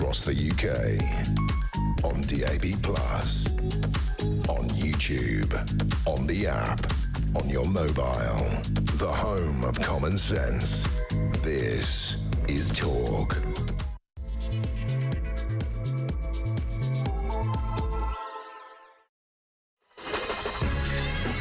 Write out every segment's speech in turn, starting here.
across the UK. On DAB+, on YouTube, on the app, on your mobile. The home of common sense. This is Talk.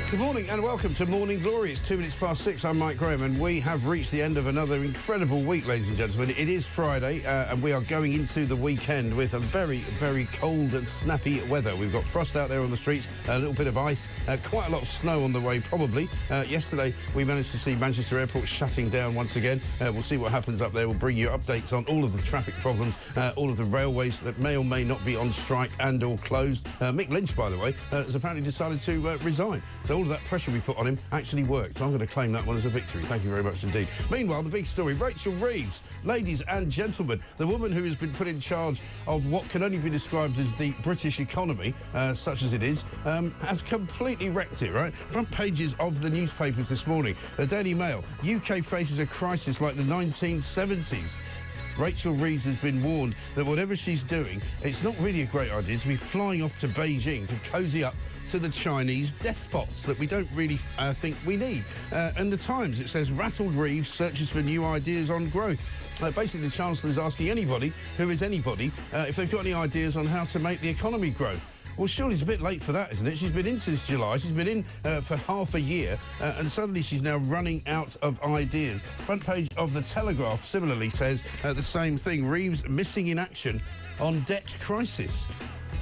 Good morning and welcome to Morning Glory. It's 2 minutes past 6. I'm Mike Graham and we have reached the end of another incredible week, ladies and gentlemen. It is Friday and we are going into the weekend with a very, very cold and snappy weather. We've got frost out there on the streets, a little bit of ice, quite a lot of snow on the way probably. Yesterday we managed to see Manchester Airport shutting down once again. We'll see what happens up there. We'll bring you updates on all of the traffic problems, all of the railways that may or may not be on strike and or closed. Mick Lynch, by the way, has apparently decided to resign. So all of that pressure we put on him actually worked. So I'm going to claim that one as a victory. Thank you very much indeed. Meanwhile, the big story, Rachel Reeves, ladies and gentlemen, the woman who has been put in charge of what can only be described as the British economy, such as it is, has completely wrecked it, right? Front pages of the newspapers this morning. The Daily Mail, UK faces a crisis like the 1970s. Rachel Reeves has been warned that whatever she's doing, it's not really a great idea to be flying off to Beijing to cosy up to the Chinese despots that we don't really think we need. And the Times, it says, rattled Reeves searches for new ideas on growth. Basically, the Chancellor is asking anybody who is anybody if they've got any ideas on how to make the economy grow. Well, surely it's a bit late for that, isn't it? She's been in since July. She's been in for half a year, and suddenly she's now running out of ideas. Front page of The Telegraph similarly says the same thing. Reeves missing in action on debt crisis.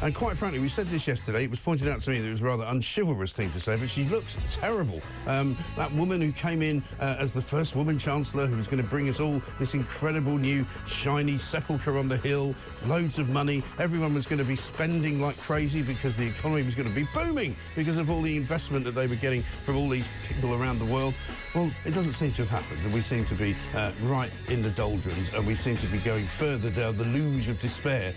And quite frankly, we said this yesterday, it was pointed out to me that it was a rather unchivalrous thing to say, but she looks terrible. That woman who came in as the first woman Chancellor, who was going to bring us all this incredible new shiny sepulchre on the hill, loads of money, everyone was going to be spending like crazy because the economy was going to be booming because of all the investment that they were getting from all these people around the world. Well, it doesn't seem to have happened, and we seem to be right in the doldrums, and we seem to be going further down the luge of despair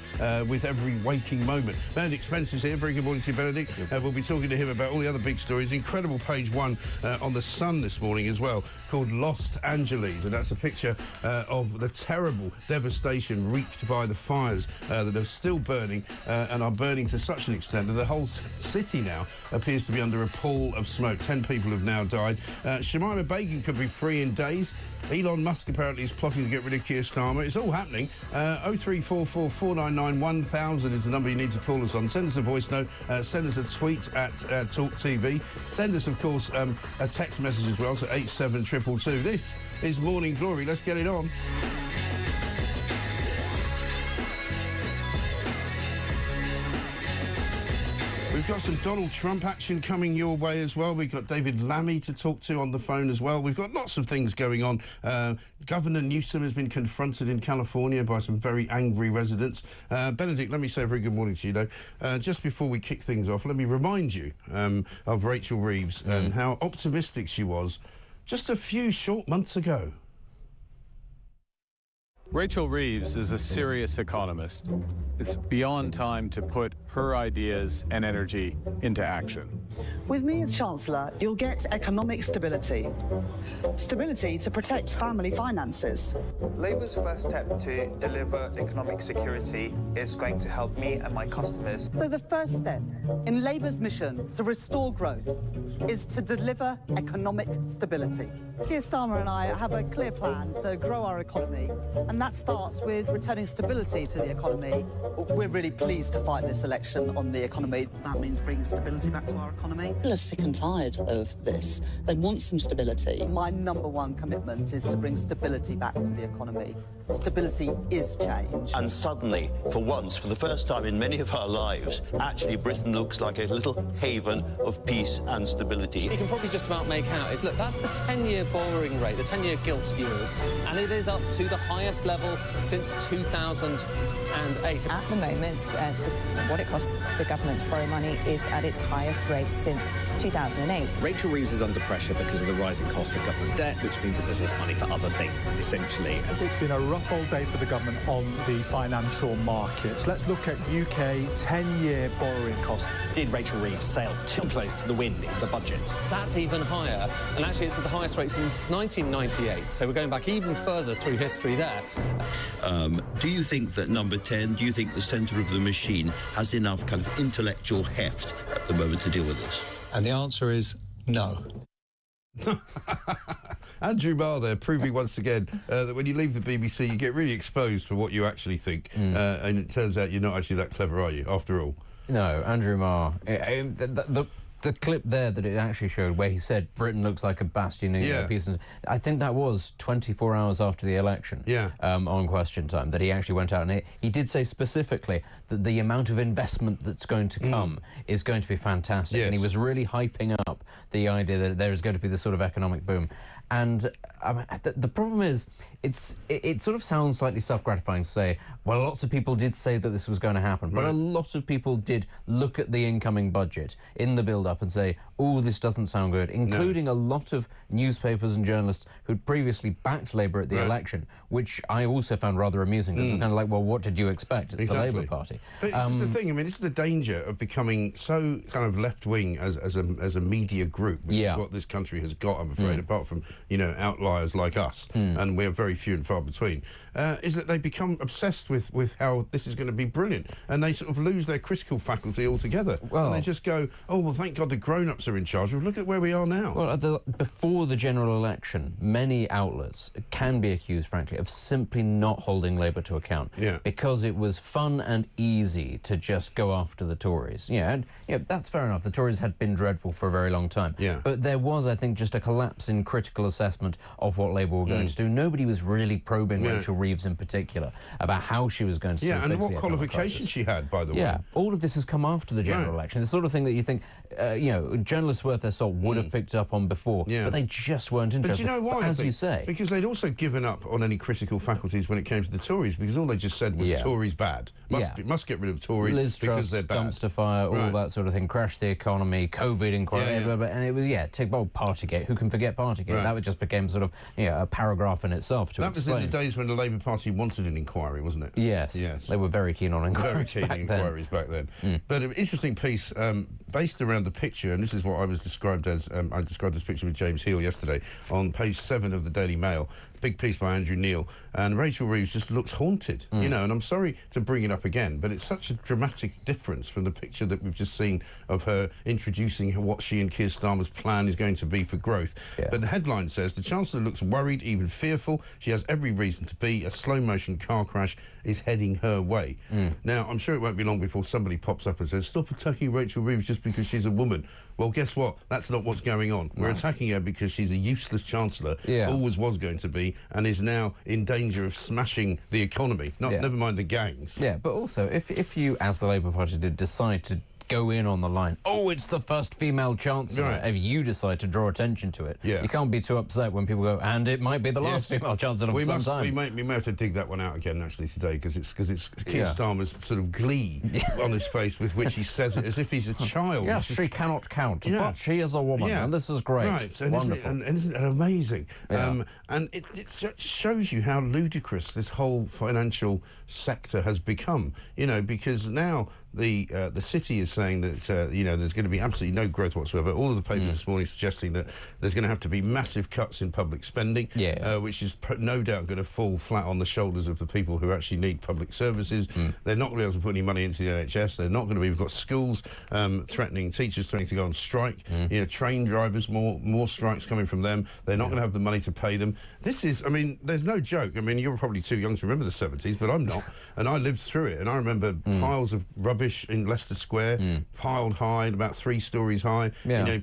with every waking moment. Benedict Spencer's here. Very good morning to you, Benedict. We'll be talking to him about all the other big stories. Incredible page one on The Sun this morning as well, called Lost Angeles, and that's a picture of the terrible devastation wreaked by the fires that are still burning and are burning to such an extent that the whole city now appears to be under a pall of smoke. 10 people have now died. Shamima Begum could be free in days. Elon Musk apparently is plotting to get rid of Keir Starmer. It's all happening. 0344 499 1000 is the number you need to call us on. Send us a voice note. Send us a tweet at talkTV. Send us, of course, a text message as well to 87222. This is Morning Glory. Let's get it on. We've got some Donald Trump action coming your way as well. We've got David Lammy to talk to on the phone as well. We've got lots of things going on. Governor Newsom has been confronted in California by some very angry residents. Benedict, let me say a very good morning to you, though. Just before we kick things off, let me remind you of Rachel Reeves and how optimistic she was just a few short months ago. Rachel Reeves is a serious economist. It's beyond time to put her ideas and energy into action. With me as Chancellor, you'll get economic stability. Stability to protect family finances. Labour's first step to deliver economic security is going to help me and my customers. So the first step in Labour's mission to restore growth is to deliver economic stability. Keir Starmer and I have a clear plan to grow our economy, and that starts with returning stability to the economy. We're really pleased to fight this election on the economy. That means bringing stability back to our economy. People are sick and tired of this. They want some stability. My #1 commitment is to bring stability back to the economy. Stability is change. And suddenly, for once, for the first time in many of our lives, actually Britain looks like a little haven of peace and stability. You can probably just about make out is, look, that's the 10-year borrowing rate, the 10-year gilt yield, and it is up to the highest level since 2008. At the moment, what it costs the government to borrow money is at its highest rate since 2008. Rachel Reeves is under pressure because of the rising cost of government debt, which means that there's less money for other things, essentially. It's been a rough old day for the government on the financial markets. Let's look at UK 10-year borrowing costs. Did Rachel Reeves sail too close to the wind in the budget? That's even higher, and actually it's at the highest rate since 1998, so we're going back even further through history there. Do you think that number 10, do you think the centre of the machine has enough kind of intellectual heft at the moment to deal with this? And the answer is no. Andrew Marr there, proving once again that when you leave the BBC, you get really exposed for what you actually think. And it turns out you're not actually that clever, are you, after all? No, Andrew Marr. The clip there that it actually showed where he said Britain looks like a bastion of peace, I think that was 24 hours after the election on Question Time that he actually went out and he did say specifically that the amount of investment that's going to come is going to be fantastic. And he was really hyping up the idea that there is going to be this sort of economic boom. And the problem is, it sort of sounds slightly self-gratifying to say, well, lots of people did say that this was going to happen, but a lot of people did look at the incoming budget in the build-up and say, oh, this doesn't sound good, including a lot of newspapers and journalists who'd previously backed Labour at the election, which I also found rather amusing. Because it's kind of like, well, what did you expect? It's the Labour Party. But it's just the thing, I mean, this is the danger of becoming so kind of left-wing as a media group, which is what this country has got, I'm afraid, apart from, you know, outliers like us, and we're very few and far between, is that they become obsessed with how this is going to be brilliant, and they sort of lose their critical faculty altogether. And they just go, oh, well, thank God the grown-ups are in charge. Well, look at where we are now. Well, before the general election, many outlets can be accused, frankly, of simply not holding Labour to account, because it was fun and easy to just go after the Tories. And that's fair enough. The Tories had been dreadful for a very long time. But there was, I think, just a collapse in critical assessment of what Labour were going to do. Nobody was really probing Rachel Reeves in particular about how she was going to fix and what the qualifications she had, by the way. All of this has come after the general election. The sort of thing that you think, journalists worth their salt would have picked up on before, but they just weren't interested. But do you know why? As you say. Because they'd also given up on any critical faculties when it came to the Tories, because all they just said was Tories bad. Must get rid of Tories Liz because Truss, they're bad. dumpster fire, all that sort of thing, crash the economy, COVID inquiry, and it was, Partygate. Who can forget Partygate? That just became sort of, a paragraph in itself to explain. Was in the days when the Labour Party wanted an inquiry, wasn't it? Yes. They were very keen on inquiries. Back then. But an interesting piece based around the picture, and this is what I was described as. I described this picture with James Heal yesterday on page 7 of the Daily Mail. Big piece by Andrew Neil, and Rachel Reeves just looks haunted, and I'm sorry to bring it up again, but it's such a dramatic difference from the picture that we've just seen of her introducing what she and Keir Starmer's plan is going to be for growth. But the headline says, the Chancellor looks worried, even fearful. She has every reason to be. A slow-motion car crash is heading her way. Now, I'm sure it won't be long before somebody pops up and says, stop attacking Rachel Reeves just because she's a woman. Well, guess what? That's not what's going on. We're attacking her because she's a useless Chancellor, always was going to be, and is now in danger of smashing the economy, never mind the gangs. But also, if you, as the Labour Party did, decide to go in on the line, oh, it's the first female Chancellor, if you decide to draw attention to it, you can't be too upset when people go, and it might be the last female Chancellor of some time. We may have to dig that one out again, actually, today, because it's Keir Starmer's sort of glee on his face with which he says it as if he's a child. Yes, she cannot count, but she is a woman, and this is great. Right, and wonderful. Isn't it amazing? And it shows you how ludicrous this whole financial sector has become, because now the city is saying that there's going to be absolutely no growth whatsoever. All of the papers this morning suggesting that there's going to have to be massive cuts in public spending, which is no doubt going to fall flat on the shoulders of the people who actually need public services. They're not going to be able to put any money into the NHS. They're not going to be. We've got schools teachers threatening to go on strike. Train drivers, more strikes coming from them. They're not going to have the money to pay them. This is, there's no joke. You're probably too young to remember the 70s, but I'm not, and I lived through it, and I remember piles of rubbish in Leicester Square, piled high, about 3 stories high.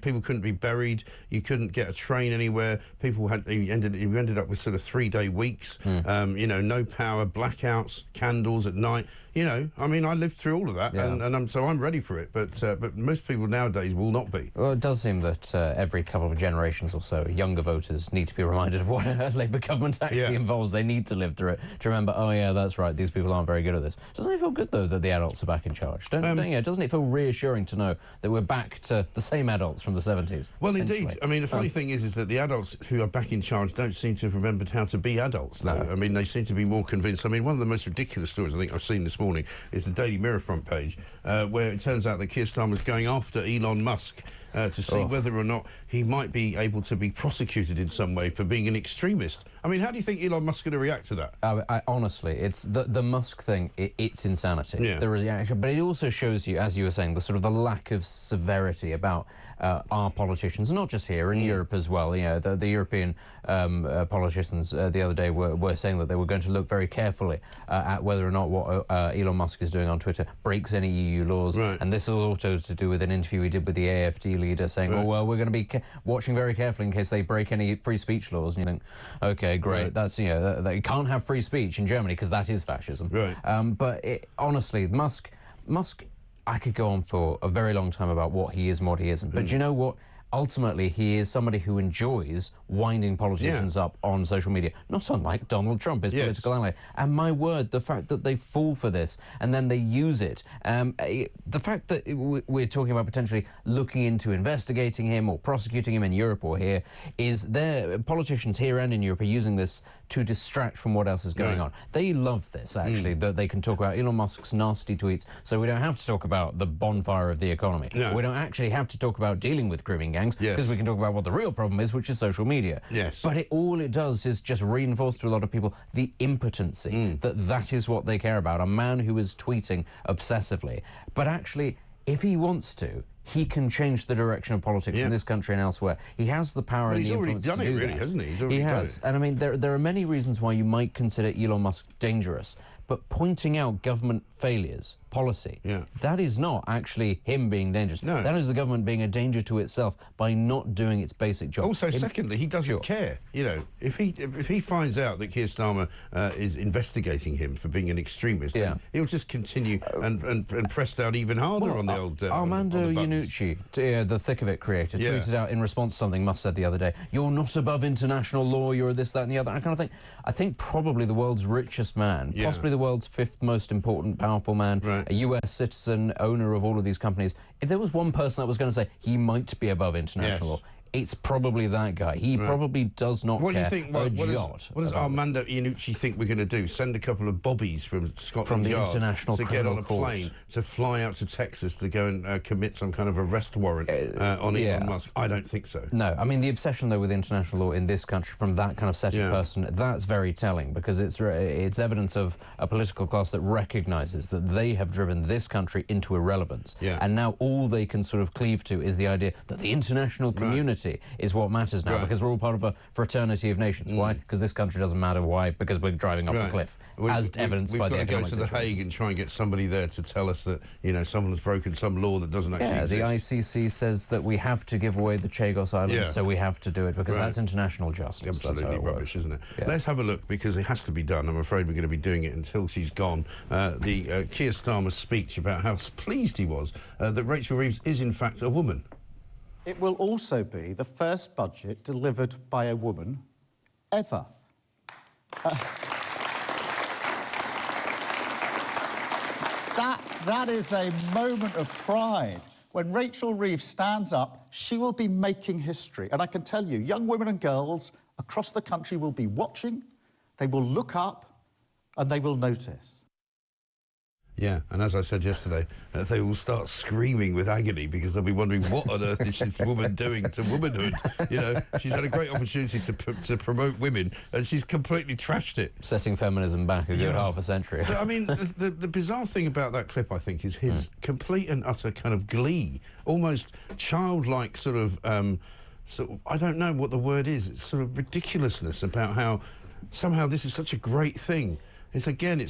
People couldn't be buried. You couldn't get a train anywhere. You ended up with sort of 3-day weeks. No power, blackouts, candles at night. I lived through all of that, and so I'm ready for it. But most people nowadays will not be. Well, it does seem that every couple of generations or so, younger voters need to be reminded of what a Labour government actually involves. They need to live through it to remember, oh yeah, that's right, these people aren't very good at this. Doesn't it feel good, though, that the adults are back in charge? Doesn't it feel reassuring to know that we're back to the same adults from the 70s? Well, indeed. The funny thing is that the adults who are back in charge don't seem to have remembered how to be adults, though. No. They seem to be more convinced. One of the most ridiculous stories I think I've seen this morning is the Daily Mirror front page, where it turns out that Keir Starmer was going after Elon Musk to see whether or not he might be able to be prosecuted in some way for being an extremist. I mean, how do you think Elon Musk's going to react to that? Honestly, it's the Musk thing. It's insanity. Yeah. The reaction, but it also shows you, as you were saying, the sort of the lack of severity about our politicians, not just here in Europe as well. You know, the European politicians the other day were saying that they were going to look very carefully at whether or not what Elon Musk is doing on Twitter breaks any EU laws. Right. And this is also to do with an interview he did with the AfD leader saying, Right. oh, well, we're going to be watching very carefully in case they break any free speech laws. And you think, OK, great. Right. That's, you know, they can't have free speech in Germany because that is fascism. Right. But honestly, Musk, I could go on for a very long time about what he is and what he isn't. But you know what? Ultimately, he is somebody who enjoys winding politicians up on social media, not unlike Donald Trump, his political ally. And my word, the fact that they fall for this and then they use it, the fact that we're talking about potentially looking into investigating him or prosecuting him in Europe or here, is their politicians here and in Europe are using this to distract from what else is going on. They love this, actually, that they can talk about Elon Musk's nasty tweets, so we don't have to talk about the bonfire of the economy. No. We don't actually have to talk about dealing with grooming gangs, because we can talk about what the real problem is, which is social media. Yes. But all it does is just reinforce to a lot of people the impotency that is what they care about. A man who is tweeting obsessively. But actually, if he wants to, he can change the direction of politics in this country and elsewhere. He has the power and the influence to do that. He's already done it, really, hasn't he? He's already done it. And I mean, there are many reasons why you might consider Elon Musk dangerous, but pointing out government failures, policy, that is not actually him being dangerous. No. That is the government being a danger to itself by not doing its basic job. Also, secondly, he doesn't care. You know, if he finds out that Keir Starmer is investigating him for being an extremist, then he'll just continue and press down even harder on the old. Armando Iannucci, the Thick of It creator, tweeted out in response to something Musk said the other day, "You're not above international law. You're this, that, and the other." I kind of think, I think probably the world's richest man, possibly the world's fifth most important, powerful man, a US citizen, owner of all of these companies. If there was one person that was going to say he might be above international law, it's probably that guy. He probably does not care. What do you think? What does Armando Iannucci think we're going to do? Send a couple of bobbies from Scotland Yard International to get on a Criminal plane to fly out to Texas to go and commit some kind of arrest warrant on Elon Musk? I don't think so. No, I mean, the obsession, though, with international law in this country from that kind of set of person, that's very telling, because it's evidence of a political class that recognises that they have driven this country into irrelevance. And now all they can sort of cleave to is the idea that the international community is what matters now, because we're all part of a fraternity of nations. Why? Because this country doesn't matter. Why? Because we're driving off a cliff, as evidenced by the economic We've got to go to The Hague and try and get somebody there to tell us that, you know, someone's broken some law that doesn't actually exist. The ICC says that we have to give away the Chagos Islands, so we have to do it, because that's international justice. Absolutely rubbish, isn't it? Let's have a look, because it has to be done. I'm afraid we're going to be doing it until she's gone. The Keir Starmer speech about how pleased he was that Rachel Reeves is, in fact, a woman. It will also be the first budget delivered by a woman ever. That is a moment of pride. When Rachel Reeves stands up, she will be making history. And I can tell you, young women and girls across the country will be watching, they will look up, and they will notice. Yeah, and as I said yesterday, they will start screaming with agony, because they'll be wondering, what on earth is this woman doing to womanhood? You know, she's had a great opportunity to promote women, and she's completely trashed it. Setting feminism back a good half a century. But, I mean, the bizarre thing about that clip, I think, is his complete and utter kind of glee, almost childlike sort of, I don't know what the word is, it's sort of ridiculousness about how somehow this is such a great thing. It's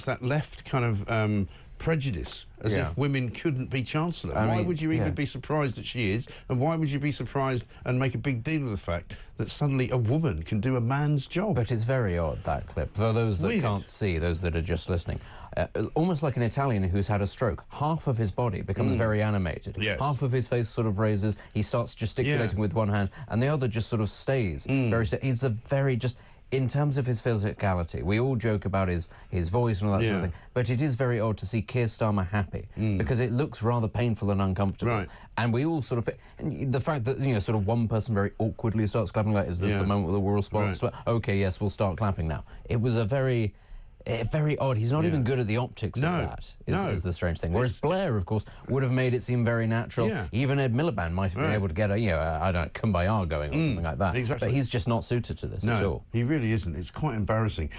that left kind of prejudice, as if women couldn't be Chancellor. Why would you even be surprised that she is, and why would you be surprised and make a big deal of the fact that suddenly a woman can do a man's job? But it's very odd, that clip. For those that can't see, those that are just listening, almost like an Italian who's had a stroke. Half of his body becomes very animated. Half of his face sort of raises, he starts gesticulating with one hand, and the other just sort of stays. He's a very just... In terms of his physicality, we all joke about his voice and all that sort of thing, but it is very odd to see Keir Starmer happy, because it looks rather painful and uncomfortable. And we all sort of... And the fact that, you know, sort of one person very awkwardly starts clapping, like, is this the moment that we'll respond? OK, yes, we'll start clapping now. It was a very... very odd. He's not even good at the optics of that, is the strange thing. Whereas Blair, of course, would have made it seem very natural. Yeah. Even Ed Miliband might have been able to get a, I don't know, Kumbaya going or something like that. Exactly. But he's just not suited to this at all. He really isn't. It's quite embarrassing.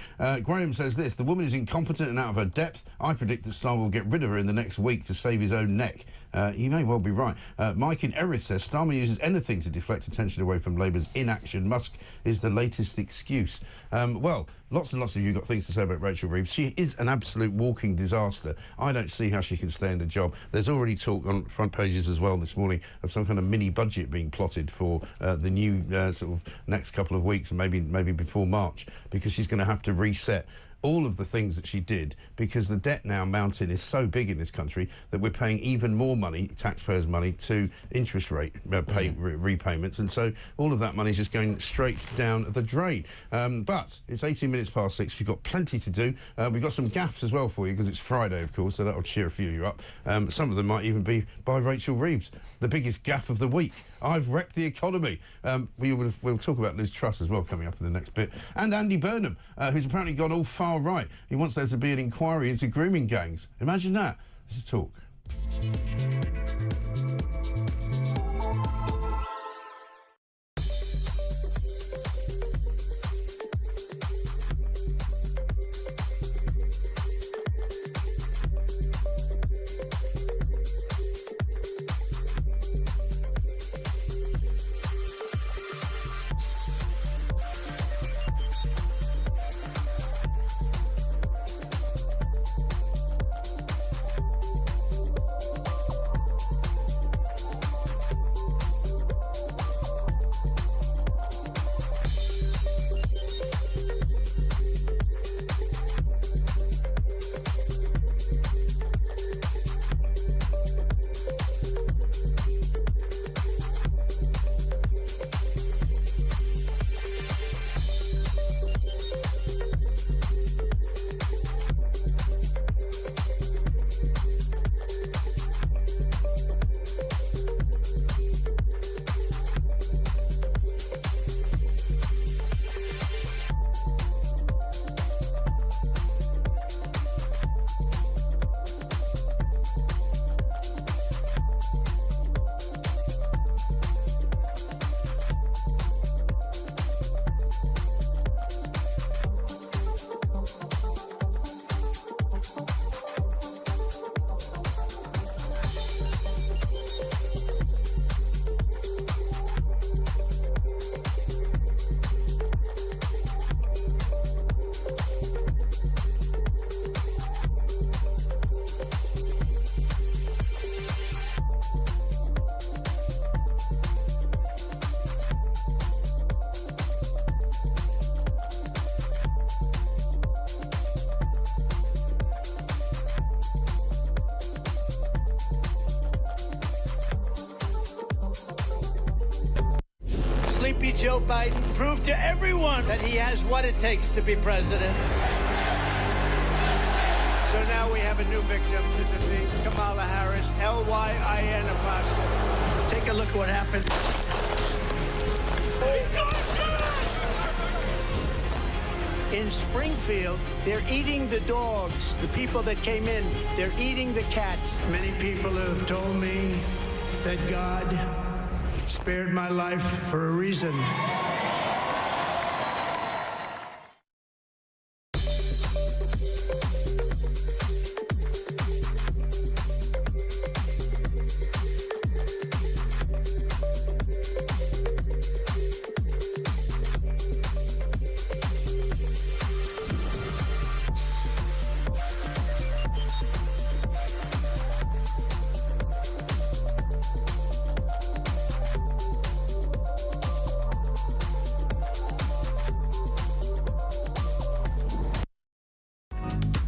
Graham says this: the woman is incompetent and out of her depth. I predict that Starmer will get rid of her in the next week to save his own neck. He may well be right. Mike in Erith says Starmer uses anything to deflect attention away from Labour's inaction. Musk is the latest excuse. Well, lots and lots of you got things to say about Rachel Reeves. She is an absolute walking disaster. I don't see how she can stay in the job. There's already talk on front pages as well this morning of some kind of mini budget being plotted for the new sort of next couple of weeks, and maybe before March, because she's going to have to reset all of the things that she did, because the debt now mountain is so big in this country that we're paying even more money, taxpayers' money, to interest rate repayments, and so all of that money is just going straight down the drain. But it's 18 minutes past 6. We've got plenty to do. We've got some gaffes as well for you, because it's Friday, of course, so that'll cheer a few of you up. Some of them might even be by Rachel Reeves. The biggest gaffe of the week: I've wrecked the economy. We'll talk about Liz Truss as well coming up in the next bit, and Andy Burnham, who's apparently gone all far right. He wants there to be an inquiry into grooming gangs. Imagine that. This is Talk. Sleepy Joe Biden proved to everyone that he has what it takes to be president. So now we have a new victim to defeat: Kamala Harris, L-Y-I-N apostrophe. Take a look at what happened. In Springfield, they're eating the dogs. The people that came in, they're eating the cats. Many people have told me that God spared my life for a reason.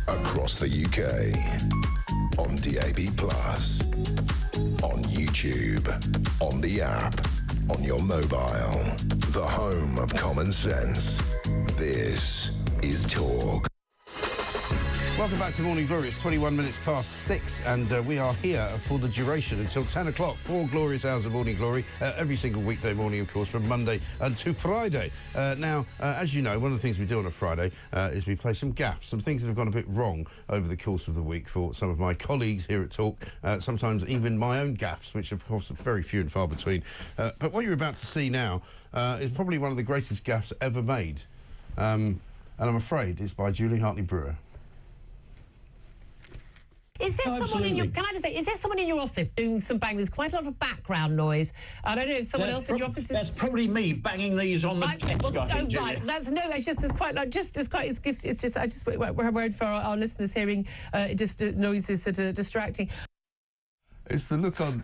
Across the UK, on DAB+, on YouTube, on the app, on your mobile, the home of common sense. This is Talk. Welcome back to Morning Glory. It's 21 minutes past 6, and we are here for the duration until 10 o'clock. 4 glorious hours of Morning Glory, every single weekday morning, of course, from Monday to Friday. Now, as you know, one of the things we do on a Friday is we play some gaffes, some things that have gone a bit wrong over the course of the week for some of my colleagues here at Talk, sometimes even my own gaffes, which, of course, are very few and far between. But what you're about to see now is probably one of the greatest gaffes ever made. And I'm afraid it's by Julie Hartley-Brewer. Is there someone in your... Can I just say, is there someone in your office doing some banging? There's quite a lot of background noise. I don't know if someone else in your office is... That's probably me banging these on the desk, well, I think, right. That's... No, it's just... There's quite... Like, it's just... I just... We're worried for our listeners hearing just noises that are distracting. It's the look on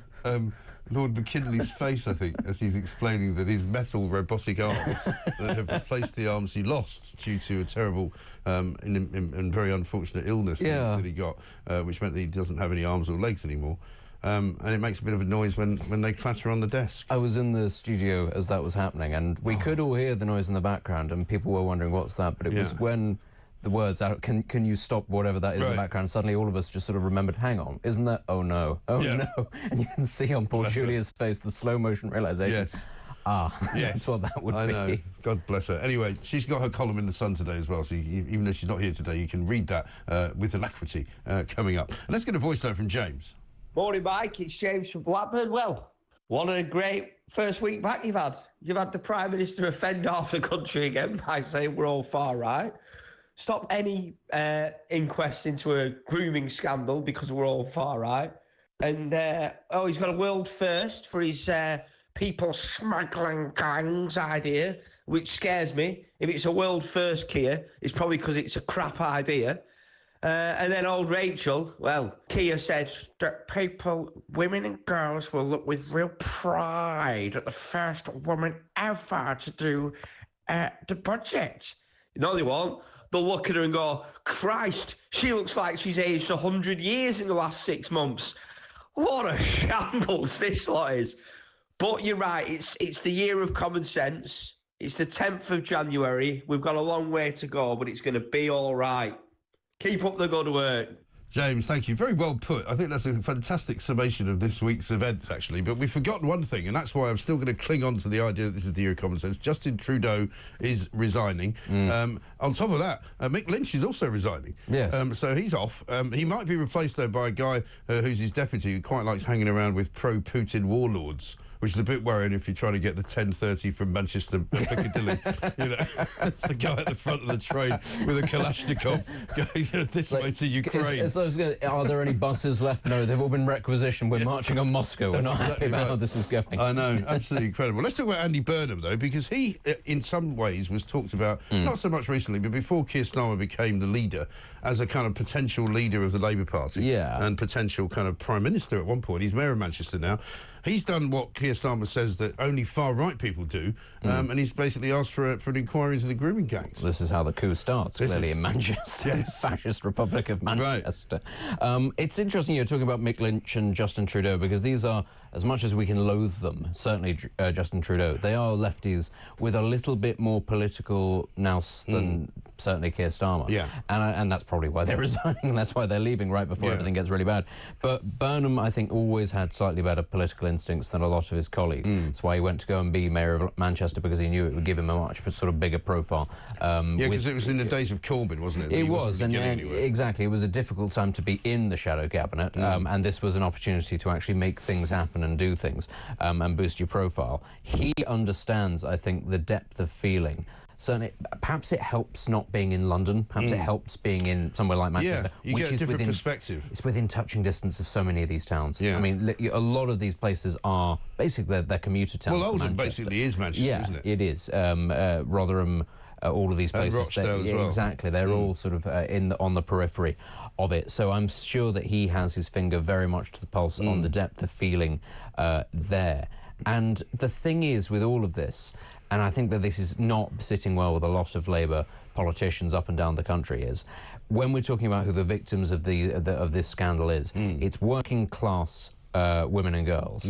Lord McKinley's face, I think, as he's explaining that his metal robotic arms that have replaced the arms he lost due to a terrible and very unfortunate illness that he got, which meant that he doesn't have any arms or legs anymore. And it makes a bit of a noise when they clatter on the desk. I was in the studio as that was happening, and we could all hear the noise in the background, and people were wondering what's that, but it was when... the words out, can you stop whatever that is in the background? Suddenly all of us just sort of remembered, hang on, isn't that, oh no, oh no. And you can see on poor Julia's face the slow motion realisation. That's what that would be. I know, God bless her. Anyway, she's got her column in The Sun today as well, so even though she's not here today, you can read that with alacrity coming up. And let's get a voice note from James. Morning, Mike, it's James from Blackburn. Well, what a great first week back you've had. You've had the Prime Minister offend half the country again by saying we're all far right. Stop any inquest into a grooming scandal because we're all far right. And, he's got a world first for his people smuggling gangs idea, which scares me. If it's a world first, Keir, it's probably because it's a crap idea. And then old Rachel, well, Keir said that women and girls will look with real pride at the first woman ever to do the budget. No, they won't. They'll look at her and go, Christ, she looks like she's aged 100 years in the last 6 months. What a shambles this lot is. But you're right, it's the year of common sense. It's the 10th of January. We've got a long way to go, but it's going to be all right. Keep up the good work. James, thank you. Very well put. I think that's a fantastic summation of this week's events, actually. But we've forgotten one thing, and that's why I'm still going to cling on to the idea that this is the year of common sense. Justin Trudeau is resigning. On top of that, Mick Lynch is also resigning. Yes. So he's off. He might be replaced, though, by a guy who's his deputy who quite likes hanging around with pro-Putin warlords, which is a bit worrying if you're trying to get the 10:30 from Manchester Piccadilly. You know, it's the guy at the front of the train with a Kalashnikov going this way to Ukraine. Are there any buses left? No, they've all been requisitioned. We're marching on Moscow. We're not happy about how this is going. I know, absolutely incredible. Let's talk about Andy Burnham, though, because he, in some ways, was talked about, not so much recently, but before Keir Starmer became the leader, as a kind of potential leader of the Labour Party. And potential kind of Prime Minister at one point. He's Mayor of Manchester now. He's done what Keir Starmer says that only far-right people do, and he's basically asked for an inquiry into the grooming gangs. This is how the coup starts, clearly, in Manchester, Fascist Republic of Manchester. Right. It's interesting you're talking about Mick Lynch and Justin Trudeau, because these are, as much as we can loathe them, certainly Justin Trudeau, they are lefties with a little bit more political nous than certainly Keir Starmer. And that's probably why they're resigning, and that's why they're leaving right before everything gets really bad. But Burnham, I think, always had slightly better political instincts than a lot of his colleagues. That's why he went to go and be Mayor of Manchester, because he knew it would give him a much sort of bigger profile. Because it was in the days of Corbyn, wasn't it? It was, and exactly. It was a difficult time to be in the shadow cabinet, and this was an opportunity to actually make things happen and do things and boost your profile. He understands, I think, the depth of feeling. Certainly, perhaps it helps not being in London. Perhaps it helps being in somewhere like Manchester, you which get a is different perspective. It's within touching distance of so many of these towns. I mean, a lot of these places are basically they're commuter towns. Well, Oldham basically is Manchester, isn't it? It is. Rotherham. All of these places, Rochdale as well. Exactly, they're all sort of on the periphery of it. So I'm sure that he has his finger very much to the pulse on the depth of feeling there. And the thing is, with all of this, and I think that this is not sitting well with a lot of Labour politicians up and down the country, is when we're talking about who the victims of this scandal is, it's working class women and girls,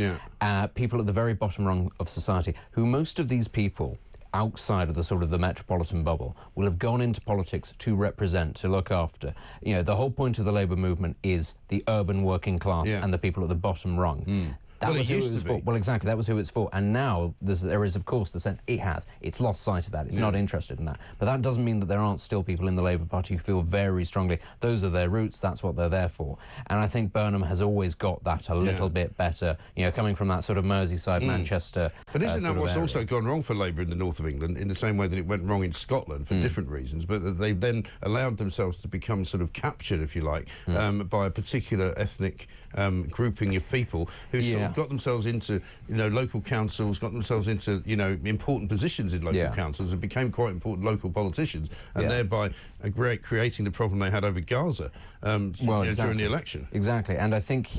people at the very bottom rung of society, who most of these people outside of the sort of the metropolitan bubble will have gone into politics to represent, to look after. You know, the whole point of the Labour movement is the urban working class and the people at the bottom rung. That was who it was for. Well, exactly, that was who it's for. And now there is, of course, the sense it's lost sight of that. It's not interested in that. But that doesn't mean that there aren't still people in the Labour Party who feel very strongly those are their roots, that's what they're there for. And I think Burnham has always got that a little bit better, you know, coming from that sort of Merseyside, Manchester. But isn't that what's also gone wrong for Labour in the north of England, in the same way that it went wrong in Scotland for different reasons, but that they've then allowed themselves to become sort of captured, if you like, by a particular ethnic grouping of people who sort of got themselves into, you know, local councils, got themselves into, you know, important positions in local councils and became quite important local politicians, and thereby creating the problem they had over Gaza during the election. Exactly, and I think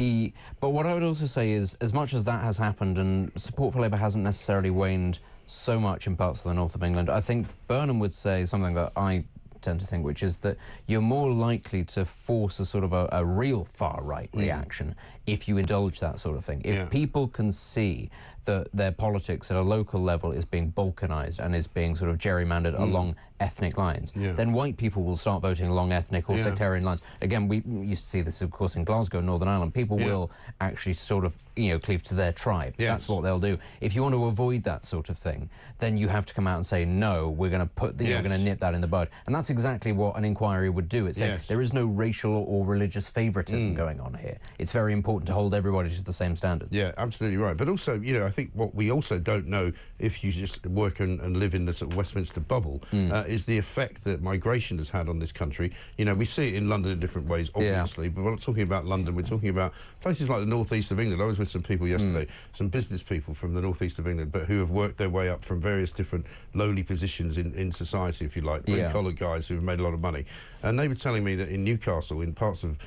but what I would also say is, as much as that has happened and support for Labour hasn't necessarily waned so much in parts of the north of England, I think Burnham would say something that I tend to think, which is that you're more likely to force a sort of a real far-right reaction if you indulge that sort of thing. If people can see that their politics at a local level is being balkanised and is being sort of gerrymandered along ethnic lines, then white people will start voting along ethnic or sectarian lines. Again, we used to see this, of course, in Glasgow, Northern Ireland. People will actually sort of, you know, cleave to their tribe. That's what they'll do. If you want to avoid that sort of thing, then you have to come out and say, no, we're going to put we're going to nip that in the bud. And that's exactly what an inquiry would do. It's saying there is no racial or religious favouritism going on here. It's very important to hold everybody to the same standards. Yeah, absolutely right. But also, you know, I think what we also don't know, if you just work and live in the sort of Westminster bubble, is the effect that migration has had on this country. You know, we see it in London in different ways, obviously, but we're not talking about London, we're talking about places like the northeast of England. I was with some people yesterday, some business people from the northeast of England, but who have worked their way up from various different lowly positions in society, if you like, blue-collar guys who have made a lot of money. And they were telling me that in Newcastle, in parts of,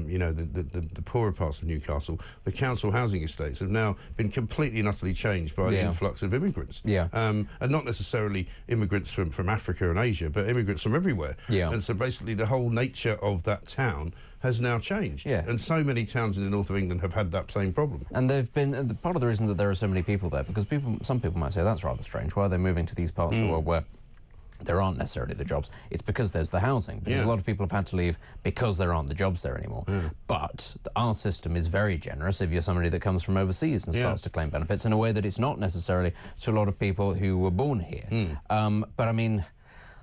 you know, the poorer parts of Newcastle, the council housing estates have now been completely and utterly changed by the influx of immigrants. And not necessarily immigrants from Africa and Asia, but immigrants from everywhere. And so basically the whole nature of that town has now changed. And so many towns in the north of England have had that same problem. And they've been, part of the reason that there are so many people there, because some people might say, that's rather strange, why are they moving to these parts of the world where there aren't necessarily the jobs? It's because there's the housing. Because a lot of people have had to leave because there aren't the jobs there anymore. But our system is very generous if you're somebody that comes from overseas and starts to claim benefits in a way that it's not necessarily to a lot of people who were born here. But I mean,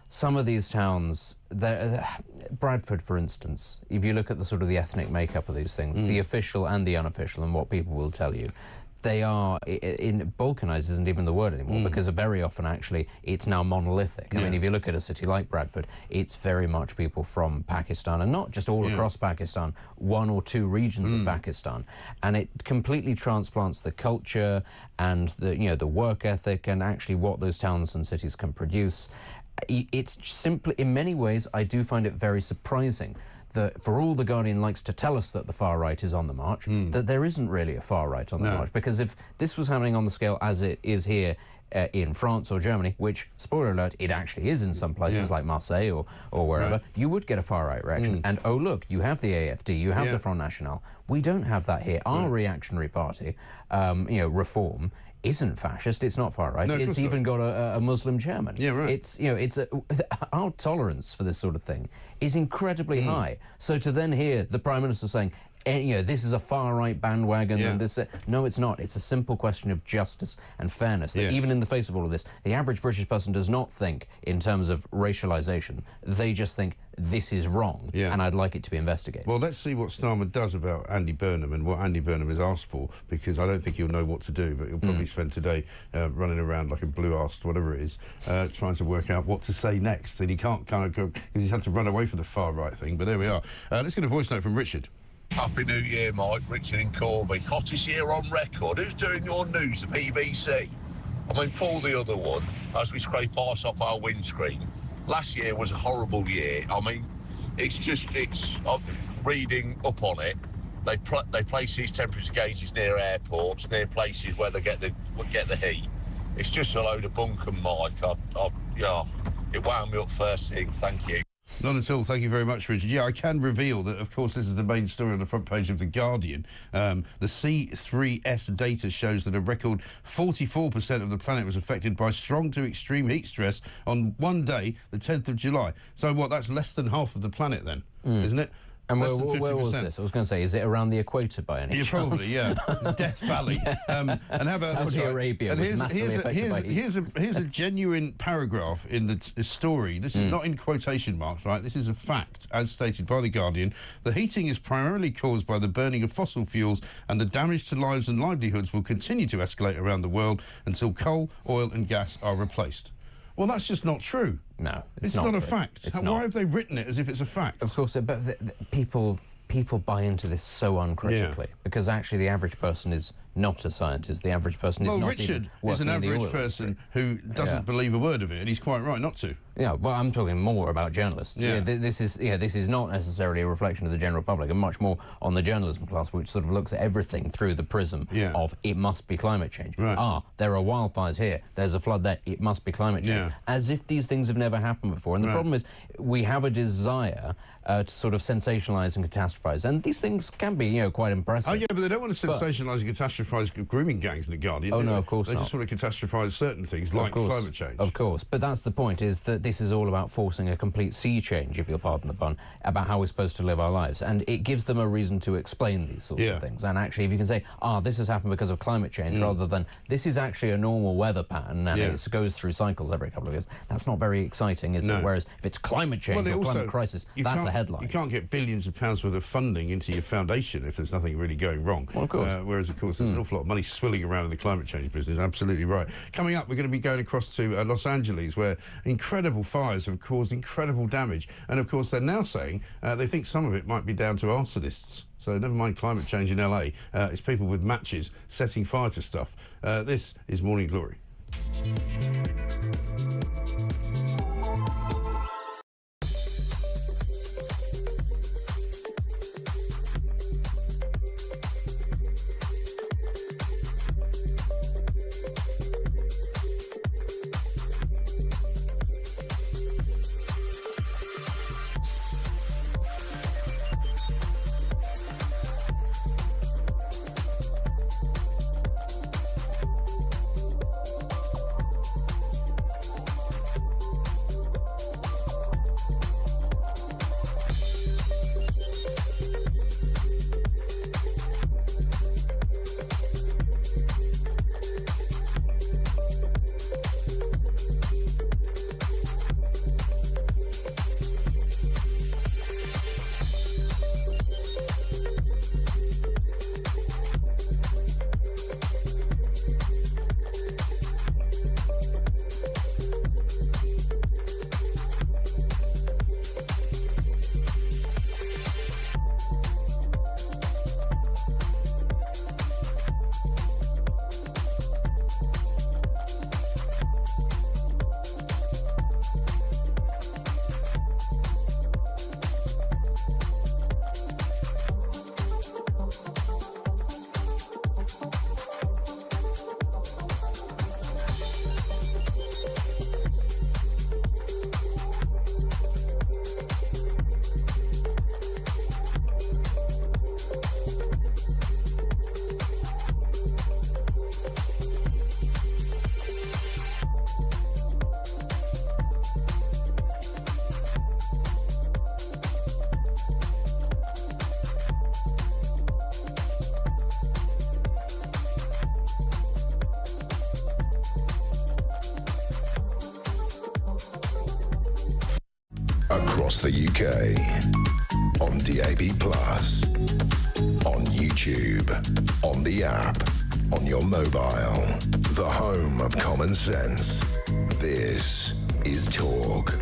some of these towns, Bradford, for instance, if you look at the sort of the ethnic makeup of these things, the official and the unofficial, and what people will tell you, they are, balkanised isn't even the word anymore, because very often, actually, it's now monolithic. I mean, if you look at a city like Bradford, it's very much people from Pakistan, and not just all across Pakistan, one or two regions of Pakistan. And it completely transplants the culture and the, you know, the work ethic and actually what those towns and cities can produce. It's simply, in many ways, I do find it very surprising that for all the Guardian likes to tell us that the far right is on the march, that there isn't really a far right on the march. Because if this was happening on the scale as it is here in France or Germany, which, spoiler alert, it actually is in some places like Marseille or wherever, you would get a far right reaction. And oh look, you have the AFD, you have the Front National. We don't have that here. Our reactionary party, you know, Reform, isn't fascist. It's not far right. It's even got a Muslim chairman. It's, you know, our tolerance for this sort of thing is incredibly high. So to then hear the Prime Minister saying, you know, this is a far-right bandwagon, and this... No, it's not. It's a simple question of justice and fairness. That even in the face of all of this, the average British person does not think in terms of racialisation. They just think, this is wrong, and I'd like it to be investigated. Well, let's see what Starmer does about Andy Burnham and what Andy Burnham has asked for, because I don't think he'll know what to do, but he'll probably spend today running around like a blue-arsed, whatever it is, trying to work out what to say next. And he can't kind of go, because he's had to run away from the far-right thing, but there we are. Let's get a voice note from Richard. Happy New Year, Mike. Richard in Corby. Hottest year on record. Who's doing your news? The BBC? I mean, Paul, the other one, as we scrape ice off our windscreen. Last year was a horrible year. I mean, I'm reading up on it. They place these temperature gauges near airports, near places where they get the heat. It's just a load of bunkum, Mike. Yeah, it wound me up first thing. Thank you. Not at all. Thank you very much, Richard. Yeah, I can reveal that, of course, this is the main story on the front page of The Guardian. The C3S data shows that a record 44% of the planet was affected by strong to extreme heat stress on one day, the 10th of July. So, what, that's less than half of the planet then, isn't it? And where was this? I was going to say, is it around the equator by any chance? Probably, yeah. Death Valley. And how about Saudi Arabia and was massively affected by heat. Here's a genuine paragraph in the story. This is not in quotation marks, right? This is a fact, as stated by The Guardian. The heating is primarily caused by the burning of fossil fuels, and the damage to lives and livelihoods will continue to escalate around the world until coal, oil and gas are replaced. Well, that's just not true. No, it's not a fact. Why have they written it as if it's a fact? Of course, but people buy into this so uncritically because actually the average person is not a scientist. The average person is not Richard is an average person who doesn't believe a word of it, and he's quite right not to. Yeah, well, I'm talking more about journalists. Yeah. This is not necessarily a reflection of the general public, and much more on the journalism class, which sort of looks at everything through the prism of it must be climate change. Right. Ah, there are wildfires here, there's a flood there, it must be climate change. As if these things have never happened before. And the problem is we have a desire to sort of sensationalise and catastrophize, and these things can be, quite impressive. Oh, yeah, but they don't want to sensationalise and catastrophize grooming gangs in The Guardian. Oh, no, of course not. They just want to catastrophize certain things, like climate change. Of course, but that's the point, is that this is all about forcing a complete sea change, if you'll pardon the pun, about how we're supposed to live our lives. And it gives them a reason to explain these sorts of things. And actually, if you can say, this has happened because of climate change, rather than this is actually a normal weather pattern and it goes through cycles every couple of years, that's not very exciting, is it? Whereas if it's climate change or climate crisis, that's a headline. You can't get billions of pounds worth of funding into your foundation if there's nothing really going wrong. Well, of course. Whereas, of course, there's an awful lot of money swilling around in the climate change business. Absolutely right. Coming up, we're going to be going across to Los Angeles, where incredible fires have caused incredible damage. And, of course, they're now saying they think some of it might be down to arsonists. So never mind climate change in LA. It's people with matches setting fire to stuff. This is Morning Glory. Across the UK, on DAB+, on YouTube, on the app, on your mobile, the home of common sense. This is Talk.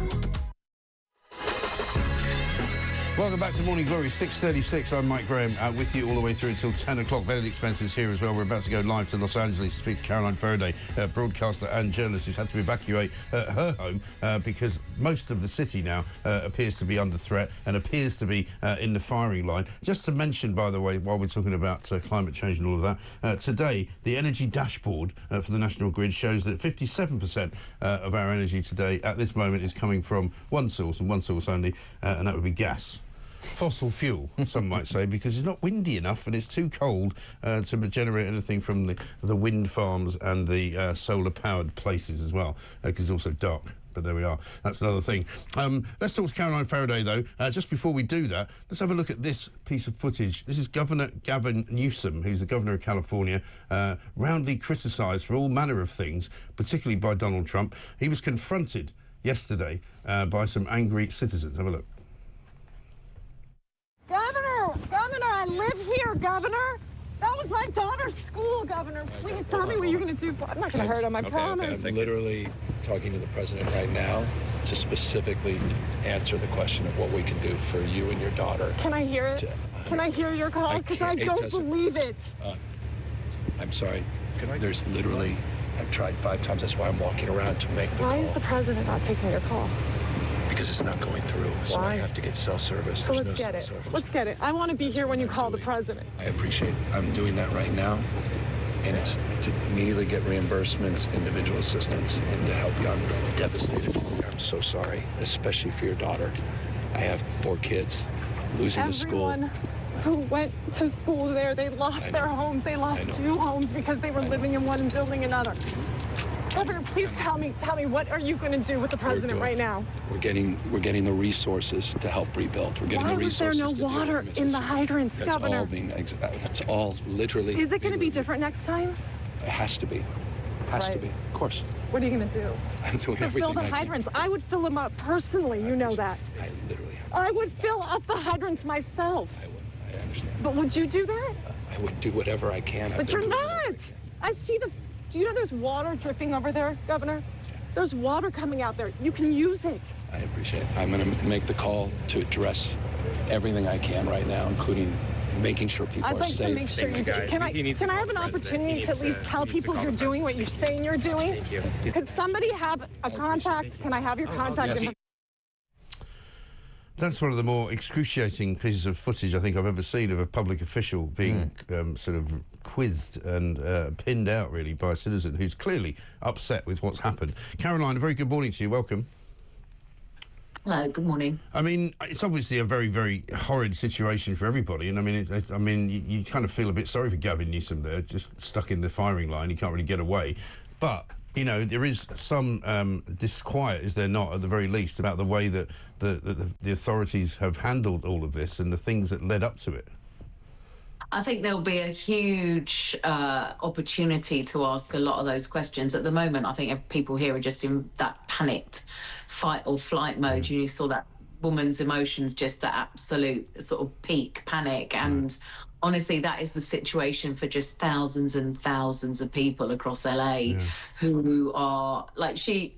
Welcome back to Morning Glory, 6:36. I'm Mike Graham, with you all the way through until 10 o'clock. Benedict Spencer's here as well. We're about to go live to Los Angeles to speak to Caroline Faraday, broadcaster and journalist who's had to evacuate her home because most of the city now appears to be under threat and appears to be in the firing line. Just to mention, by the way, while we're talking about climate change and all of that, today the energy dashboard for the National Grid shows that 57% of our energy today at this moment is coming from one source and one source only, and that would be gas. Fossil fuel, some might say, because it's not windy enough and it's too cold to generate anything from the wind farms and the solar-powered places as well, because it's also dark. But there we are. That's another thing. Let's talk to Caroline Faraday, though. Just before we do that, let's have a look at this piece of footage. This is Governor Gavin Newsom, who's the Governor of California, roundly criticised for all manner of things, particularly by Donald Trump. He was confronted yesterday by some angry citizens. Have a look. Governor, I live here, Governor. That was my daughter's school, Governor. Please tell me what you're going to do. I'm not going to hurt him, I promise. I'm literally talking to the president right now to specifically answer the question of what we can do for you and your daughter. Can I hear it? Can I hear your call? Because I don't believe it. I'm sorry. There's literally, I've tried 5 times. That's why I'm walking around to make the call. Why is the president not taking your call? Because it's not going through, so I have to get cell service. So let's get it. Let's get it. I want to be here when you call the president. I appreciate it. I'm doing that right now, and it's to immediately get reimbursements, individual assistance, and to help you. I'm devastated for you. I'm so sorry, especially for your daughter. I have 4 kids, losing the school. Everyone who went to school there, they lost their homes. They lost 2 homes because they were living in one and building another. Governor, please tell me, what are you going to do with the president right now? We're getting the resources to help rebuild. We're getting the resources. Why was there no water in the hydrants, Governor? That's all literally. Is it going to be different next time? It has to be. Has to be. Of course. What are you going to do? I'm doing everything fill the hydrants. I would fill them up personally. You know that. I literally. I would fill up the hydrants myself. I would. I understand. But would you do that? I would do whatever I can. But you're not. I see the. Do you know there's water dripping over there, Governor? There's water coming out there. You can use it. I appreciate it. I'm going to make the call to address everything I can right now, including making sure people are safe. I'd like to make sure you do. Can I have an opportunity to at least tell people you're doing what you're saying you're doing? Thank you. Could somebody have a contact? Can I have your contact information? That's one of the more excruciating pieces of footage I think I've ever seen of a public official being sort of quizzed and pinned out, really, by a citizen who's clearly upset with what's happened. Caroline, a very good morning to you. Welcome. Hello, good morning. I mean, it's obviously a very, very horrid situation for everybody, and I mean, you kind of feel a bit sorry for Gavin Newsom there, just stuck in the firing line. He can't really get away. But you know, there is some disquiet, is there not, at the very least, about the way that the authorities have handled all of this and the things that led up to it? I think there'll be a huge opportunity to ask a lot of those questions. At the moment, I think people here are just in that panicked fight or flight mode. You saw that woman's emotions just at absolute sort of peak panic. And honestly, that is the situation for just thousands and thousands of people across LA who are, like she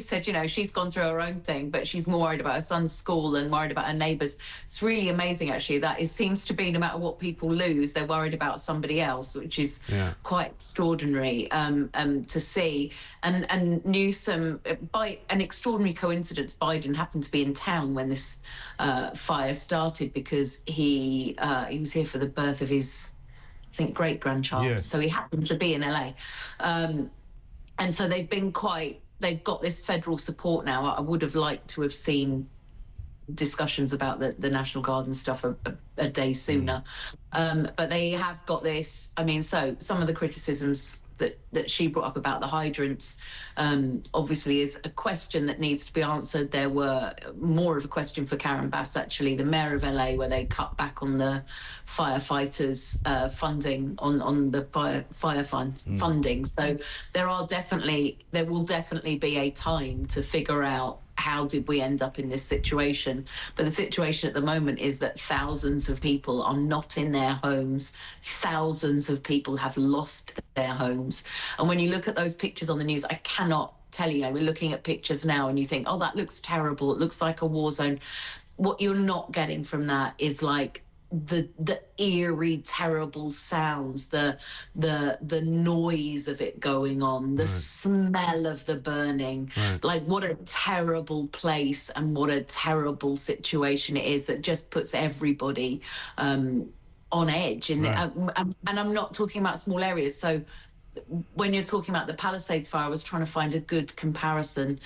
said, you know, she's gone through her own thing, but she's more worried about her son's school and worried about her neighbours. It's really amazing, actually, that it seems to be no matter what people lose, they're worried about somebody else, which is quite extraordinary to see. And Newsom, by an extraordinary coincidence, Biden happened to be in town when this fire started because he was here for the birth of his, I think, great-grandchild. So he happened to be in LA. And so they've got this federal support now. I would have liked to have seen discussions about the National Guard and stuff a day sooner. But they have got this. I mean, so some of the criticisms that she brought up about the hydrants obviously is a question that needs to be answered. There were more of a question for Karen Bass, actually, the mayor of LA, where they cut back on the firefighters funding, on the fire funding. So there will definitely be a time to figure out how did we end up in this situation. But the situation at the moment is that thousands of people are not in their homes. Thousands of people have lost their homes. And when you look at those pictures on the news, I cannot tell you, we're looking at pictures now and you think, oh, that looks terrible. It looks like a war zone. what you're not getting from that is like the eerie, terrible sounds, the noise of it going on, the smell of the burning. Like, what a terrible place and what a terrible situation it is that just puts everybody on edge. And I'm not talking about small areas. So when you're talking about the Palisades fire, I was trying to find a good comparison.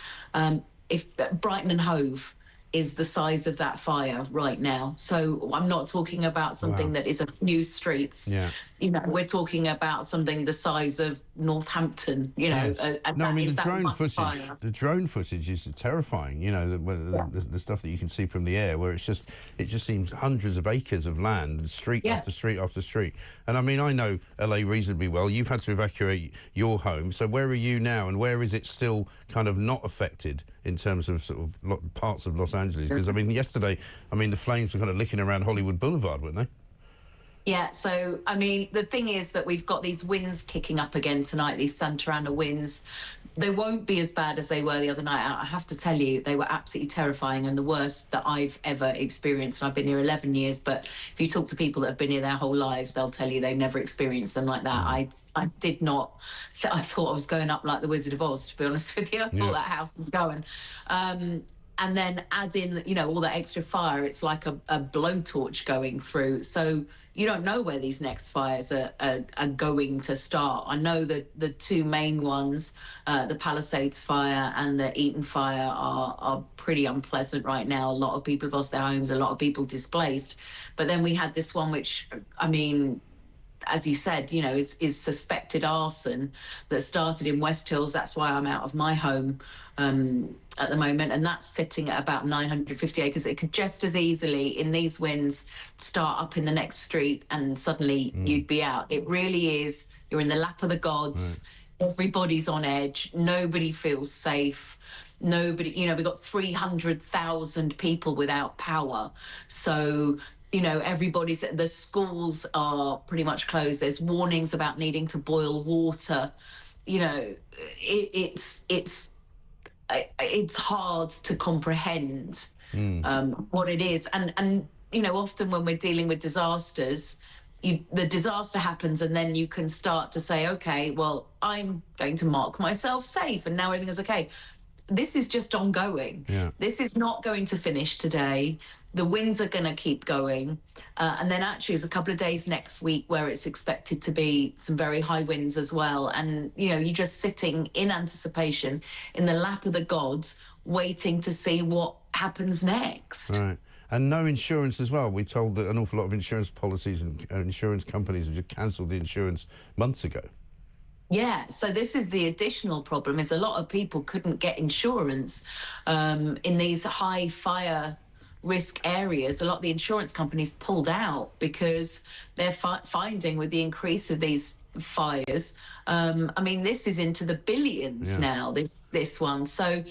If Brighton and Hove is the size of that fire right now. So I'm not talking about something that is a few streets. Yeah. You know, we're talking about something the size of Northampton, you know. Yes. No, I mean, the drone footage is terrifying, you know, the stuff that you can see from the air, where it just seems hundreds of acres of land, street after street after street. And I mean, I know LA reasonably well. You've had to evacuate your home. So where are you now, and where is it still kind of not affected in terms of sort of parts of Los Angeles? Because, I mean, yesterday, I mean, the flames were kind of licking around Hollywood Boulevard, weren't they? Yeah, so, I mean, the thing is that we've got these winds kicking up again tonight, these Santa Ana winds. They won't be as bad as they were the other night. I have to tell you, they were absolutely terrifying and the worst that I've ever experienced. And I've been here 11 years, but if you talk to people that have been here their whole lives, they'll tell you they've never experienced them like that. I did not. I thought I was going up like the Wizard of Oz, to be honest with you. I thought that house was going. And then add in, you know, all that extra fire. It's like a blowtorch going through. So you don't know where these next fires are going to start. I know that the two main ones, the Palisades fire and the Eaton fire, are pretty unpleasant right now. A lot of people have lost their homes, a lot of people displaced. But then we had this one which, I mean, as you said, you know, is suspected arson that started in West Hills. That's why I'm out of my home at the moment, and that's sitting at about 950 acres. It could just as easily, in these winds, start up in the next street and suddenly you'd be out. It really is. You're in the lap of the gods. Everybody's on edge. Nobody feels safe. Nobody, you know, we've got 300,000 people without power. So, you know, the schools are pretty much closed. There's warnings about needing to boil water. You know, it's hard to comprehend what it is. And you know, often when we're dealing with disasters, the disaster happens and then you can start to say, okay, well, I'm going to mark myself safe and now everything is okay. This is just ongoing. This is not going to finish today. The winds are going to keep going. And then actually there's a couple of days next week where it's expected to be some very high winds as well. And, you know, you're just sitting in anticipation in the lap of the gods, waiting to see what happens next. Right. And no insurance as well. We're told that an awful lot of insurance policies and insurance companies have just cancelled the insurance months ago. Yeah, so this is the additional problem, is a lot of people couldn't get insurance in these high fire risk areas. A lot of the insurance companies pulled out because they're finding with the increase of these fires, I mean, this is into the billions now, this one. So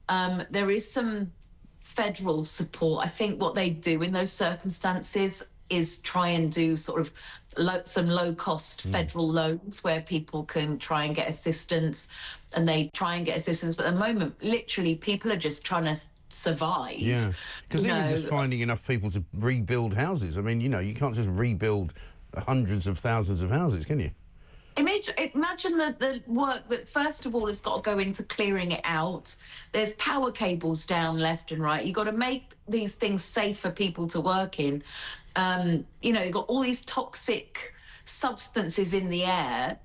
there is some federal support. I think what they do in those circumstances is try and do sort of some low-cost federal loans where people can try and get assistance, and they try and get assistance. But at the moment, literally, people are just trying to survive. Yeah, because even just finding enough people to rebuild houses. I mean, you know, you can't just rebuild hundreds of thousands of houses, can you? Imagine the work that, first of all, has got to go into clearing it out. There's power cables down left and right. You've got to make these things safe for people to work in. You know, you've got all these toxic substances in the air.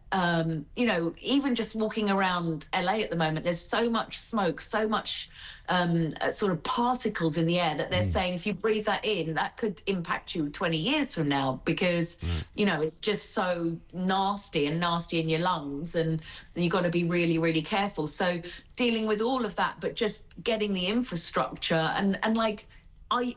You know, even just walking around LA at the moment, there's so much smoke, so much sort of particles in the air that they're saying if you breathe that in, that could impact you 20 years from now, because, you know, it's just so nasty in your lungs, and you've got to be really, really careful. So dealing with all of that, but just getting the infrastructure and like,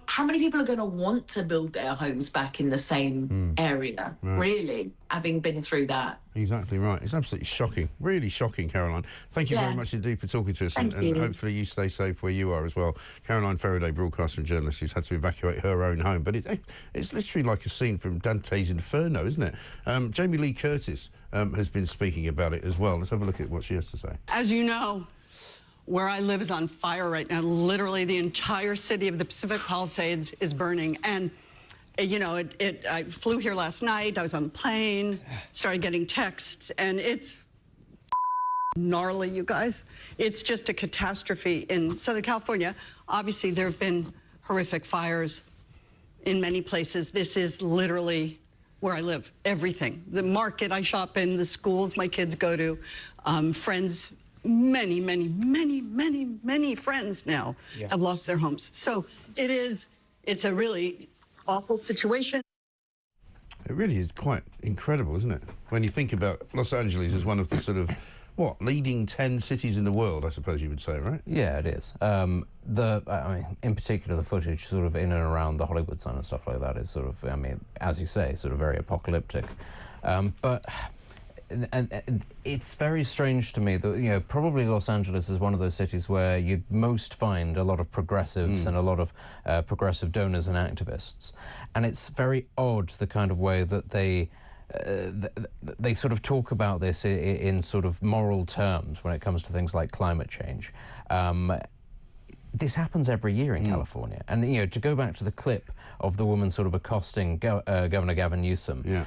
how many people are going to want to build their homes back in the same area, really, having been through that? Exactly right. It's absolutely shocking, really shocking, Caroline. Thank you very much indeed for talking to us, and hopefully you stay safe where you are as well. Caroline Faraday, broadcaster and journalist, who's had to evacuate her own home. But it's literally like a scene from Dante's Inferno, isn't it? Jamie Lee Curtis has been speaking about it as well. Let's have a look at what she has to say. As you know, Where I live is on fire right now. Literally, the entire city of the Pacific Palisades is burning. And, you know, I flew here last night. I was on the plane, started getting texts, and it's gnarly, you guys. It's just a catastrophe in Southern California. Obviously, there have been horrific fires in many places. This is literally where I live. Everything. The market I shop in, the schools my kids go to, friends. Many friends now have lost their homes. So it's a really awful situation. It really is quite incredible, isn't it? When you think about Los Angeles as one of the sort of, leading 10 cities in the world, I suppose you would say, right? Yeah, it is. I mean, in particular, the footage sort of in and around the Hollywood sign and stuff like that is sort of, I mean, as you say, sort of very apocalyptic. But it's very strange to me that, you know, probably Los Angeles is one of those cities where you'd most find a lot of progressives and a lot of progressive donors and activists. And it's very odd, the kind of way that they sort of talk about this in sort of moral terms when it comes to things like climate change. This happens every year in California. And, you know, to go back to the clip of the woman sort of accosting Governor Gavin Newsom,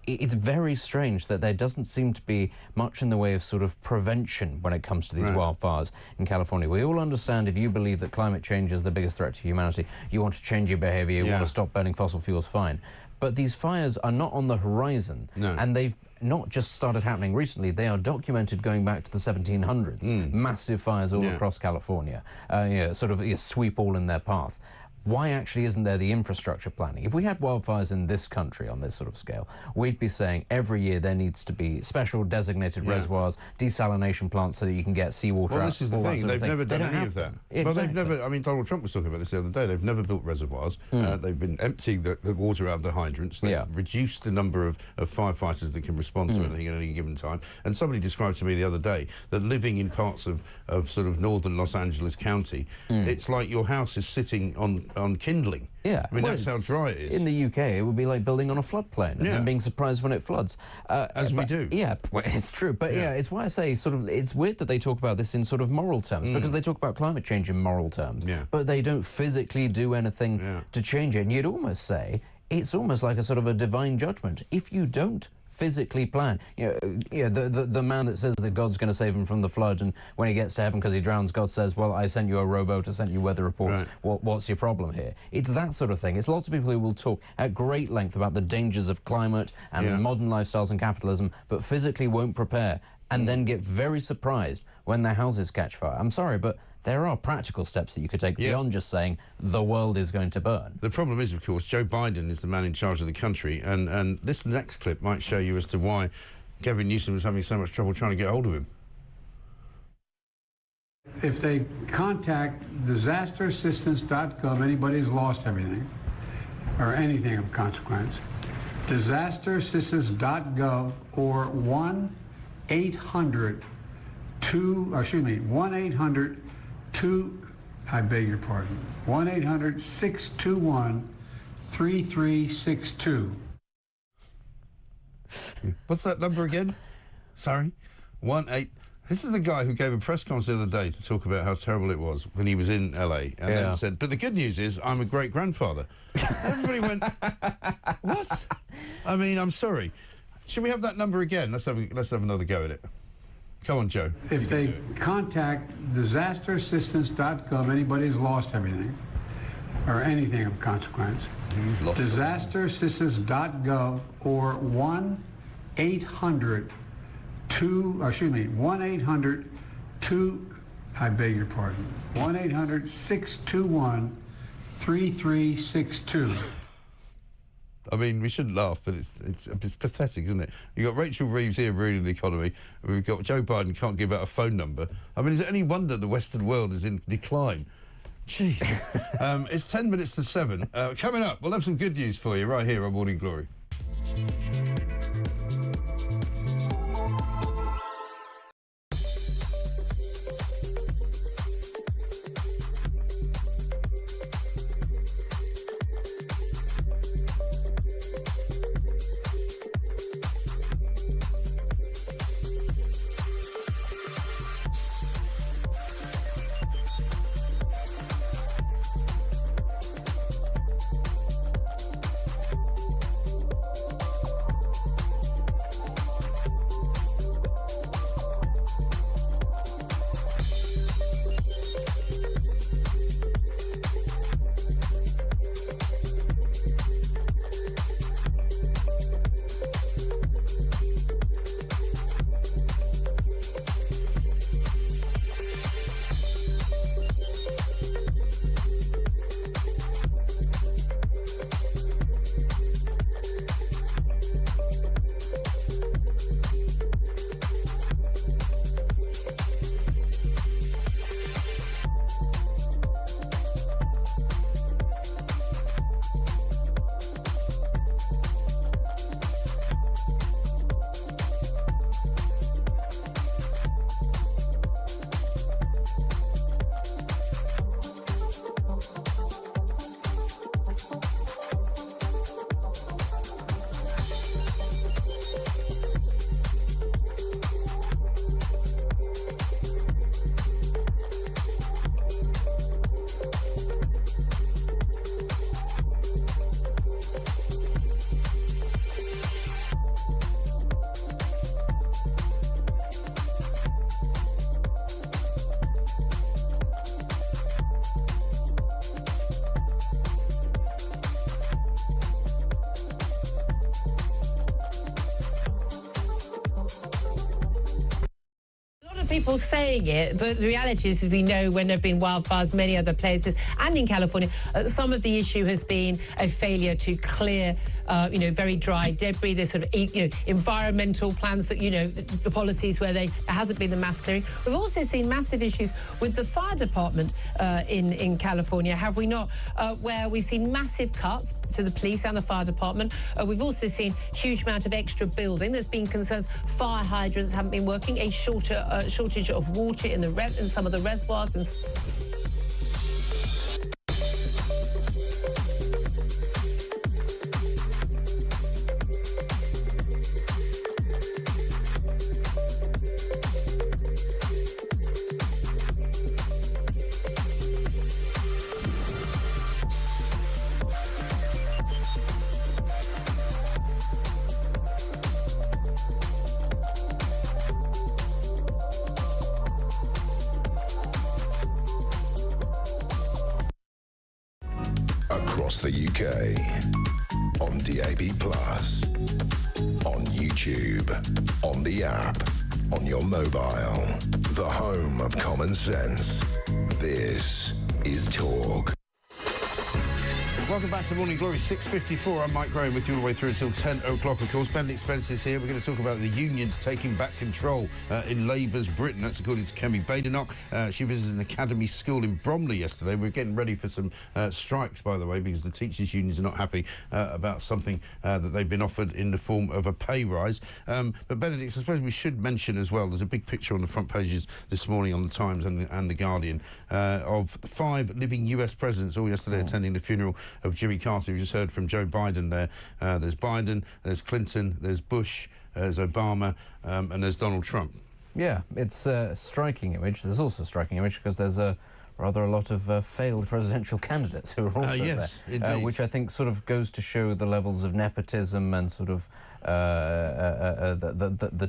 it's very strange that there doesn't seem to be much in the way of sort of prevention when it comes to these wildfires in California. We all understand if you believe that climate change is the biggest threat to humanity, you want to change your behaviour, you want to stop burning fossil fuels, fine. But these fires are not on the horizon, and they've not just started happening recently, they are documented going back to the 1700s. Massive fires all across California, sort of sweep all in their path. Why actually isn't there the infrastructure planning? If we had wildfires in this country on this sort of scale, we'd be saying every year there needs to be special designated reservoirs, desalination plants so that you can get seawater out. Well, this is the thing. They've never done any of that. Exactly. Well, they've never, I mean, Donald Trump was talking about this the other day. They've never built reservoirs. They've been emptying the water out of the hydrants. They've reduced the number of firefighters that can respond to anything at any given time. And somebody described to me the other day that living in parts of sort of northern Los Angeles County, it's like your house is sitting on kindling. Yeah. I mean, that's how dry it is. In the UK, it would be like building on a floodplain and then being surprised when it floods. As we do. Yeah, well, it's true. But it's why I say sort of it's weird that they talk about this in sort of moral terms, because they talk about climate change in moral terms, but they don't physically do anything to change it. And you'd almost say it's almost like a sort of a divine judgment. If you don't physically plan, the man that says that God's going to save him from the flood, and when he gets to heaven because he drowns, God says, well, I sent you a rowboat, I sent you weather reports, what's your problem here? It's that sort of thing. It's lots of people who will talk at great length about the dangers of climate and modern lifestyles and capitalism, but physically won't prepare, and then get very surprised when their houses catch fire. I'm sorry, but there are practical steps that you could take beyond just saying the world is going to burn. The problem is, of course, Joe Biden is the man in charge of the country, and this next clip might show you as to why Gavin Newsom was having so much trouble trying to get hold of him. If they contact disasterassistance.gov, anybody who's lost everything or anything of consequence, disasterassistance.gov or 1-800-2, I beg your pardon, 1-800-621-3362. What's that number again? Sorry? 1-8... This is the guy who gave a press conference the other day to talk about how terrible it was when he was in LA, and then said, but the good news is I'm a great-grandfather. Everybody went, what? I mean, I'm sorry. Should we have that number again? Let's have another go at it. Come on, Joe. If they contact disasterassistance.gov, anybody who's lost everything or anything of consequence, disasterassistance.gov or 1-800-2, I beg your pardon, 1-800-621-3362. I mean, we shouldn't laugh, but it's pathetic, isn't it? You've got Rachel Reeves here ruining the economy, and we've got Joe Biden can't give out a phone number. I mean, is it any wonder the Western world is in decline? Jesus. It's 10 minutes to 7. Coming up, we'll have some good news for you right here on Morning Glory. people saying it, but the reality is, as we know, when there have been wildfires many other places and in California, some of the issue has been a failure to clear very dry debris. There's sort of, environmental plans that, the policies where there hasn't been the mass clearing. We've also seen massive issues with the fire department in California, have we not? Where we've seen massive cuts to the police and the fire department. We've also seen huge amount of extra building. There's been concerns fire hydrants haven't been working, a shortage of water in some of the reservoirs. Across the UK, on DAB+, on YouTube, on the app, on your mobile, the home of common sense. This is Talk. Welcome back to Morning Glory, 6:54. I'm Mike Graham with you all the way through until 10 o'clock. Of course, Benedict Spencer's here. We're going to talk about the unions taking back control in Labour's Britain. That's according to Kemi Badenoch. She visited an academy school in Bromley yesterday. We're getting ready for some strikes, by the way, because the teachers' unions are not happy about something that they've been offered in the form of a pay rise. But Benedict, I suppose we should mention as well, there's a big picture on the front pages this morning on the Times and the Guardian of 5 living US presidents all yesterday attending the funeral of Jimmy Carter. We just heard from Joe Biden there. There's Biden, there's Clinton, there's Bush, there's Obama, and there's Donald Trump. Yeah, it's a striking image. There's also a striking image because there's rather a lot of failed presidential candidates who are also there, which I think sort of goes to show the levels of nepotism and sort of the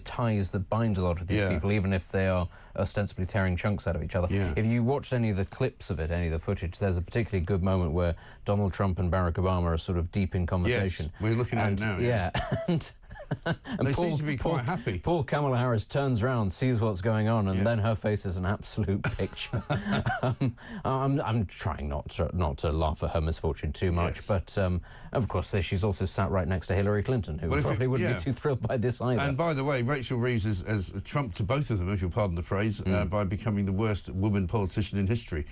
ties that bind a lot of these people, even if they are ostensibly tearing chunks out of each other. If you watched any of the clips of it, any of the footage, there's a particularly good moment where Donald Trump and Barack Obama are sort of deep in conversation. Yes, we're looking at it now. And they seem to be quite happy. Poor Kamala Harris turns around, sees what's going on, and then her face is an absolute picture. I'm trying not to laugh at her misfortune too much, but of course she's also sat right next to Hillary Clinton, who probably wouldn't be too thrilled by this either. And by the way, Rachel Reeves has trumped to both of them, if you'll pardon the phrase, by becoming the worst woman politician in history.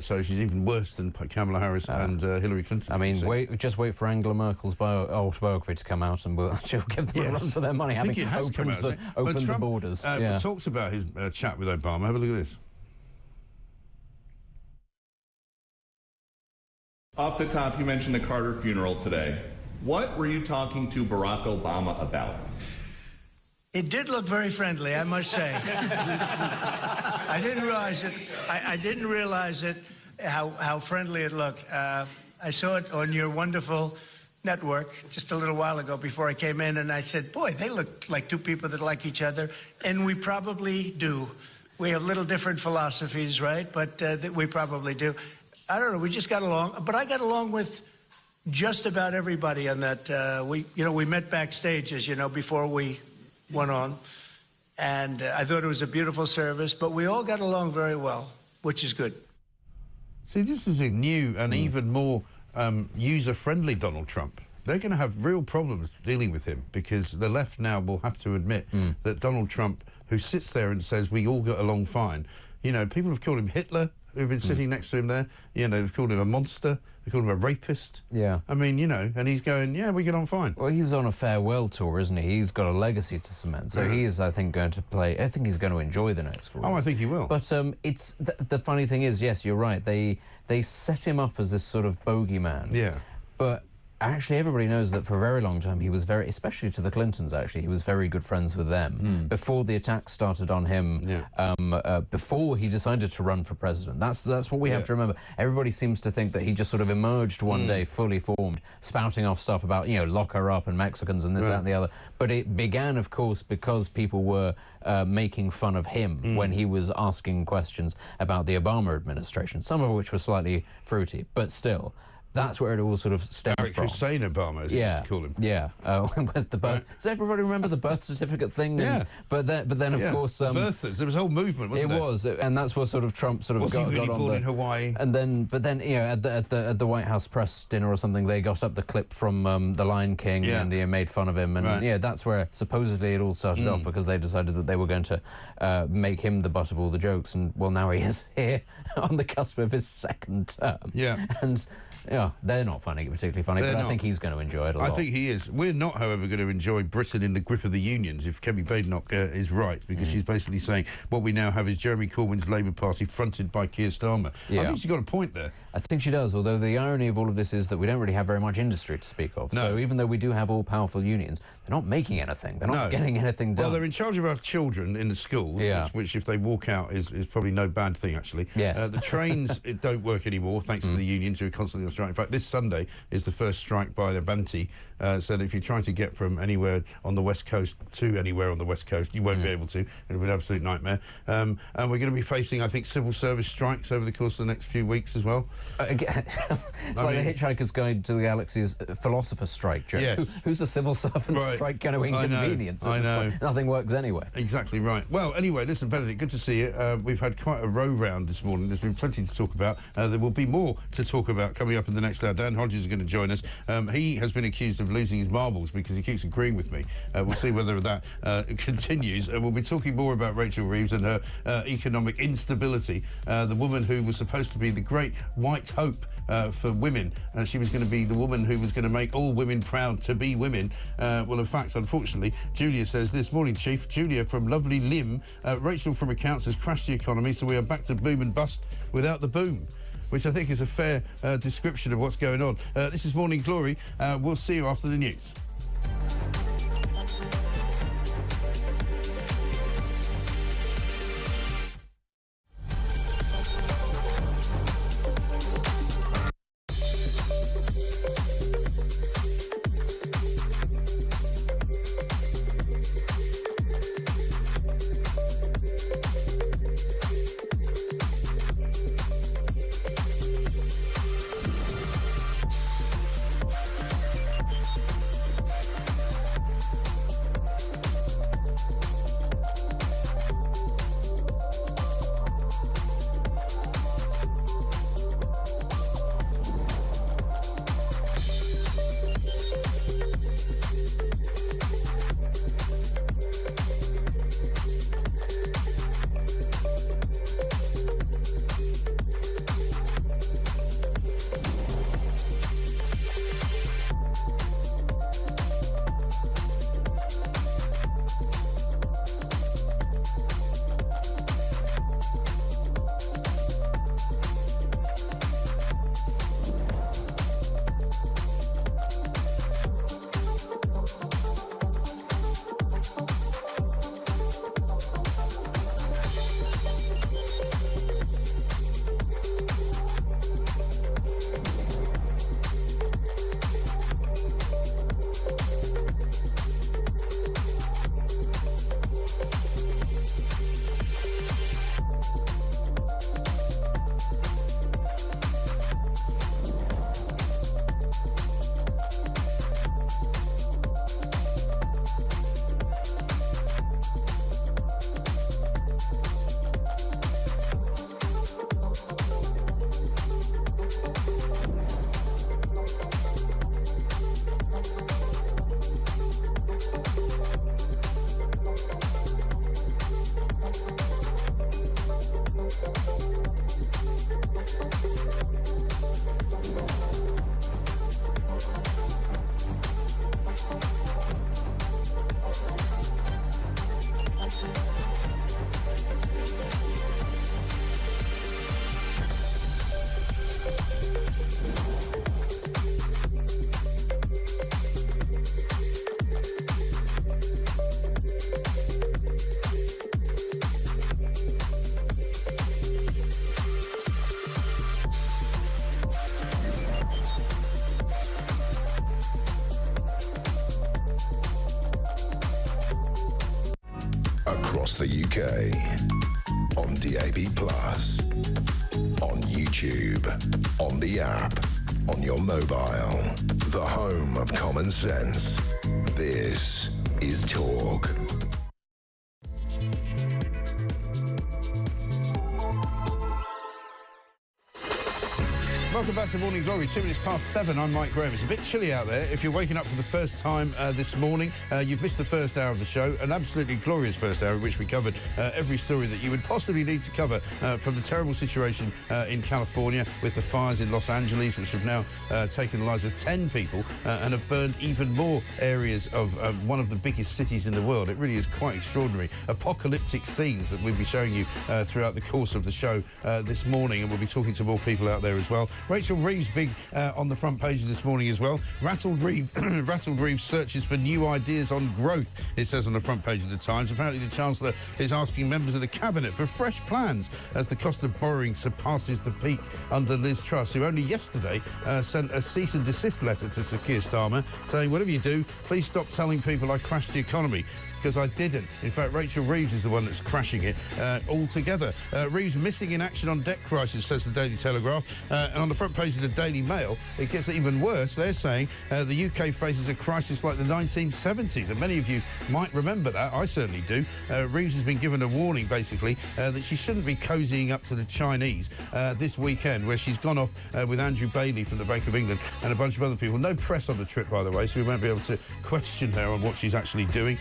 So she's even worse than Kamala Harris and Hillary Clinton. I mean, just wait for Angela Merkel's autobiography to come out, and she'll give them a run for their money. I think it has come out. Opened the borders. Talks about his chat with Obama. Have a look at this. Off the top, you mentioned the Carter funeral today. What were you talking to Barack Obama about? It did look very friendly, I must say. I didn't realize it. I didn't realize it, how friendly it looked. I saw it on your wonderful network just a little while ago before I came in, and I said, boy, they look like two people that like each other, and we probably do. We have little different philosophies, right? But we probably do. I don't know, we just got along, but I got along with just about everybody on that. We met backstage, as you know, before we went on, and I thought it was a beautiful service, but we all got along very well, which is good. See, this is a new and even more user-friendly Donald Trump. They're going to have real problems dealing with him because the left now will have to admit that Donald Trump, who sits there and says we all got along fine, people have called him Hitler, who've been sitting next to him there. They've called him a monster. They called him a rapist. Yeah. I mean, and he's going, we get on fine. Well, he's on a farewell tour, isn't he? He's got a legacy to cement. So he is, I think, going to play... I think he's going to enjoy the next 4 years. Oh, I think he will. But it's... The funny thing is, yes, you're right. They set him up as this sort of bogeyman. Yeah. But... Actually, everybody knows that for a very long time he was very, especially to the Clintons, actually, he was very good friends with them. Before the attacks started on him, before he decided to run for president. That's what we have to remember. Everybody seems to think that he just sort of emerged one day, fully formed, spouting off stuff about, lock her up and Mexicans and this, that and the other. But it began, of course, because people were making fun of him when he was asking questions about the Obama administration, some of which were slightly fruity, but still. That's where it all sort of stemmed Barack from. Hussein Obama, as he used to call him. Yeah. Where's the birth? Does everybody remember the birth certificate thing? Yeah. But then of course, birthers. There was a whole movement, wasn't there? It was, and that's what sort of Trump sort of was got, he really got on born the, in Hawaii? And then, but then, you know, at the White House press dinner or something, they got up the clip from The Lion King, and they made fun of him, and yeah, that's where supposedly it all started off, because they decided that they were going to make him the butt of all the jokes, and well, now he is here on the cusp of his second term. Yeah. And yeah, they're not finding it particularly funny, but I think he's going to enjoy it a lot. I think he is. We're not, however, going to enjoy Britain in the grip of the unions, if Kemi Badenoch is right, because she's basically saying what we now have is Jeremy Corbyn's Labour Party fronted by Keir Starmer. I think she's got a point there. I think she does, although the irony of all of this is that we don't really have very much industry to speak of. No. So even though we do have all-powerful unions, they're not making anything. They're not getting anything done. Well, they're in charge of our children in the schools, which if they walk out is probably no bad thing, actually. Yes. The trains don't work anymore, thanks to the unions who are constantly on strike. In fact, this Sunday is the first strike by Avanti, so that if you're trying to get from anywhere on the West Coast to anywhere on the West Coast, you won't be able to. It'll be an absolute nightmare. And we're going to be facing, I think, civil service strikes over the course of the next few weeks as well. It's like the Hitchhiker's Guide to the Galaxy's philosopher strike joke. Yes. Who's a civil servant strike going to inconvenience? I know. Nothing works anyway. Exactly right. Well, anyway, listen, Benedict, good to see you. We've had quite a row round this morning. There's been plenty to talk about. There will be more to talk about coming up in the next hour. Dan Hodges is going to join us. He has been accused of losing his marbles because he keeps agreeing with me. We'll see whether that continues. We'll be talking more about Rachel Reeves and her economic instability. The woman who was supposed to be the great white hope for women. She was going to be the woman who was going to make all women proud to be women. Well, in fact, unfortunately, Julia says this morning, Chief. Julia from lovely Lim. Rachel from accounts has crashed the economy, so we are back to boom and bust without the boom, which I think is a fair description of what's going on. This is Morning Glory. We'll see you after the news. Across the UK, on DAB+, on YouTube, on the app, on your mobile. The home of common sense. This is Talk. Welcome back to Morning Glory. 2 minutes past 7. I'm Mike Graham. It's a bit chilly out there. If you're waking up for the first time this morning, you've missed the first hour of the show, an absolutely glorious first hour in which we covered every story that you would possibly need to cover from the terrible situation in California with the fires in Los Angeles, which have now taken the lives of 10 people and have burned even more areas of one of the biggest cities in the world. It really is quite extraordinary. Apocalyptic scenes that we'll be showing you throughout the course of the show this morning, and we'll be talking to more people out there as well. Rachel Reeves big on the front pages this morning as well. Rattled Reeves searches for new ideas on growth, it says on the front page of the Times. Apparently the Chancellor is asking members of the Cabinet for fresh plans as the cost of borrowing surpasses the peak under Liz Truss, who only yesterday sent a cease and desist letter to Sir Keir Starmer saying, whatever you do, please stop telling people I crashed the economy. Because I didn't. In fact, Rachel Reeves is the one that's crashing it altogether. Reeves missing in action on debt crisis, says the Daily Telegraph. And on the front page of the Daily Mail, it gets even worse. They're saying the UK faces a crisis like the 1970s. And many of you might remember that. I certainly do. Reeves has been given a warning, basically, that she shouldn't be cozying up to the Chinese this weekend, where she's gone off with Andrew Bailey from the Bank of England and a bunch of other people. No press on the trip, by the way, so we won't be able to question her on what she's actually doing.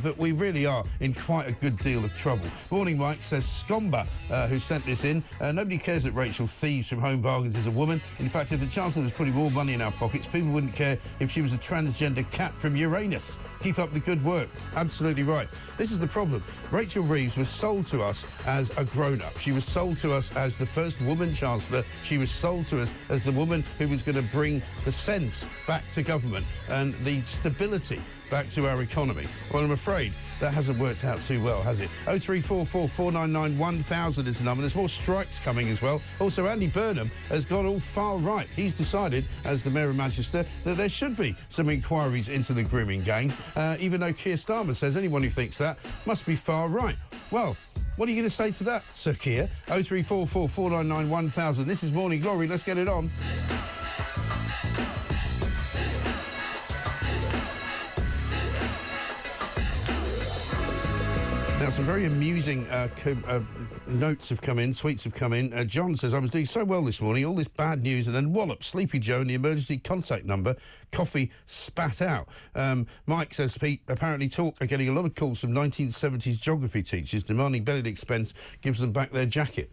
But we really are in quite a good deal of trouble. Morning Mike says Scomba, who sent this in, nobody cares that Rachel thieves from Home Bargains is a woman. In fact, if the Chancellor was putting more money in our pockets, people wouldn't care if she was a transgender cat from Uranus. Keep up the good work. Absolutely right. This is the problem. Rachel Reeves was sold to us as a grown-up. She was sold to us as the first woman Chancellor. She was sold to us as the woman who was going to bring the sense back to government and the stability back to our economy. Well, I'm afraid that hasn't worked out too well, has it? 0344 499 1000 is the number. There's more strikes coming as well. Also, Andy Burnham has gone all far right. He's decided, as the Mayor of Manchester, that there should be some inquiries into the grooming gangs, even though Keir Starmer says anyone who thinks that must be far right. Well, what are you going to say to that, Sir Keir? 0344 499 1000. This is Morning Glory. Let's get it on. Now, some very amusing notes have come in, tweets have come in. John says, I was doing so well this morning, all this bad news, and then wallop, Sleepy Joe and the emergency contact number, coffee spat out. Mike says, Pete, apparently Talk are getting a lot of calls from 1970s geography teachers demanding Benedict Spence gives them back their jacket.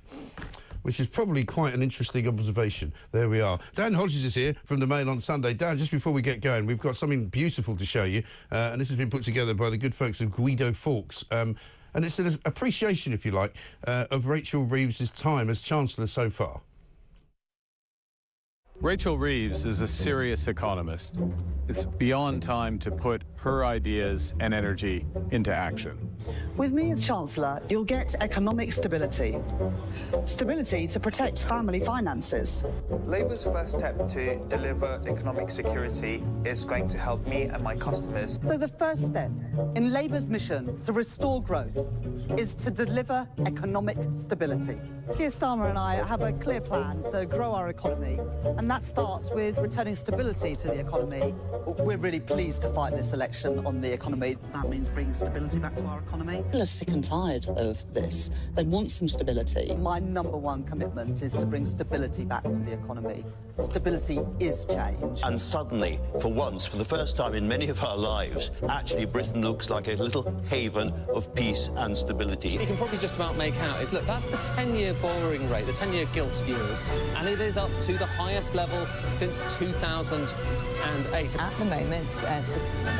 Which is probably quite an interesting observation. There we are. Dan Hodges is here from the Mail on Sunday. Dan, just before we get going, we've got something beautiful to show you, and this has been put together by the good folks of Guido Fawkes. And it's an appreciation, if you like, of Rachel Reeves' time as Chancellor so far. Rachel Reeves is a serious economist. It's beyond time to put her ideas and energy into action. With me as Chancellor, you'll get economic stability. Stability to protect family finances. Labour's first step to deliver economic security is going to help me and my customers. So the first step in Labour's mission to restore growth is to deliver economic stability. Keir Starmer and I have a clear plan to grow our economy, and that starts with returning stability to the economy. We're really pleased to fight this election on the economy. That means bringing stability back to our economy. People are sick and tired of this. They want some stability. My number one commitment is to bring stability back to the economy. Stability is change. And suddenly, for once, for the first time in many of our lives, actually Britain looks like a little haven of peace and stability. You can probably just about make out is, look, that's the 10-year borrowing rate, the 10-year gilt yield, and it is up to the highest level since 2008. At the moment,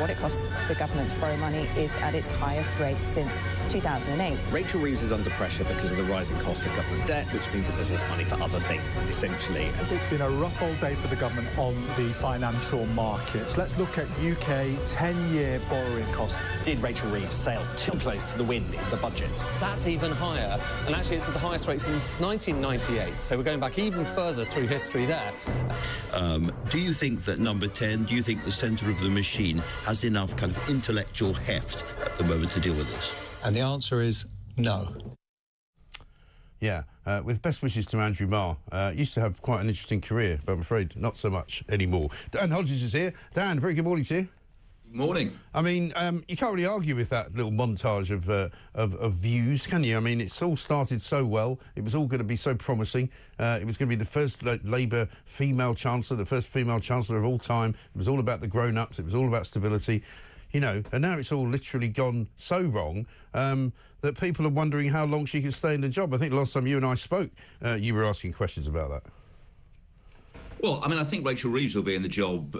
what it costs the government to borrow money is at its highest rate since 2008. Rachel Reeves is under pressure because of the rising cost of government debt, which means that there's less money for other things, essentially. It's been a rough old day for the government on the financial markets. Let's look at UK 10-year borrowing costs. Did Rachel Reeves sail too close to the wind in the budget? That's even higher, and actually it's at the highest rate since 1998, so we're going back even further through history there. Do you think that number 10, do you think the centre of the machine has enough kind of intellectual heft at the moment to deal with this? And the answer is no. Yeah, with best wishes to Andrew Marr. Used to have quite an interesting career, but I'm afraid not so much anymore. Dan Hodges is here. Dan, very good morning to you. Morning. I mean, you can't really argue with that little montage of views, can you? I mean, it's all started so well. It was all going to be so promising. It was going to be the first Labour female Chancellor, the first female Chancellor of all time. It was all about the grown-ups. It was all about stability. You know, and now it's all literally gone so wrong that people are wondering how long she can stay in the job. I think last time you and I spoke, you were asking questions about that. Well, I mean, I think Rachel Reeves will be in the job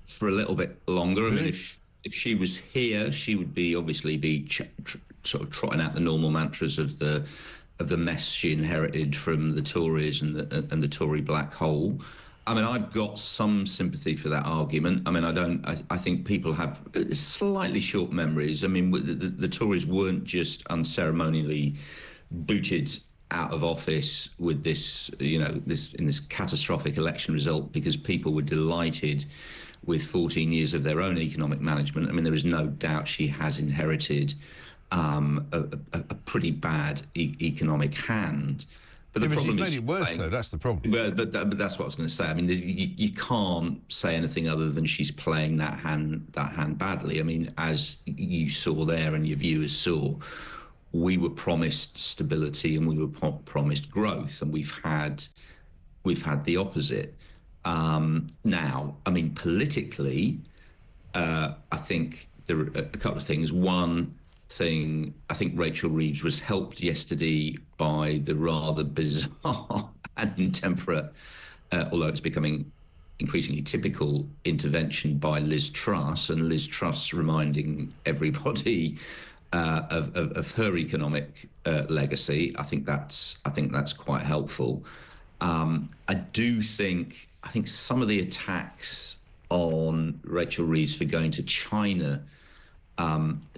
for a little bit longer. I mean, if she was here, she would obviously be sort of trotting out the normal mantras of the mess she inherited from the Tories and the Tory black hole. I mean, I've got some sympathy for that argument. I mean, I think people have slightly short memories. I mean, the Tories weren't just unceremonially booted out of office with this, you know, this catastrophic election result because people were delighted with 14 years of their own economic management. I mean, there is no doubt she has inherited a pretty bad economic hand. But the problem she's made it worse, though. That's the problem. But that's what I was going to say. I mean, you can't say anything other than she's playing that hand badly. I mean, as you saw there and your viewers saw, we were promised stability and we were promised growth, and we've had the opposite. Now, I mean, politically, I think there are a couple of things. One thing, I think Rachel Reeves was helped yesterday by the rather bizarre and intemperate, although it's becoming increasingly typical, intervention by Liz Truss, and Liz Truss reminding everybody of her economic legacy. I think that's quite helpful. I think some of the attacks on Rachel Reeves for going to China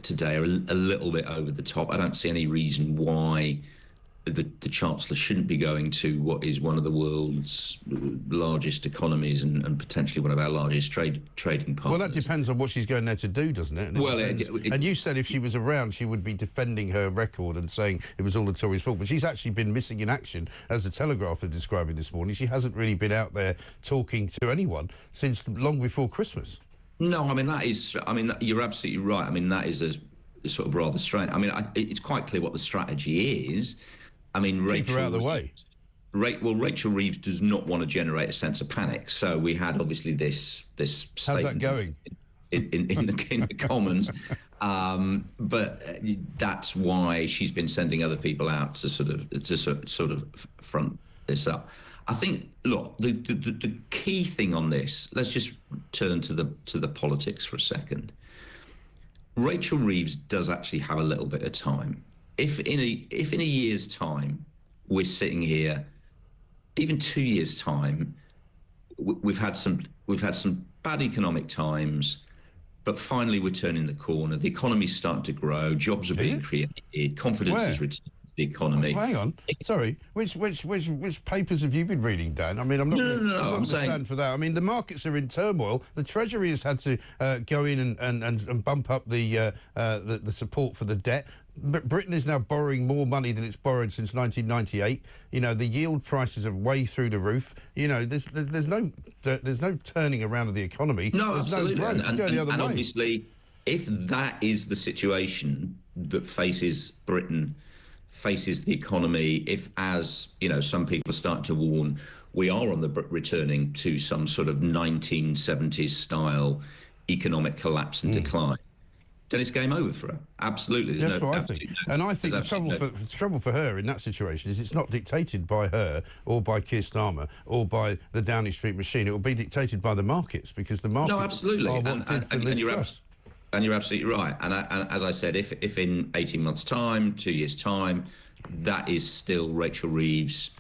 today are a little bit over the top. I don't see any reason why the Chancellor shouldn't be going to what is one of the world's largest economies and potentially one of our largest trading partners. Well, that depends on what she's going there to do, doesn't it? And you said if she was around, she would be defending her record and saying it was all the Tories' fault. But she's actually been missing in action, as the Telegraph are describing this morning. She hasn't really been out there talking to anyone since long before Christmas. No, I mean, you're absolutely right. I mean, that is a sort of rather strange. I mean, it's quite clear what the strategy is. I mean, keep her out of the way. Rachel Reeves does not want to generate a sense of panic. So we had obviously this statement. How's that going? In the Commons, but that's why she's been sending other people out to sort of front this up. I think, look, the key thing on this. Let's just turn to the politics for a second. Rachel Reeves does actually have a little bit of time. If in a year's time we're sitting here, even 2 years' time, we've had some bad economic times, but finally we're turning the corner. The economy's starting to grow, jobs are being created, confidence is returning to the economy. Hang on, sorry, which papers have you been reading, Dan? I mean, I'm not going to stand for that. I mean, the markets are in turmoil. The Treasury has had to go in and bump up the support for the debt. But Britain is now borrowing more money than it's borrowed since 1998. You know, the yield prices are way through the roof. You know, there's no turning around of the economy. No, there's absolutely. No growth. And obviously, if that is the situation that faces Britain, faces the economy, if, as you know, some people are starting to warn, we are on the returning to some sort of 1970s style economic collapse and decline, then it's game over for her. Absolutely. That's what I think. And I think the trouble for her in that situation is it's not dictated by her or by Keir Starmer or by the Downing Street machine. It will be dictated by the markets, because the markets are what did for Liz Truss. And you're absolutely right. And as I said, if in 18 months' time, 2 years' time, that is still Rachel Reeves'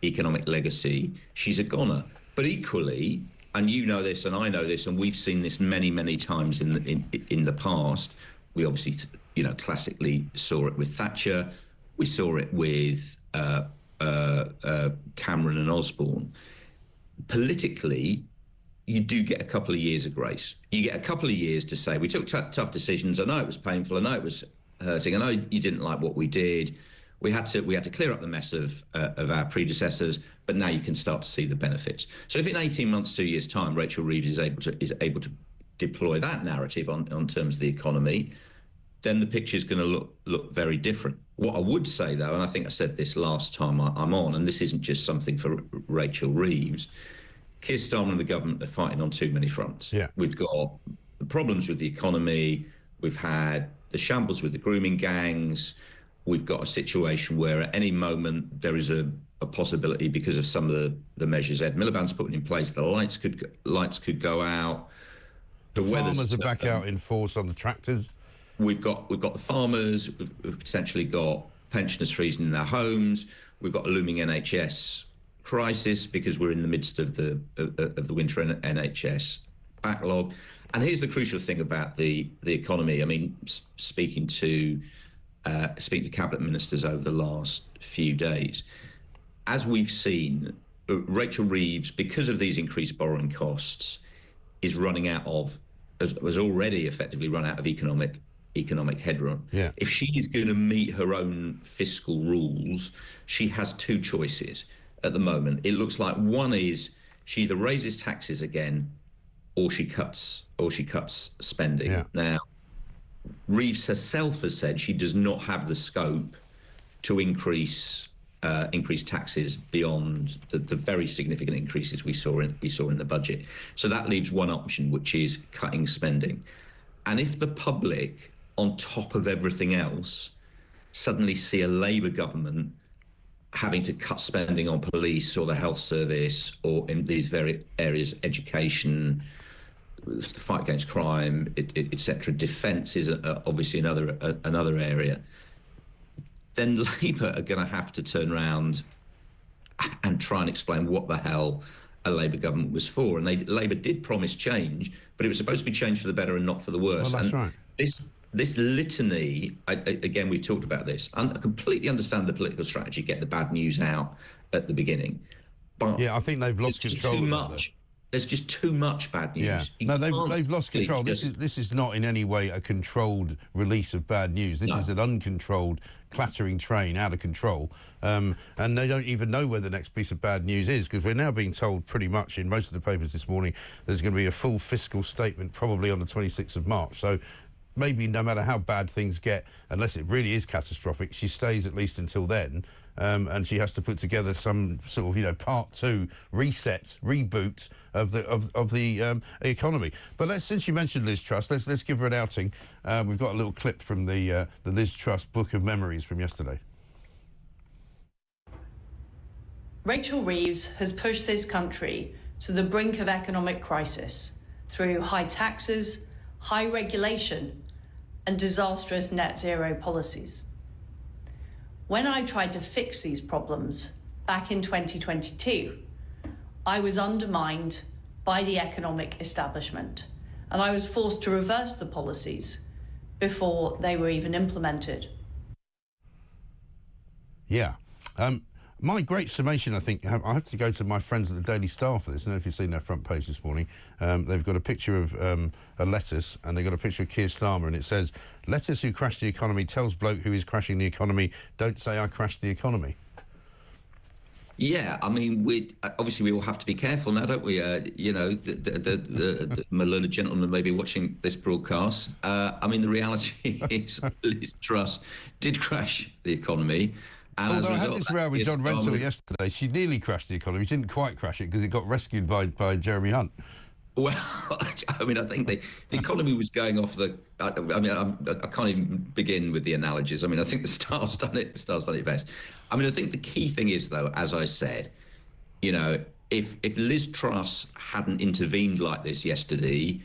economic legacy, she's a goner. But equally, and you know this and I know this, and we've seen this many, many times in the past. We obviously, you know, classically saw it with Thatcher. We saw it with Cameron and Osborne. Politically, you do get a couple of years of grace. You get a couple of years to say, we took tough decisions. I know it was painful. I know it was hurting. I know you didn't like what we did. We had to clear up the mess of our predecessors, but now you can start to see the benefits. So if in 18 months, 2 years' time, Rachel Reeves is able to deploy that narrative on terms of the economy, then the picture is going to look very different. What I would say, though, and I think I said this last time I'm on, and this isn't just something for Rachel Reeves, Keir Starmer and the government are fighting on too many fronts. Yeah. We've got the problems with the economy, we've had the shambles with the grooming gangs, we've got a situation where at any moment there is a possibility, because of some of the measures Ed Miliband's putting in place, the lights could go out. The farmers are back out in force on the tractors. We've got the farmers. We've potentially got pensioners freezing in their homes. We've got a looming NHS crisis because we're in the midst of the winter NHS backlog. And here's the crucial thing about the economy. I mean, speaking to cabinet ministers over the last few days, as we've seen, Rachel Reeves, because of these increased borrowing costs, is running out of, has already effectively run out of economic headroom. Yeah. If she is going to meet her own fiscal rules, she has two choices at the moment. It looks like one is she either raises taxes again or she cuts spending. Yeah. Now, Reeves herself has said she does not have the scope to increase taxes beyond the very significant increases we saw in the budget. So that leaves one option, which is cutting spending. And if the public, on top of everything else, suddenly see a Labour government having to cut spending on police or the health service or in these very areas, education, the fight against crime, etc., defence is obviously another area, then Labour are going to have to turn around and try and explain what the hell a Labour government was for. And Labour did promise change, but it was supposed to be change for the better and not for the worse. Well, that's and right. This litany, again, we've talked about this. I completely understand the political strategy, get the bad news out at the beginning. But yeah, I think they've lost control. Too much. There's just too much bad news. Yeah. No, they've lost control. This is not in any way a controlled release of bad news. This is an uncontrolled clattering train out of control. And they don't even know where the next piece of bad news is, because we're now being told pretty much in most of the papers this morning there's going to be a full fiscal statement probably on the 26th of March. So maybe no matter how bad things get, unless it really is catastrophic, she stays at least until then. And she has to put together some sort of, part two reboot of the economy. But since you mentioned Liz Truss, let's give her an outing. We've got a little clip from the Liz Truss Book of Memories from yesterday. Rachel Reeves has pushed this country to the brink of economic crisis through high taxes, high regulation, and disastrous net zero policies. When I tried to fix these problems back in 2022, I was undermined by the economic establishment, and I was forced to reverse the policies before they were even implemented. Yeah. My great summation, I think, I have to go to my friends at the Daily Star for this. I don't know if you've seen their front page this morning. They've got a picture of a lettuce, and they've got a picture of Keir Starmer, and it says, "Lettuce who crashed the economy tells bloke who is crashing the economy, don't say I crashed the economy." Yeah, I mean, obviously we all have to be careful now, don't we? My learned gentleman may be watching this broadcast. I mean, the reality is Liz Truss did crash the economy. And although I had this row with John Rentoul yesterday, she nearly crashed the economy. She didn't quite crash it because it got rescued by Jeremy Hunt. Well, I mean, I think the economy was going off the... I can't even begin with the analogies. I mean, I think the Star's done it best. I mean, I think the key thing is, though, as I said, if Liz Truss hadn't intervened like this yesterday,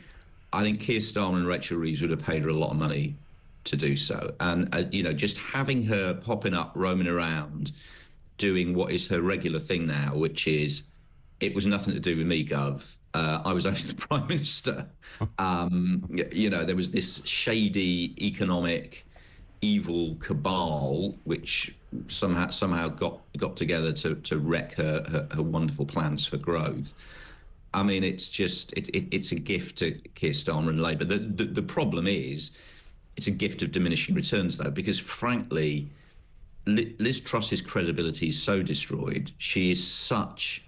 I think Keir Starmer and Rachel Reeves would have paid her a lot of money to do so. And, just having her popping up, roaming around, doing what is her regular thing now, which is, it was nothing to do with me, Gov. I was actually the Prime Minister. There was this shady economic evil cabal which somehow got together to wreck her wonderful plans for growth. I mean, it's a gift to Keir Starmer and Labour. The problem is, it's a gift of diminishing returns, though, because frankly, Liz Truss's credibility is so destroyed. She is such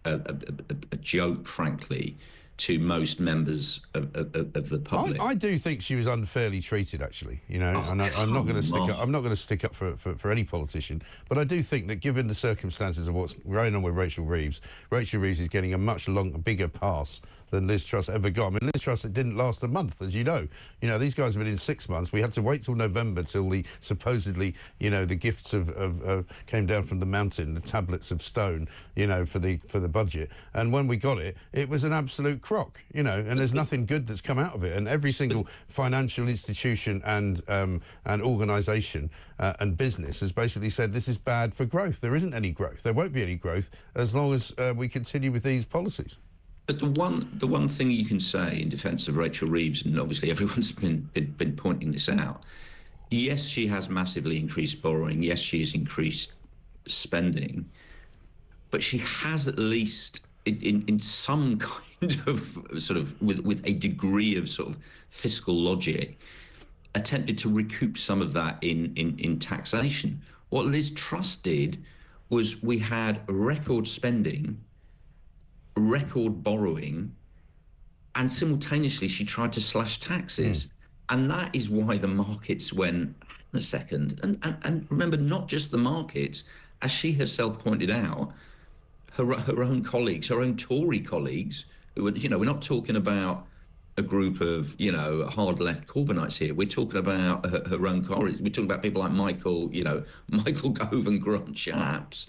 a joke, frankly, to most members of the public. I do think she was unfairly treated, actually. You know, and I'm not going to stick up. I'm not going to stick up for any politician, but I do think that, given the circumstances of what's going on with Rachel Reeves is getting a much bigger pass than Liz Truss ever got. I mean, Liz Truss, it didn't last a month, as you know. You know, these guys have been in 6 months. We had to wait till November till the supposedly, you know, the gifts came down from the mountain, the tablets of stone, you know, for the budget. And when we got it, it was an absolute crock, you know, and there's nothing good that's come out of it. And every single financial institution and organisation and business has basically said this is bad for growth. There isn't any growth. There won't be any growth as long as we continue with these policies. But the one thing you can say in defence of Rachel Reeves, and obviously everyone's been pointing this out, yes, she has massively increased borrowing, yes, she has increased spending, but she has at least, in some kind of sort of, with a degree of sort of fiscal logic, attempted to recoup some of that in taxation. What Liz Truss did was we had record spending, record borrowing, and simultaneously she tried to slash taxes. And that is why the markets went, hang on a second, and remember, not just the markets, as she herself pointed out, her own colleagues, her own Tory colleagues, who were, you know, we're not talking about a group of, you know, hard left Corbynites here. We're talking about her own colleagues. We're talking about people like Michael Gove and Grant Shapps,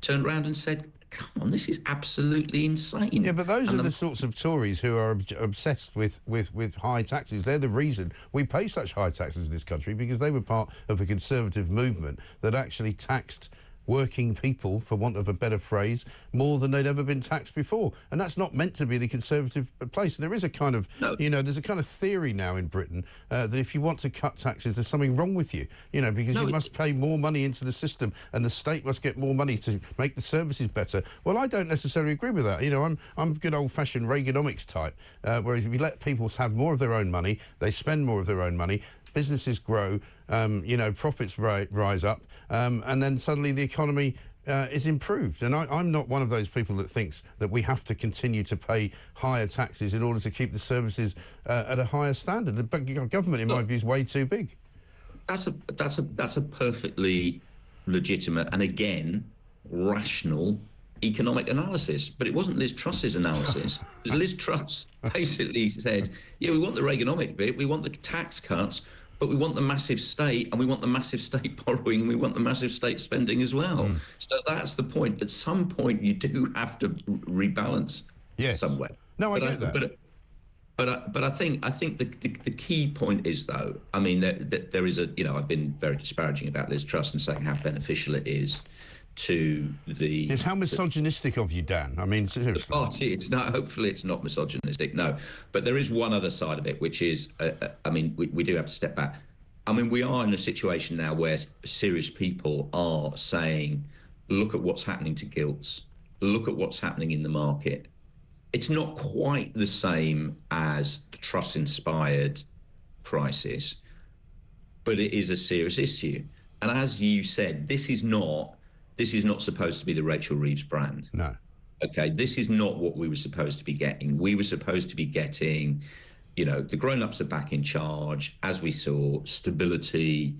turned around and said, come on, this is absolutely insane. Yeah, but those are the sorts of Tories who are obsessed with high taxes. They're the reason we pay such high taxes in this country, because they were part of a Conservative movement that actually taxed working people, for want of a better phrase, more than they'd ever been taxed before. And that's not meant to be the Conservative place. And there is a kind of, you know, there's a kind of theory now in Britain that if you want to cut taxes, there's something wrong with you, you know, because you must pay more money into the system and the state must get more money to make the services better. Well, I don't necessarily agree with that. You know, I'm good old-fashioned Reaganomics type, whereas if you let people have more of their own money, they spend more of their own money, businesses grow, you know, profits rise up, and then suddenly the economy is improved. And I'm not one of those people that thinks that we have to continue to pay higher taxes in order to keep the services at a higher standard. The government, in my view, is way too big. That's a perfectly legitimate and, again, rational economic analysis, but it wasn't Liz Truss's analysis. Because Liz Truss basically said, yeah, we want the Reaganomic bit, we want the tax cuts, but we want the massive state, and we want the massive state borrowing, and we want the massive state spending as well. So that's the point. At some point, you do have to rebalance somewhere. No, I get that. But I think the key point is, though, I mean, that there is a, you know, I've been very disparaging about Liz Truss and saying how beneficial it is to the... It's how misogynistic of you, Dan. I mean, seriously. The party, it's not, hopefully it's not misogynistic, no. But there is one other side of it, which is, I mean, we do have to step back. I mean, we are in a situation now where serious people are saying, look at what's happening to gilts, look at what's happening in the market. It's not quite the same as the Truss-inspired crisis, but it is a serious issue. And as you said, this is not supposed to be the Rachel Reeves brand. No. Okay, this is not what we were supposed to be getting. We were supposed to be getting, you know, the grown-ups are back in charge, as we saw, stability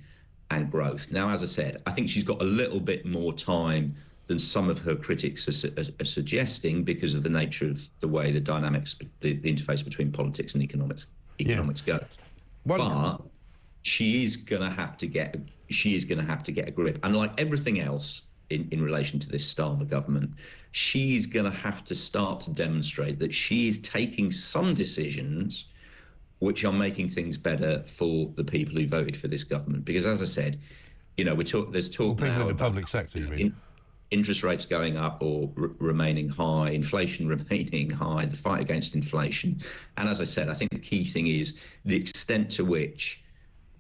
and growth. Now, as I said, I think she's got a little bit more time than some of her critics are suggesting, because of the nature of the way the dynamics, the interface between politics and economics go. But she is going to have to get a grip. And like everything else in relation to this Starmer government, she's going to have to start to demonstrate that she is taking some decisions which are making things better for the people who voted for this government. Because, as I said, you know, there's talk now in the about public sector, you mean? Interest rates going up or remaining high, inflation remaining high, the fight against inflation. And as I said, I think the key thing is the extent to which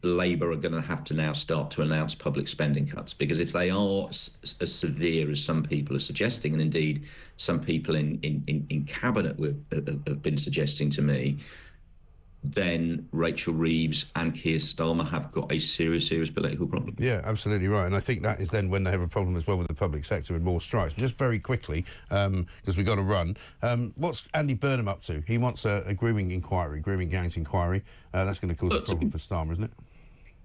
Labour are going to have to now start to announce public spending cuts, because if they are as severe as some people are suggesting, and indeed some people in cabinet have been suggesting to me, then Rachel Reeves and Keir Starmer have got a serious political problem. Yeah, absolutely right. And I think that is then when they have a problem as well with the public sector and more strikes. Just very quickly, because we've got to run, what's Andy Burnham up to? He wants a grooming inquiry, grooming gangs inquiry. That's going to cause a problem for Starmer, isn't it?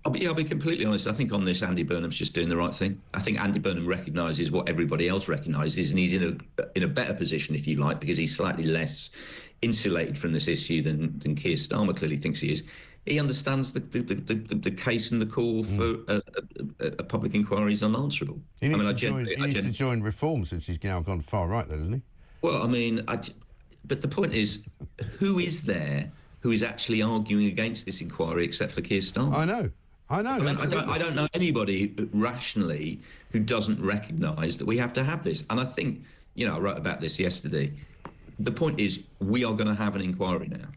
I'll be completely honest. I think on this, Andy Burnham's just doing the right thing. I think Andy Burnham recognises what everybody else recognises, and he's in a better position, if you like, because he's slightly less insulated from this issue than Keir Starmer clearly thinks he is. He understands the case and the call for a public inquiry is unanswerable. He needs to join Reform, since he's now gone far right there, doesn't he? Well, I mean, but the point is, who is there who is actually arguing against this inquiry except for Keir Starmer? I know. I don't know anybody rationally who doesn't recognise that we have to have this. And I think, I wrote about this yesterday. The point is, we are going to have an inquiry now.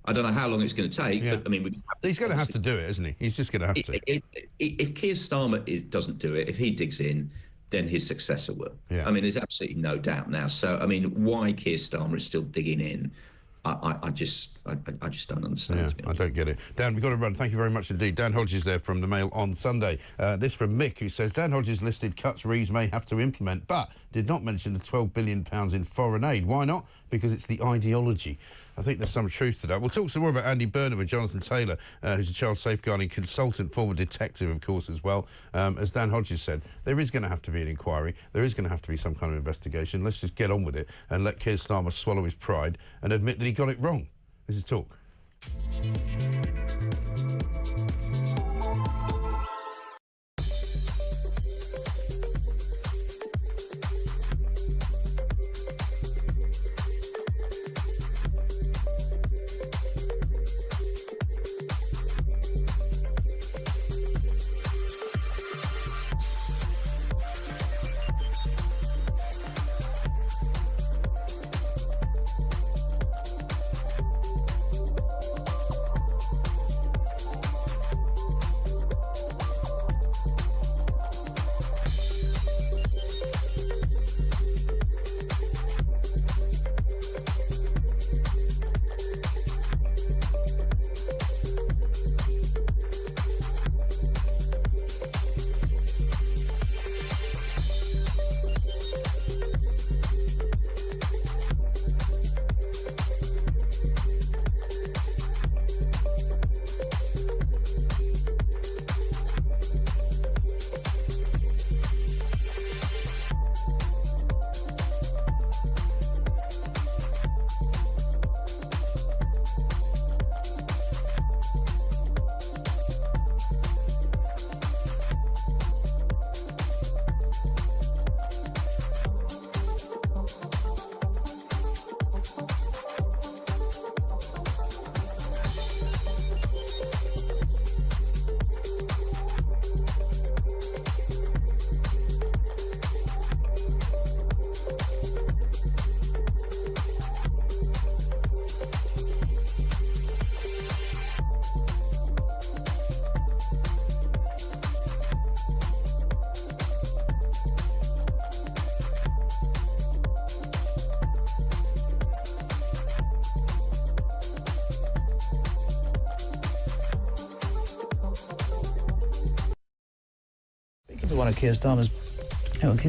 I don't know how long it's going to take, but I mean... He's going to have to do it, isn't he? He's just going to have to. If Keir Starmer doesn't do it, if he digs in, then his successor will. Yeah. I mean, there's absolutely no doubt now. So, I mean, why Keir Starmer is still digging in, I just don't understand. Yeah, I don't get it. Dan, we've got to run. Thank you very much indeed. Dan Hodges there from the Mail on Sunday. This from Mick, who says, Dan Hodges listed cuts Reeves may have to implement, but did not mention the £12 billion in foreign aid. Why not? Because it's the ideology. I think there's some truth to that. We'll talk some more about Andy Burnham and Jonathan Taylor, who's a child safeguarding consultant, former detective, of course, as well. As Dan Hodges said, there is going to have to be an inquiry. There is going to have to be some kind of investigation. Let's just get on with it and let Keir Starmer swallow his pride and admit that he got it wrong. This is Talk. One of Keir Starmer's,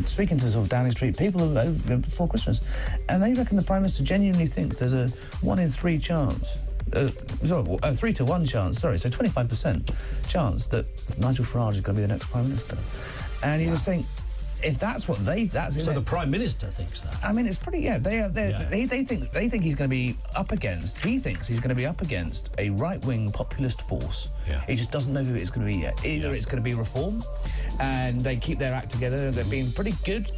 speaking to sort of Downing Street people before Christmas, and they reckon the Prime Minister genuinely thinks there's a 1 in 3 chance, 3 to 1 chance, so 25% chance that Nigel Farage is going to be the next Prime Minister. And he was saying, if that's what that's... So the Prime Minister thinks that? I mean, it's pretty, They think he's going to be up against, he thinks he's going to be up against a right-wing populist force. Yeah. He just doesn't know who it's going to be yet. Either it's going to be Reform, and they keep their act together. They've been pretty good.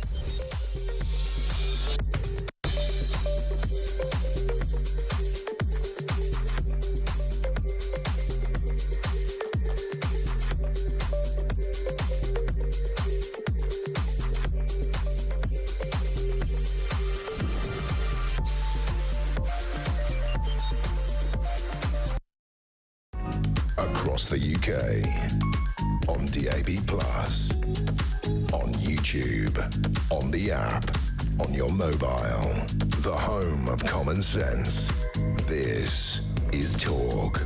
Across the UK, on DAB+, on YouTube, on the app, on your mobile, the home of common sense. This is talk.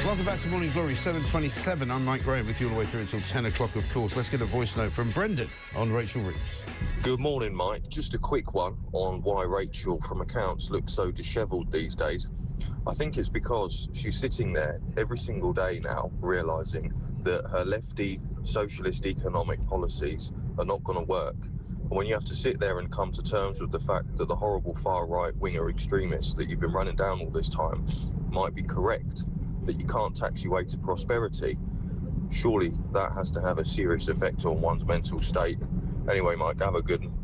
Welcome back to Morning Glory, 7:27. I'm Mike Graham with you all the way through until 10 o'clock, of course. Let's get a voice note from Brendan on Rachel Reeves. Good morning, Mike. Just a quick one on why Rachel from accounts looks so dishevelled these days. I think it's because she's sitting there every single day now realising that her lefty socialist economic policies are not going to work. And when you have to sit there and come to terms with the fact that the horrible far-right winger extremists that you've been running down all this time might be correct, that you can't tax your way to prosperity, surely that has to have a serious effect on one's mental state. Anyway, Mike, have a good one.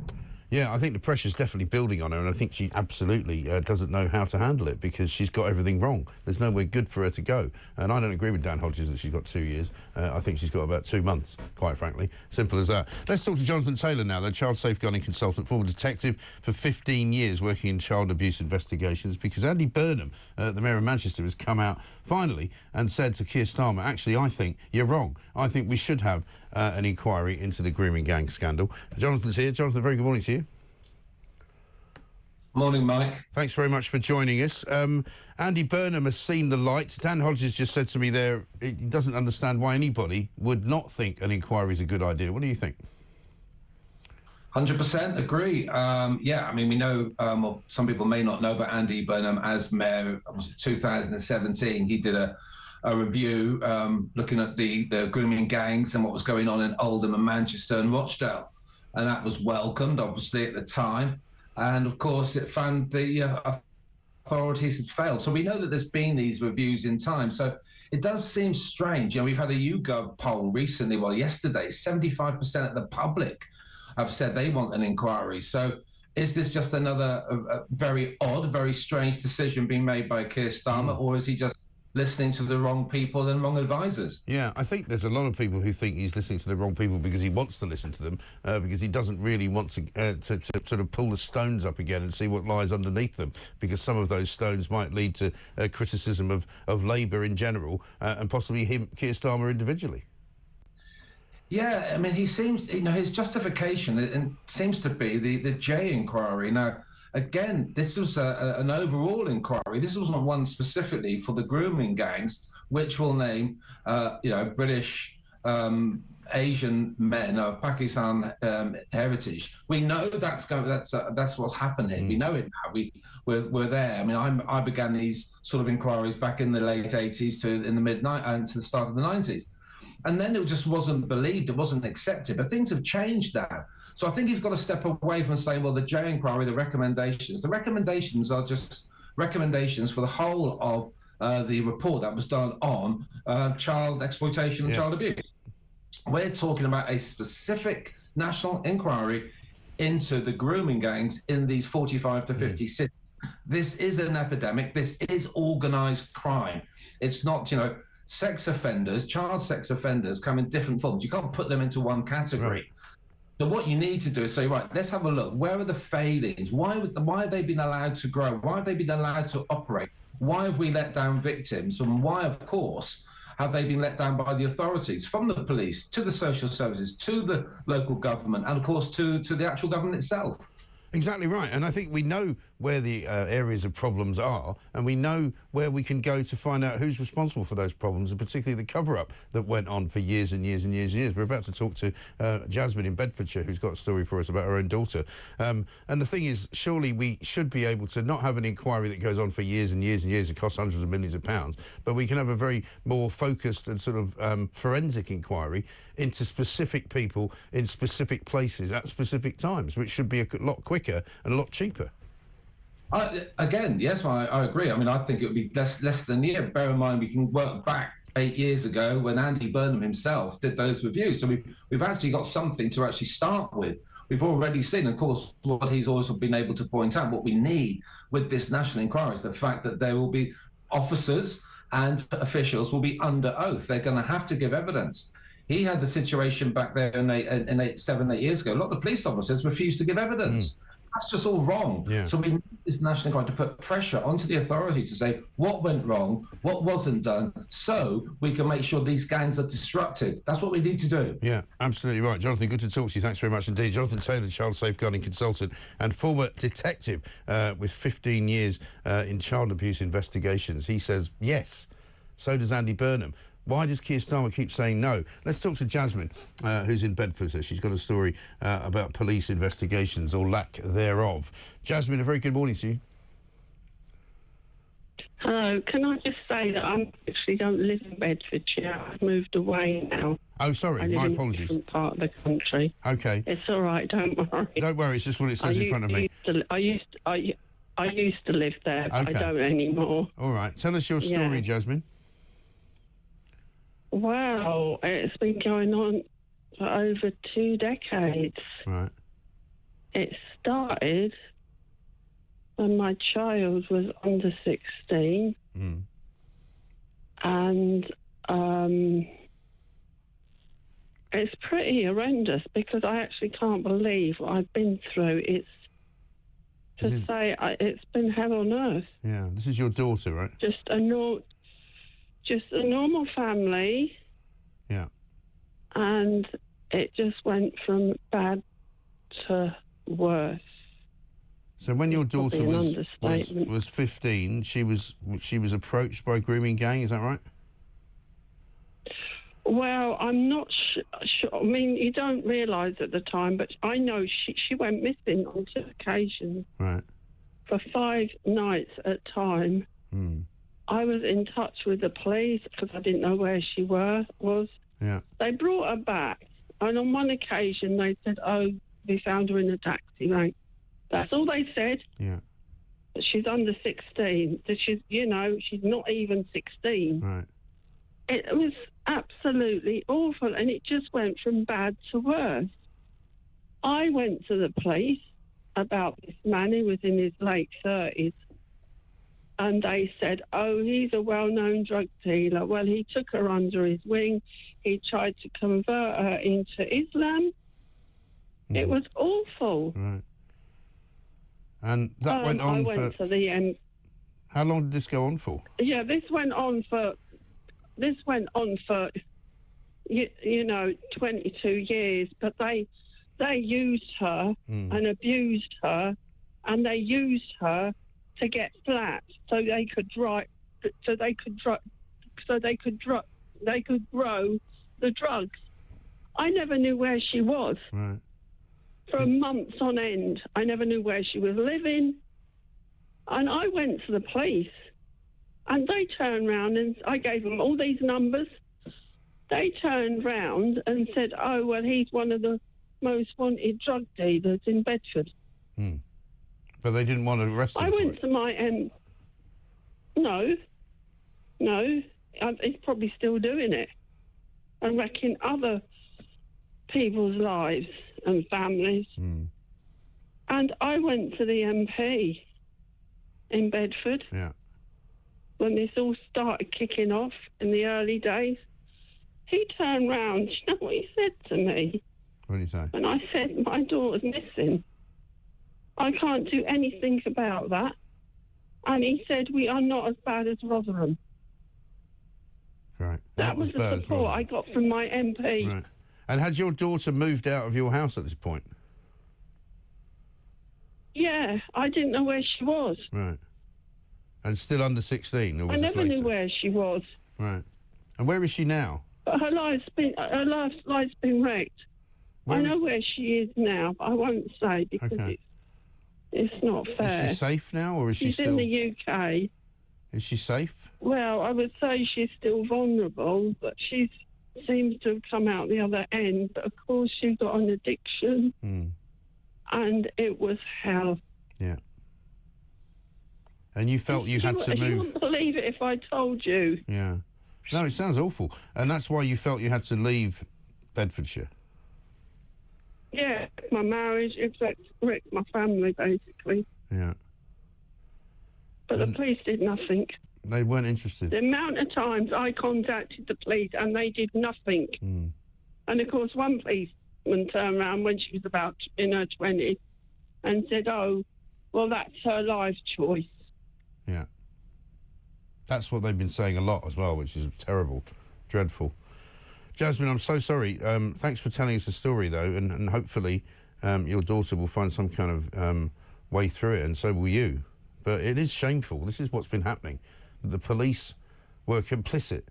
Yeah, I think the pressure's definitely building on her, and I think she absolutely doesn't know how to handle it because she's got everything wrong. There's nowhere good for her to go. And I don't agree with Dan Hodges that she's got 2 years. I think she's got about 2 months, quite frankly. Simple as that. Let's talk to Jonathan Taylor now, the child safeguarding consultant, former detective for 15 years working in child abuse investigations, because Andy Burnham, the Mayor of Manchester, has come out finally and said to Keir Starmer, actually, I think you're wrong. I think we should have an inquiry into the grooming gang scandal. Jonathan's here. Jonathan, very good morning to you. Morning, Mike. Thanks very much for joining us. Andy Burnham has seen the light. Dan Hodges just said to me there he doesn't understand why anybody would not think an inquiry is a good idea. What do you think? 100% agree. Yeah, I mean, we know, well, some people may not know, but Andy Burnham, as Mayor, was it 2017, he did a review looking at the grooming gangs and what was going on in Oldham and Manchester and Rochdale. And that was welcomed, obviously, at the time. And, of course, it found the authorities had failed. So we know that there's been these reviews in time. So it does seem strange. You know, we've had a YouGov poll recently, well, yesterday, 75% of the public have said they want an inquiry. So is this just another very odd, very strange decision being made by Keir Starmer, or is he just listening to the wrong people and wrong advisors? Yeah, I think there's a lot of people who think he's listening to the wrong people because he wants to listen to them, because he doesn't really want to sort of pull the stones up again and see what lies underneath them, because some of those stones might lead to criticism of Labour in general and possibly Keir Starmer individually. Yeah, I mean, he seems, you know, his justification seems to be the J inquiry. Now, again, this was an overall inquiry. This wasn't one specifically for the grooming gangs, which will name, you know, British, Asian men of Pakistan heritage. We know that's what's happening. We know it now. We're there. I mean, I began these sort of inquiries back in the late 80s to in the and to the start of the 90s. And then it just wasn't believed, it wasn't accepted. But things have changed now. So I think he's got to step away from saying, well, the J inquiry, the recommendations are just recommendations for the whole of the report that was done on child exploitation and child abuse. We're talking about a specific national inquiry into the grooming gangs in these 45 to 50 cities. This is an epidemic. This is organised crime. It's not, you know, sex offenders, child sex offenders come in different forms. You can't put them into one category. Right. So what you need to do is say, right, let's have a look. Where are the failings? Why have they been allowed to grow? Why have they been allowed to operate? Why have we let down victims? And why, of course, have they been let down by the authorities, from the police to the social services, to the local government, and, of course, to the actual government itself? Exactly right. And I think we know where the areas of problems are, and we know where we can go to find out who's responsible for those problems, and particularly the cover-up that went on for years and years and years and years. We're about to talk to Jasmine in Bedfordshire, who's got a story for us about her own daughter. And the thing is, surely we should be able to not have an inquiry that goes on for years and years and years, it costs hundreds of millions of pounds, but we can have a very more focused and sort of forensic inquiry into specific people in specific places at specific times, which should be a lot quicker and a lot cheaper. Again, yes, I agree. I mean, I think it would be less than a year. Bear in mind, we can work back 8 years ago when Andy Burnham himself did those reviews. So we've actually got something to actually start with. We've already seen, of course, what he's also been able to point out, what we need with this national inquiry is the fact that there will be officers and officials will be under oath. They're going to have to give evidence. He had the situation back there 7, 8 years ago. A lot of the police officers refused to give evidence. That's just all wrong. Yeah. So we need this National Inquiry to put pressure onto the authorities to say what went wrong, what wasn't done, so we can make sure these gangs are disrupted. That's what we need to do. Yeah, absolutely right. Jonathan, good to talk to you. Thanks very much indeed. Jonathan Taylor, child safeguarding consultant and former detective with 15 years in child abuse investigations. He says yes. So does Andy Burnham. Why does Keir Starmer keep saying no? Let's talk to Jasmine, who's in Bedford. She's got a story about police investigations or lack thereof. Jasmine, a very good morning to you. Hello, can I just say that I actually don't live in Bedfordshire. I've moved away now. Oh, sorry, my apologies. I live in a different part of the country. Okay. It's all right, don't worry. Don't worry, it's just what it says in front of me. I used to live there, but Okay. I don't anymore. All right, tell us your story, Yeah. Jasmine. Well, it's been going on for over 2 decades. Right. It started when my child was under 16. And it's pretty horrendous because I actually can't believe what I've been through. It's been hell on earth. Yeah, this is your daughter, right? Just a normal family. Yeah. And it just went from bad to worse. So when your daughter Probably an was understatement. 15, she was approached by a grooming gang, is that right? Well, I'm not sure. I mean, you don't realise at the time, but I know she went missing on 2 occasions. Right. For 5 nights at a time. I was in touch with the police because I didn't know where she was. Yeah. They brought her back, and on one occasion they said, "Oh, we found her in a taxi rank." That's all they said. Yeah. But she's under 16. So she's not even 16. Right. It was absolutely awful, and it just went from bad to worse. I went to the police about this man who was in his late 30s, and they said, "Oh, he's a well-known drug dealer." Well, he took her under his wing. He tried to convert her into Islam. It was awful. Right. And that went on I went to the end. How long did this go on for? Yeah, this went on for 22 years, but they used her and abused her, and they used her to get flats so they could grow the drugs. I never knew where she was. Right. For months on end. I never knew where she was living. And I went to the police, and they turned round, and I gave them all these numbers. They turned round and said, "Oh, well, he's one of the most wanted drug dealers in Bedford." But they didn't want to arrest him. I went to my No. He's probably still doing it and wrecking other people's lives and families. And I went to the MP in Bedford when this all started kicking off in the early days. He turned round. Do you know what he said to me? What did he say? And I said, "My daughter's missing. I can't do anything about that." And he said, "We are not as bad as Rotherham." Right. That was the support I got from my MP. Right. And had your daughter moved out of your house at this point? Yeah, I didn't know where she was. Right. And still under 16? Or was I this never knew later? where she was. Right. And where is she now? But her life's been wrecked. I know where she is now, but I won't say because it's not fair. Is she safe now, or is she She's still... in the UK. Is she safe? Well, I would say she's still vulnerable, but she seems to have come out the other end. But of course, she got an addiction, and it was hell. Yeah. And you felt you had to You move... wouldn't believe it if I told you. Yeah. No, it sounds awful. And that's why you felt you had to leave Bedfordshire? Yeah, my marriage, it wrecked my family, basically. Yeah. But the police did nothing. They weren't interested? The amount of times I contacted the police and they did nothing. And, of course, one policeman turned around when she was about in her 20s and said, oh, well, that's her life choice. Yeah. That's what they've been saying a lot as well, which is terrible, dreadful. Jasmine, I'm so sorry. Thanks for telling us the story, though, and hopefully your daughter will find some kind of way through it, and so will you. But it is shameful. This is what's been happening. The police were complicit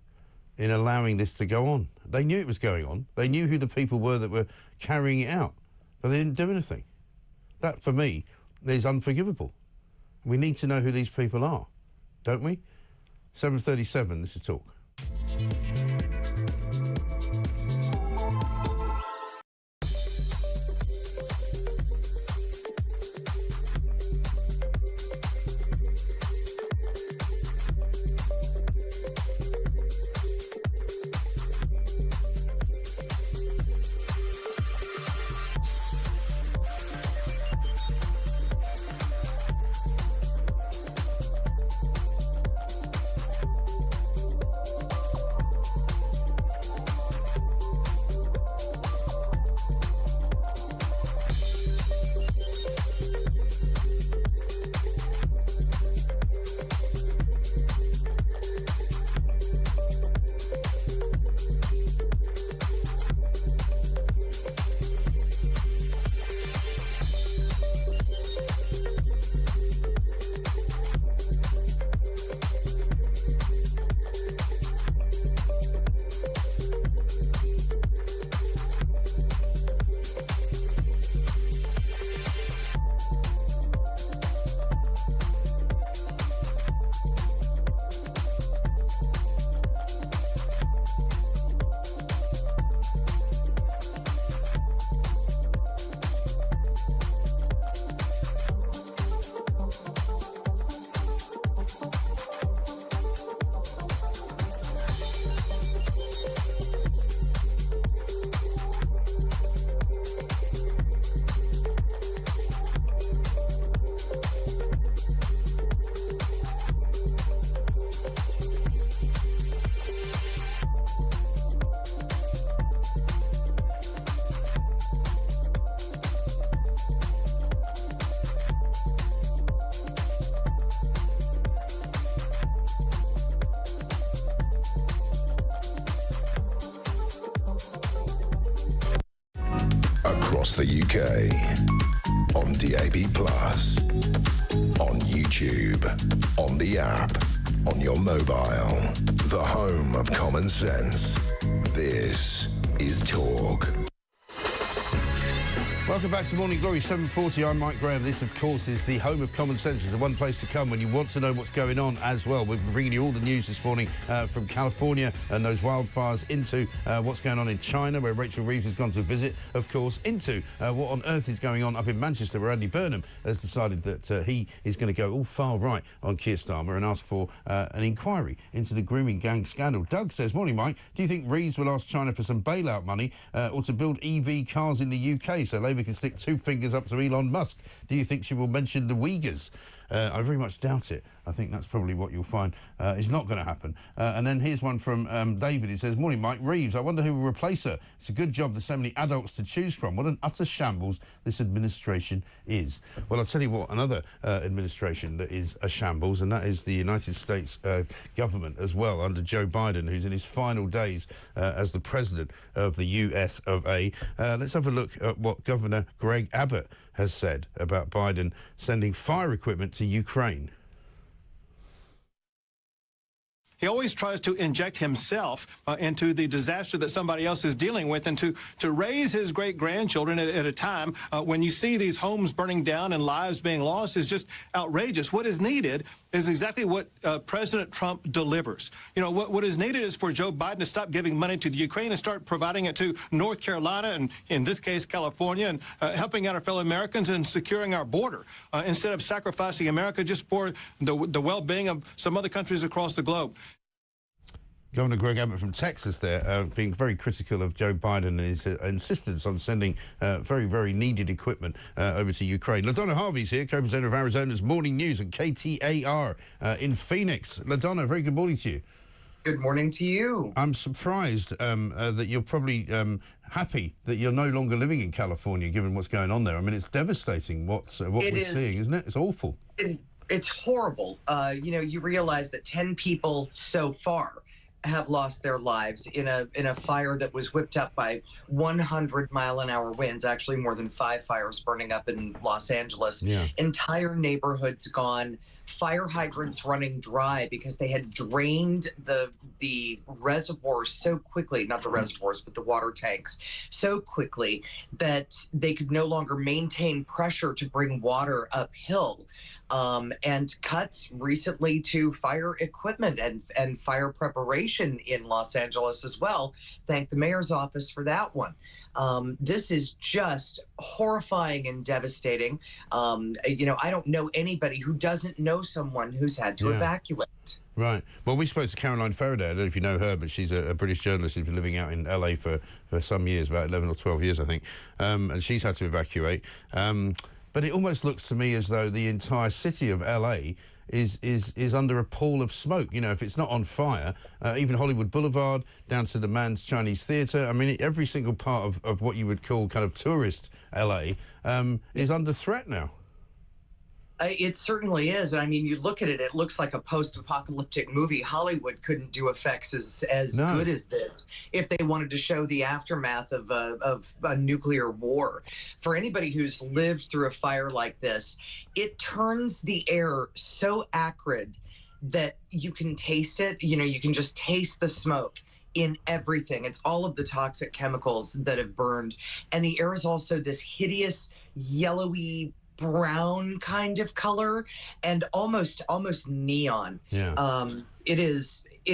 in allowing this to go on. They knew it was going on. They knew who the people were that were carrying it out, but they didn't do anything. That, for me, is unforgivable. We need to know who these people are, don't we? 7:37, this is Talk. Across the UK, on DAB+, on YouTube, on the app, on your mobile, the home of common sense. This is Talk. Welcome back to Morning Glory, 7:40. I'm Mike Graham. This, of course, is the home of common sense. It's the one place to come when you want to know what's going on as well. We're bringing you all the news this morning from California and those wildfires into what's going on in China, where Rachel Reeves has gone to visit, of course, into what on earth is going on up in Manchester, where Andy Burnham has decided that he is going to go all far right on Keir Starmer and ask for an inquiry into the grooming gang scandal. Doug says, morning, Mike, do you think Reeves will ask China for some bailout money or to build EV cars in the UK so Labour can stick two fingers up to Elon Musk? Do you think she will mention the Uyghurs? I very much doubt it. I think that's probably what you'll find is not going to happen. And then here's one from David. He says, morning, Mike. Reeves, I wonder who will replace her. It's a good job there's so many adults to choose from. What an utter shambles this administration is. Well, I'll tell you what, another administration that is a shambles, and that is the United States government as well, under Joe Biden, who's in his final days as the president of the US of A. Let's have a look at what Governor Greg Abbott has said about Biden sending fire equipment to Ukraine. He always tries to inject himself into the disaster that somebody else is dealing with, and to raise his great-grandchildren at a time when you see these homes burning down and lives being lost is just outrageous. What is needed is exactly what President Trump delivers. You know, what is needed is for Joe Biden to stop giving money to the Ukraine and start providing it to North Carolina and, in this case, California, and helping out our fellow Americans and securing our border instead of sacrificing America just for the well-being of some other countries across the globe. Governor Greg Abbott from Texas there, being very critical of Joe Biden and his insistence on sending very, very needed equipment over to Ukraine. LaDonna Harvey's here, co-presenter of Arizona's Morning News and KTAR in Phoenix. LaDonna, very good morning to you. Good morning to you. I'm surprised that you're probably happy that you're no longer living in California, given what's going on there. I mean, it's devastating what we're seeing, isn't it? It's awful. It's horrible. You realize that 10 people so far have lost their lives in a fire that was whipped up by 100-mile-an-hour winds. Actually, more than 5 fires burning up in Los Angeles. Yeah. Entire neighborhoods gone. Fire hydrants running dry because they had drained the reservoirs so quickly, not the reservoirs, but the water tanks, so quickly that they could no longer maintain pressure to bring water uphill. And cuts recently to fire equipment and fire preparation in Los Angeles as well. Thank the mayor's office for that one. This is just horrifying and devastating. I don't know anybody who doesn't know someone who's had to evacuate. Right. Well, we spoke to Caroline Faraday. I don't know if you know her, but she's a British journalist who's been living out in LA for some years, about 11 or 12 years, I think. And she's had to evacuate. But it almost looks to me as though the entire city of LA is under a pall of smoke. You know, if it's not on fire, even Hollywood Boulevard down to the Mann's Chinese Theatre, I mean, every single part of what you would call kind of tourist LA is under threat now. It certainly is. I mean, you look at it, it looks like a post-apocalyptic movie. Hollywood couldn't do effects as good as this if they wanted to show the aftermath of a nuclear war. For anybody who's lived through a fire like this, it turns the air so acrid that you can taste it. You know, you can just taste the smoke in everything. It's all of the toxic chemicals that have burned. And the air is also this hideous, yellowy, brown kind of color and almost neon. It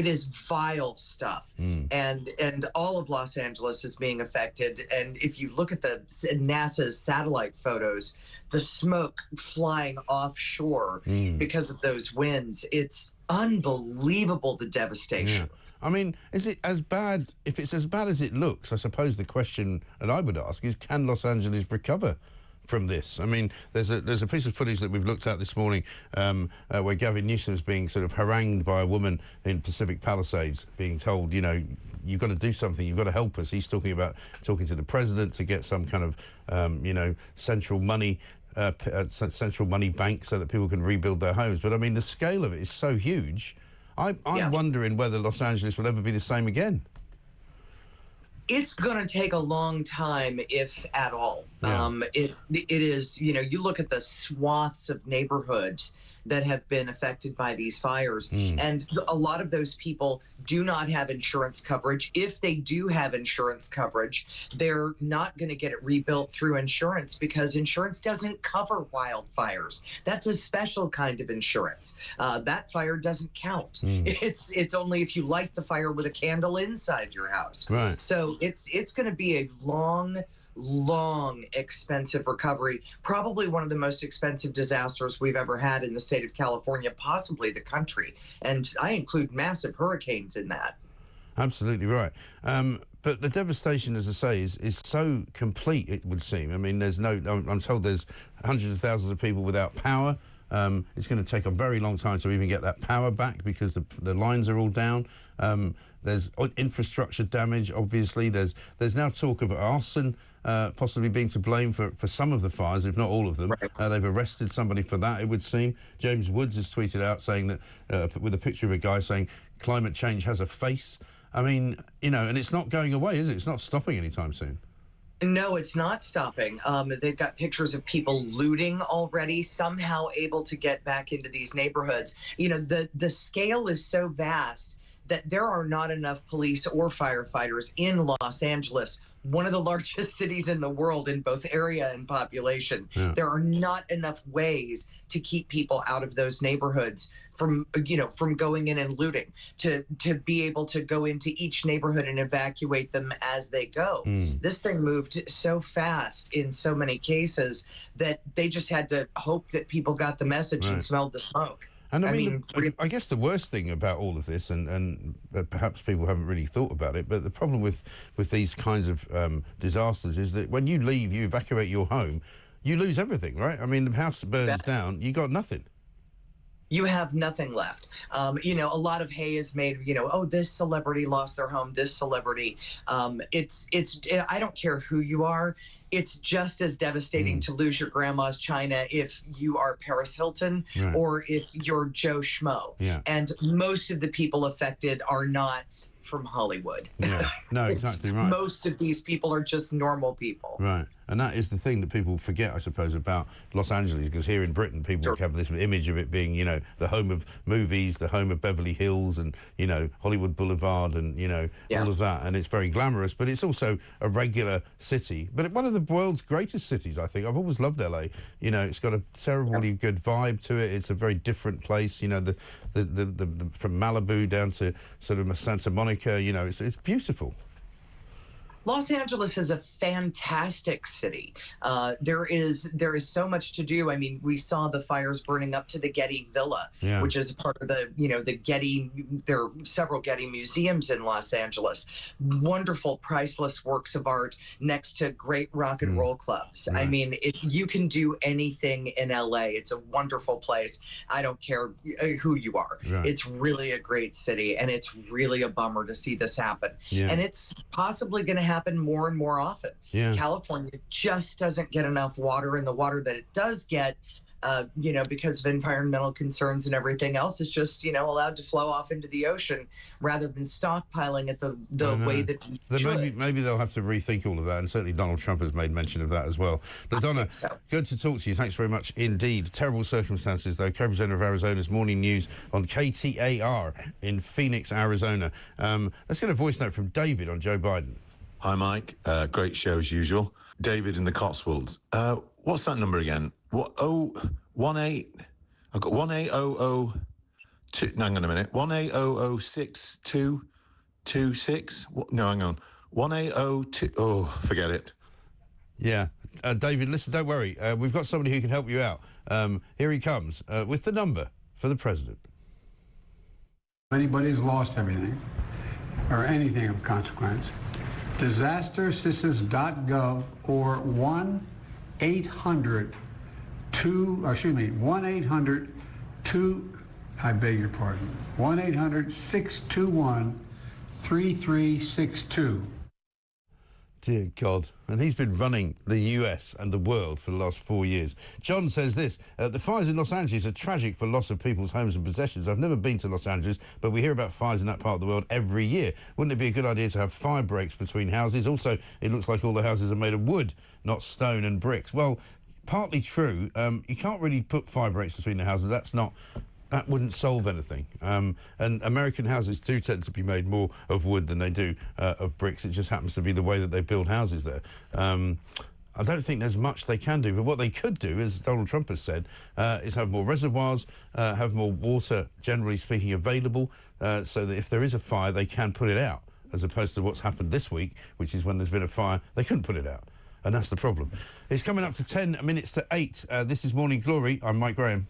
is vile stuff. And all of Los Angeles is being affected. And if you look at the NASA's satellite photos, the smoke flying offshore because of those winds, it's unbelievable, the devastation. I mean, is it as bad? If it's as bad as it looks, I suppose the question that I would ask is, can Los Angeles recover from this? I mean, there's a piece of footage that we've looked at this morning where Gavin Newsom's being sort of harangued by a woman in Pacific Palisades, being told, you know, you've got to do something, you've got to help us. He's talking to the president to get some kind of, central money bank so that people can rebuild their homes. But I mean, the scale of it is so huge. I'm wondering whether Los Angeles will ever be the same again. It's going to take a long time, if at all. It is, you look at the swaths of neighborhoods that have been affected by these fires, and a lot of those people do not have insurance coverage. If they do have insurance coverage, they're not going to get it rebuilt through insurance because insurance doesn't cover wildfires. That's a special kind of insurance. That fire doesn't count. It's only if you light the fire with a candle inside your house. Right. So it's going to be a long, expensive recovery. Probably one of the most expensive disasters we've ever had in the state of California, possibly the country. And I include massive hurricanes in that. Absolutely right. But the devastation, as I say, is so complete, it would seem. I mean, I'm told there's hundreds of thousands of people without power. It's going to take a very long time to even get that power back because the lines are all down. There's infrastructure damage, obviously. There's now talk of arson possibly being to blame for some of the fires, if not all of them. Right. They've arrested somebody for that, it would seem. James Woods has tweeted out saying that, with a picture of a guy saying, climate change has a face. I mean, and it's not going away, is it? It's not stopping anytime soon. No, it's not stopping. They've got pictures of people looting already, somehow able to get back into these neighborhoods. The scale is so vast that there are not enough police or firefighters in Los Angeles, one of the largest cities in the world in both area and population. Yeah. There are not enough ways to keep people out of those neighborhoods from going in and looting, to be able to go into each neighborhood and evacuate them as they go. This thing moved so fast in so many cases that they just had to hope that people got the message and smelled the smoke. And I guess the worst thing about all of this, and perhaps people haven't really thought about it, but the problem with these kinds of disasters is that when you leave, you evacuate your home, you lose everything, right? I mean, the house burns down, you got nothing. you have nothing left. A lot of hay is made, oh, this celebrity lost their home, this celebrity. I don't care who you are. It's just as devastating to lose your grandma's china if you are Paris Hilton or if you're Joe Schmo. Yeah. And most of the people affected are not from Hollywood. Yeah, no, exactly right. Most of these people are just normal people. Right. And that is the thing that people forget, I suppose, about Los Angeles, because here in Britain, people have this image of it being, the home of movies, the home of Beverly Hills and, Hollywood Boulevard and, all of that. And it's very glamorous, but it's also a regular city. But one of the world's greatest cities, I think. I've always loved LA. It's got a terribly good vibe to it. It's a very different place, the from Malibu down to sort of Santa Monica, it's beautiful. Los Angeles is a fantastic city. There is so much to do. I mean, we saw the fires burning up to the Getty Villa, which is part of the Getty. There are several Getty museums in Los Angeles. Wonderful, priceless works of art next to great rock and roll clubs. I mean, if you can do anything in LA, it's a wonderful place. I don't care who you are. It's really a great city, and it's really a bummer to see this happen. And it's possibly going to happen more and more often. California just doesn't get enough water, and the water that it does get, because of environmental concerns and everything else, is just, allowed to flow off into the ocean rather than stockpiling it the way that we should. Maybe they'll have to rethink all of that, and certainly Donald Trump has made mention of that as well. But Donna, good to talk to you. Thanks very much indeed. Terrible circumstances, though. Co-presenter of Arizona's Morning News on KTAR in Phoenix, Arizona. Let's get a voice note from David on Joe Biden. Hi, Mike. Great show as usual. David in the Cotswolds. What's that number again? What? 18. I've got 18002. No, hang on a minute. 1806226. No, hang on. 1802. Oh, forget it. Yeah. David, listen, don't worry. We've got somebody who can help you out. Here he comes with the number for the president. If anybody's lost everything or anything of consequence, disastersystems.gov or 1-800-2, I beg your pardon, 1-800-621-3362. Dear God. And he's been running the US and the world for the last 4 years. John says this, the fires in Los Angeles are tragic for loss of people's homes and possessions. I've never been to Los Angeles, but we hear about fires in that part of the world every year. Wouldn't it be a good idea to have fire breaks between houses? Also, it looks like all the houses are made of wood, not stone and bricks. Well, partly true. You can't really put fire breaks between the houses. That wouldn't solve anything. And American houses do tend to be made more of wood than they do of bricks. It just happens to be the way that they build houses there. I don't think there's much they can do, but what they could do, as Donald Trump has said, is have more reservoirs, have more water, generally speaking, available, so that if there is a fire, they can put it out, as opposed to what's happened this week, which is when there's been a fire, they couldn't put it out. And that's the problem. It's coming up to 10 minutes to 8. This is Morning Glory. I'm Mike Graham.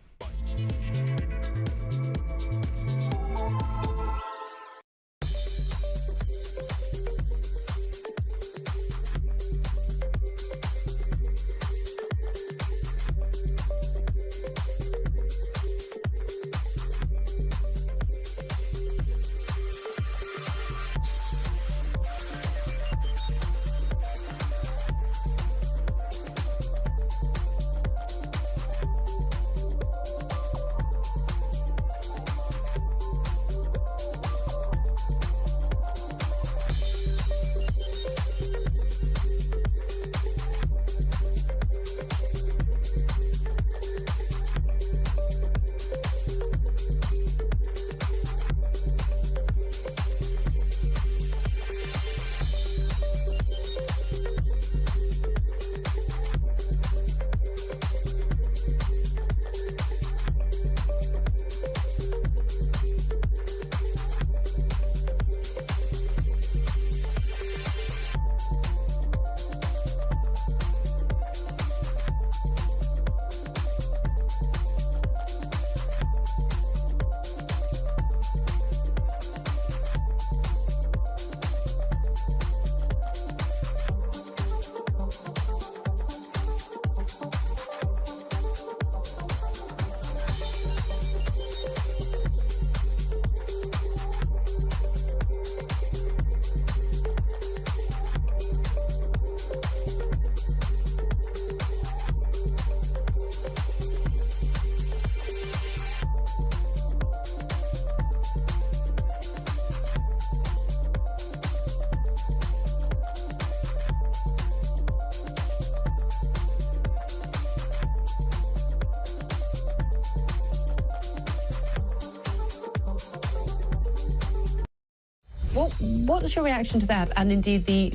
What's your reaction to that, and indeed the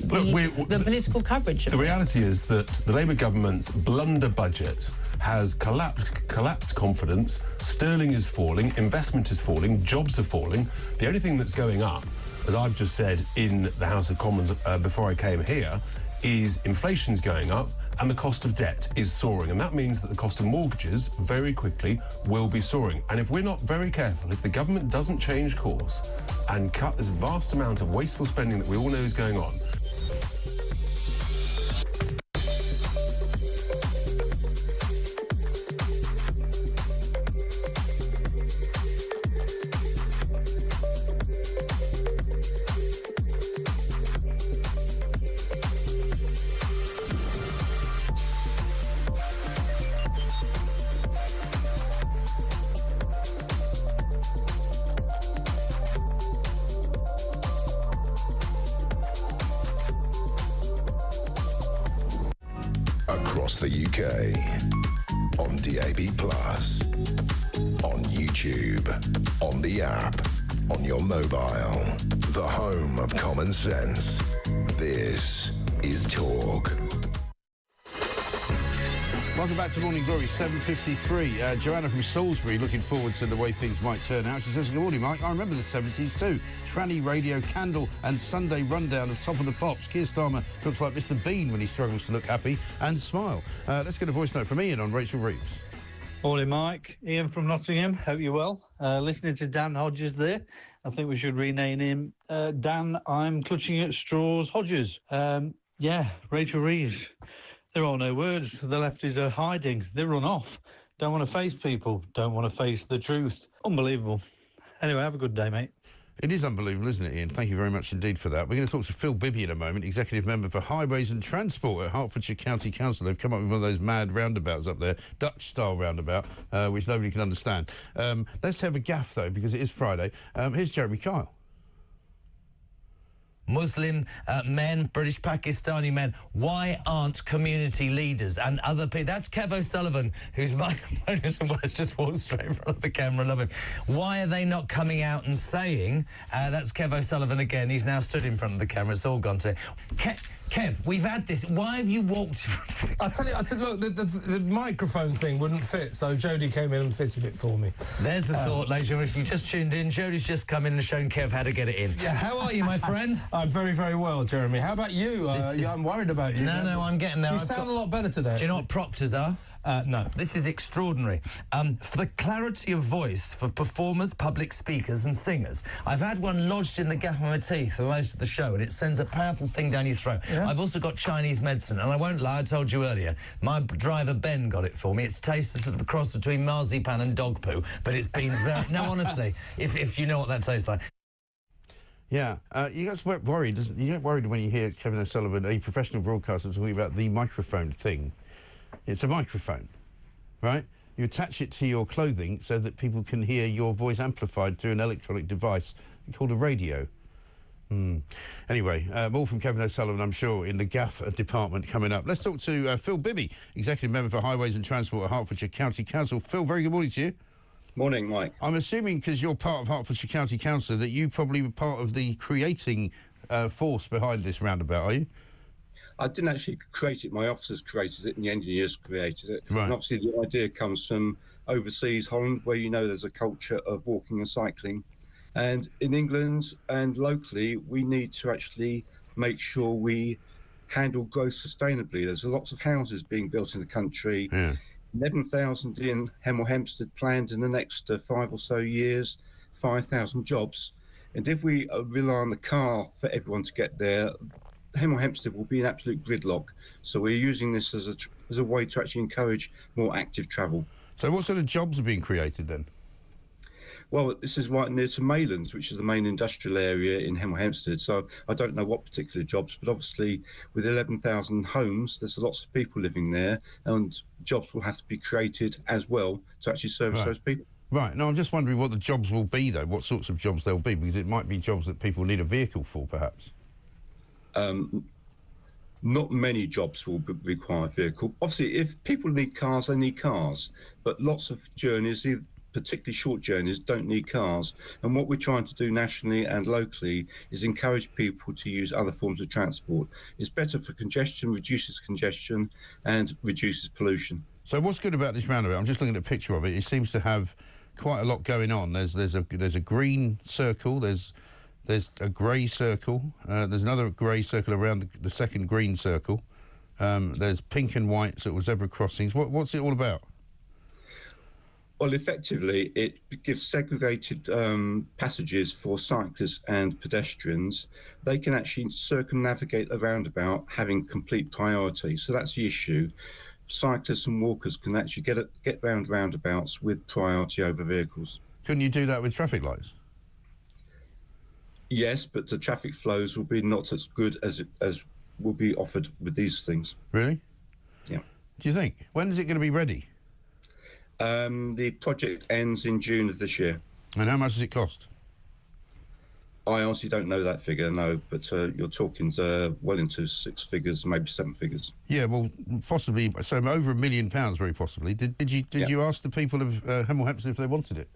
political coverage of The this? reality is that the Labour government's blunder budget has collapsed confidence. Sterling is falling, investment is falling, jobs are falling. The only thing that's going up, as I've just said in the House of Commons before I came here, is inflation's going up and the cost of debt is soaring. And that means that the cost of mortgages very quickly will be soaring. And if we're not very careful, if the government doesn't change course and cut this vast amount of wasteful spending that we all know is going on, across the UK, on DAB+, on YouTube, on the app, on your mobile, the home of common sense. This is Talk. Welcome back to Morning Glory, 7:53. Joanna from Salisbury looking forward to the way things might turn out. She says, good morning, Mike. I remember the 70s too. Tranny radio, Candle and Sunday rundown of Top of the Pops. Keir Starmer looks like Mr. Bean when he struggles to look happy and smile. Let's get a voice note from Ian on Rachel Reeves. Morning, Mike. Ian from Nottingham. Hope you're well. Listening to Dan Hodges there. I think we should rename him Dan I'm Clutching at Straws Hodges. Rachel Reeves. There are no words. The lefties are hiding. They run off. Don't want to face people. Don't want to face the truth. Unbelievable. Anyway, have a good day, mate. It is unbelievable, isn't it, Ian? Thank you very much indeed for that. We're going to talk to Phil Bibby in a moment, Executive Member for Highways and Transport at Hertfordshire County Council. They've come up with one of those mad roundabouts up there, Dutch-style roundabout, which nobody can understand. Let's have a gaff, though, because it is Friday. Here's Jeremy Kyle. Muslim men, British Pakistani men, why aren't community leaders and other people? That's Kev O'Sullivan, whose microphone is just walked straight in front of the camera. Love him. Why are they not coming out and saying, that's Kev O'Sullivan again, he's now stood in front of the camera, it's all gone to... Kev, we've had this. Why have you walked... I tell you, look, the microphone thing wouldn't fit, so Jodie came in and fitted it for me. There's the thought, ladies and gentlemen. You just tuned in. Jodie's just come in and shown Kev how to get it in. Yeah, how are you, my friend? I'm very, very well, Jeremy. How about you? I'm worried about you. No, I'm getting there. You sound a lot better today. Do you know what proctors are? No. This is extraordinary. For the clarity of voice for performers, public speakers and singers, I've had one lodged in the gap of my teeth for most of the show, and it sends a powerful thing down your throat. Yeah? I've also got Chinese medicine, and I won't lie, I told you earlier, my driver Ben got it for me. It's tasted sort of a cross between marzipan and dog poo, but it's been very... No, honestly, if you know what that tastes like. Yeah, you guys get worried, you get worried when you hear Kevin O'Sullivan, a professional broadcaster, talking about the microphone thing. It's a microphone, right? You attach it to your clothing so that people can hear your voice amplified through an electronic device called a radio. Anyway, more from Kevin O'Sullivan, I'm sure, in the Gaffe department coming up. Let's talk to Phil Bibby, Executive Member for Highways and Transport at Hertfordshire County Council. Phil, very good morning to you. Morning, Mike. I'm assuming, because you're part of Hertfordshire County Council, that you probably were part of the creating force behind this roundabout, are you? I didn't actually create it. My officers created it and the engineers created it. Right. And obviously the idea comes from overseas, Holland, where you know there's a culture of walking and cycling. And in England and locally, we need to actually make sure we handle growth sustainably. There's lots of houses being built in the country. Yeah. 11,000 in Hemel Hempstead planned in the next 5 or so years, 5,000 jobs. And if we rely on the car for everyone to get there, Hemel Hempstead will be an absolute gridlock. So we're using this as a way to actually encourage more active travel. So what sort of jobs are being created then? Well, this is right near to Maylands, which is the main industrial area in Hemel Hempstead. So I don't know what particular jobs, but obviously with 11,000 homes, there's lots of people living there, and jobs will have to be created as well to actually service those people. Right. Now, I'm just wondering what the jobs will be, though, what sorts of jobs they'll be, because it might be jobs that people need a vehicle for, perhaps. Not many jobs will require a vehicle. Obviously, if people need cars, they need cars. But lots of journeys, particularly short journeys, don't need cars. And what we're trying to do nationally and locally is encourage people to use other forms of transport. It's better for congestion, reduces congestion, and reduces pollution. So what's good about this roundabout? I'm just looking at a picture of it. It seems to have quite a lot going on. There's a green circle. There's a grey circle. There's another grey circle around the second green circle. There's pink and white sort of zebra crossings. What's it all about? Well, effectively, it gives segregated passages for cyclists and pedestrians. They can actually circumnavigate a roundabout having complete priority. So that's the issue. Cyclists and walkers can actually get round roundabouts with priority over vehicles. Couldn't you do that with traffic lights? Yes, but the traffic flows will be not as good as will be offered with these things. Really? Yeah. Do you think? When is it going to be ready? The project ends in June of this year. And how much does it cost? I honestly don't know that figure, no, but you're talking well into 6 figures, maybe 7 figures. Yeah, well, possibly, so over £1 million, very possibly. Did you ask the people of Hemel Hempstead if they wanted it?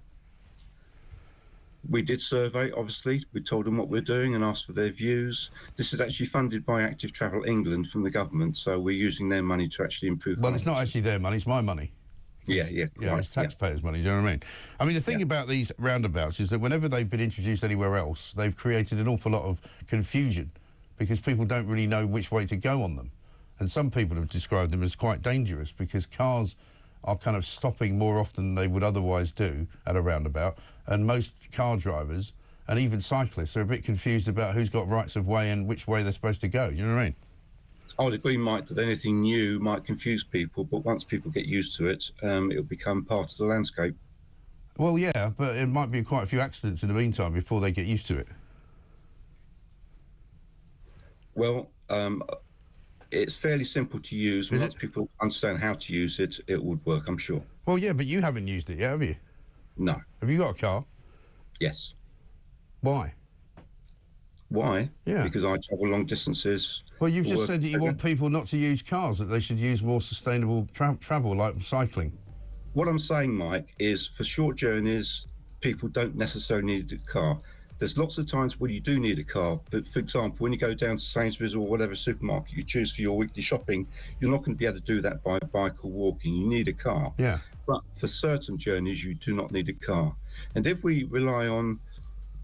We did survey, obviously. We told them what we're doing and asked for their views. This is actually funded by Active Travel England from the government, so we're using their money to actually improve. Well, it's not actually their money, it's my money. Yeah, it's taxpayers' money, do you know what I mean? I mean, the thing about these roundabouts is that whenever they've been introduced anywhere else, they've created an awful lot of confusion because people don't really know which way to go on them. And some people have described them as quite dangerous because cars are kind of stopping more often than they would otherwise do at a roundabout, and most car drivers and even cyclists are a bit confused about who's got rights of way and which way they're supposed to go. Do you know what I mean? I would agree, Mike, that anything new might confuse people, but once people get used to it, it'll become part of the landscape. Well, yeah, but it might be quite a few accidents in the meantime before they get used to it. Well, it's fairly simple to use. Once people understand how to use it, it would work, I'm sure. Well, yeah, but you haven't used it yet, have you? No. Have you got a car? Yes. Why? Why? Yeah. Because I travel long distances. Well, you've just said that you want people not to use cars, that they should use more sustainable travel, like cycling. What I'm saying, Mike, is for short journeys, people don't necessarily need a car. There's lots of times when you do need a car, but for example, when you go down to Sainsbury's or whatever supermarket you choose for your weekly shopping, you're not going to be able to do that by bike or walking. You need a car. Yeah. But for certain journeys, you do not need a car. And if we rely on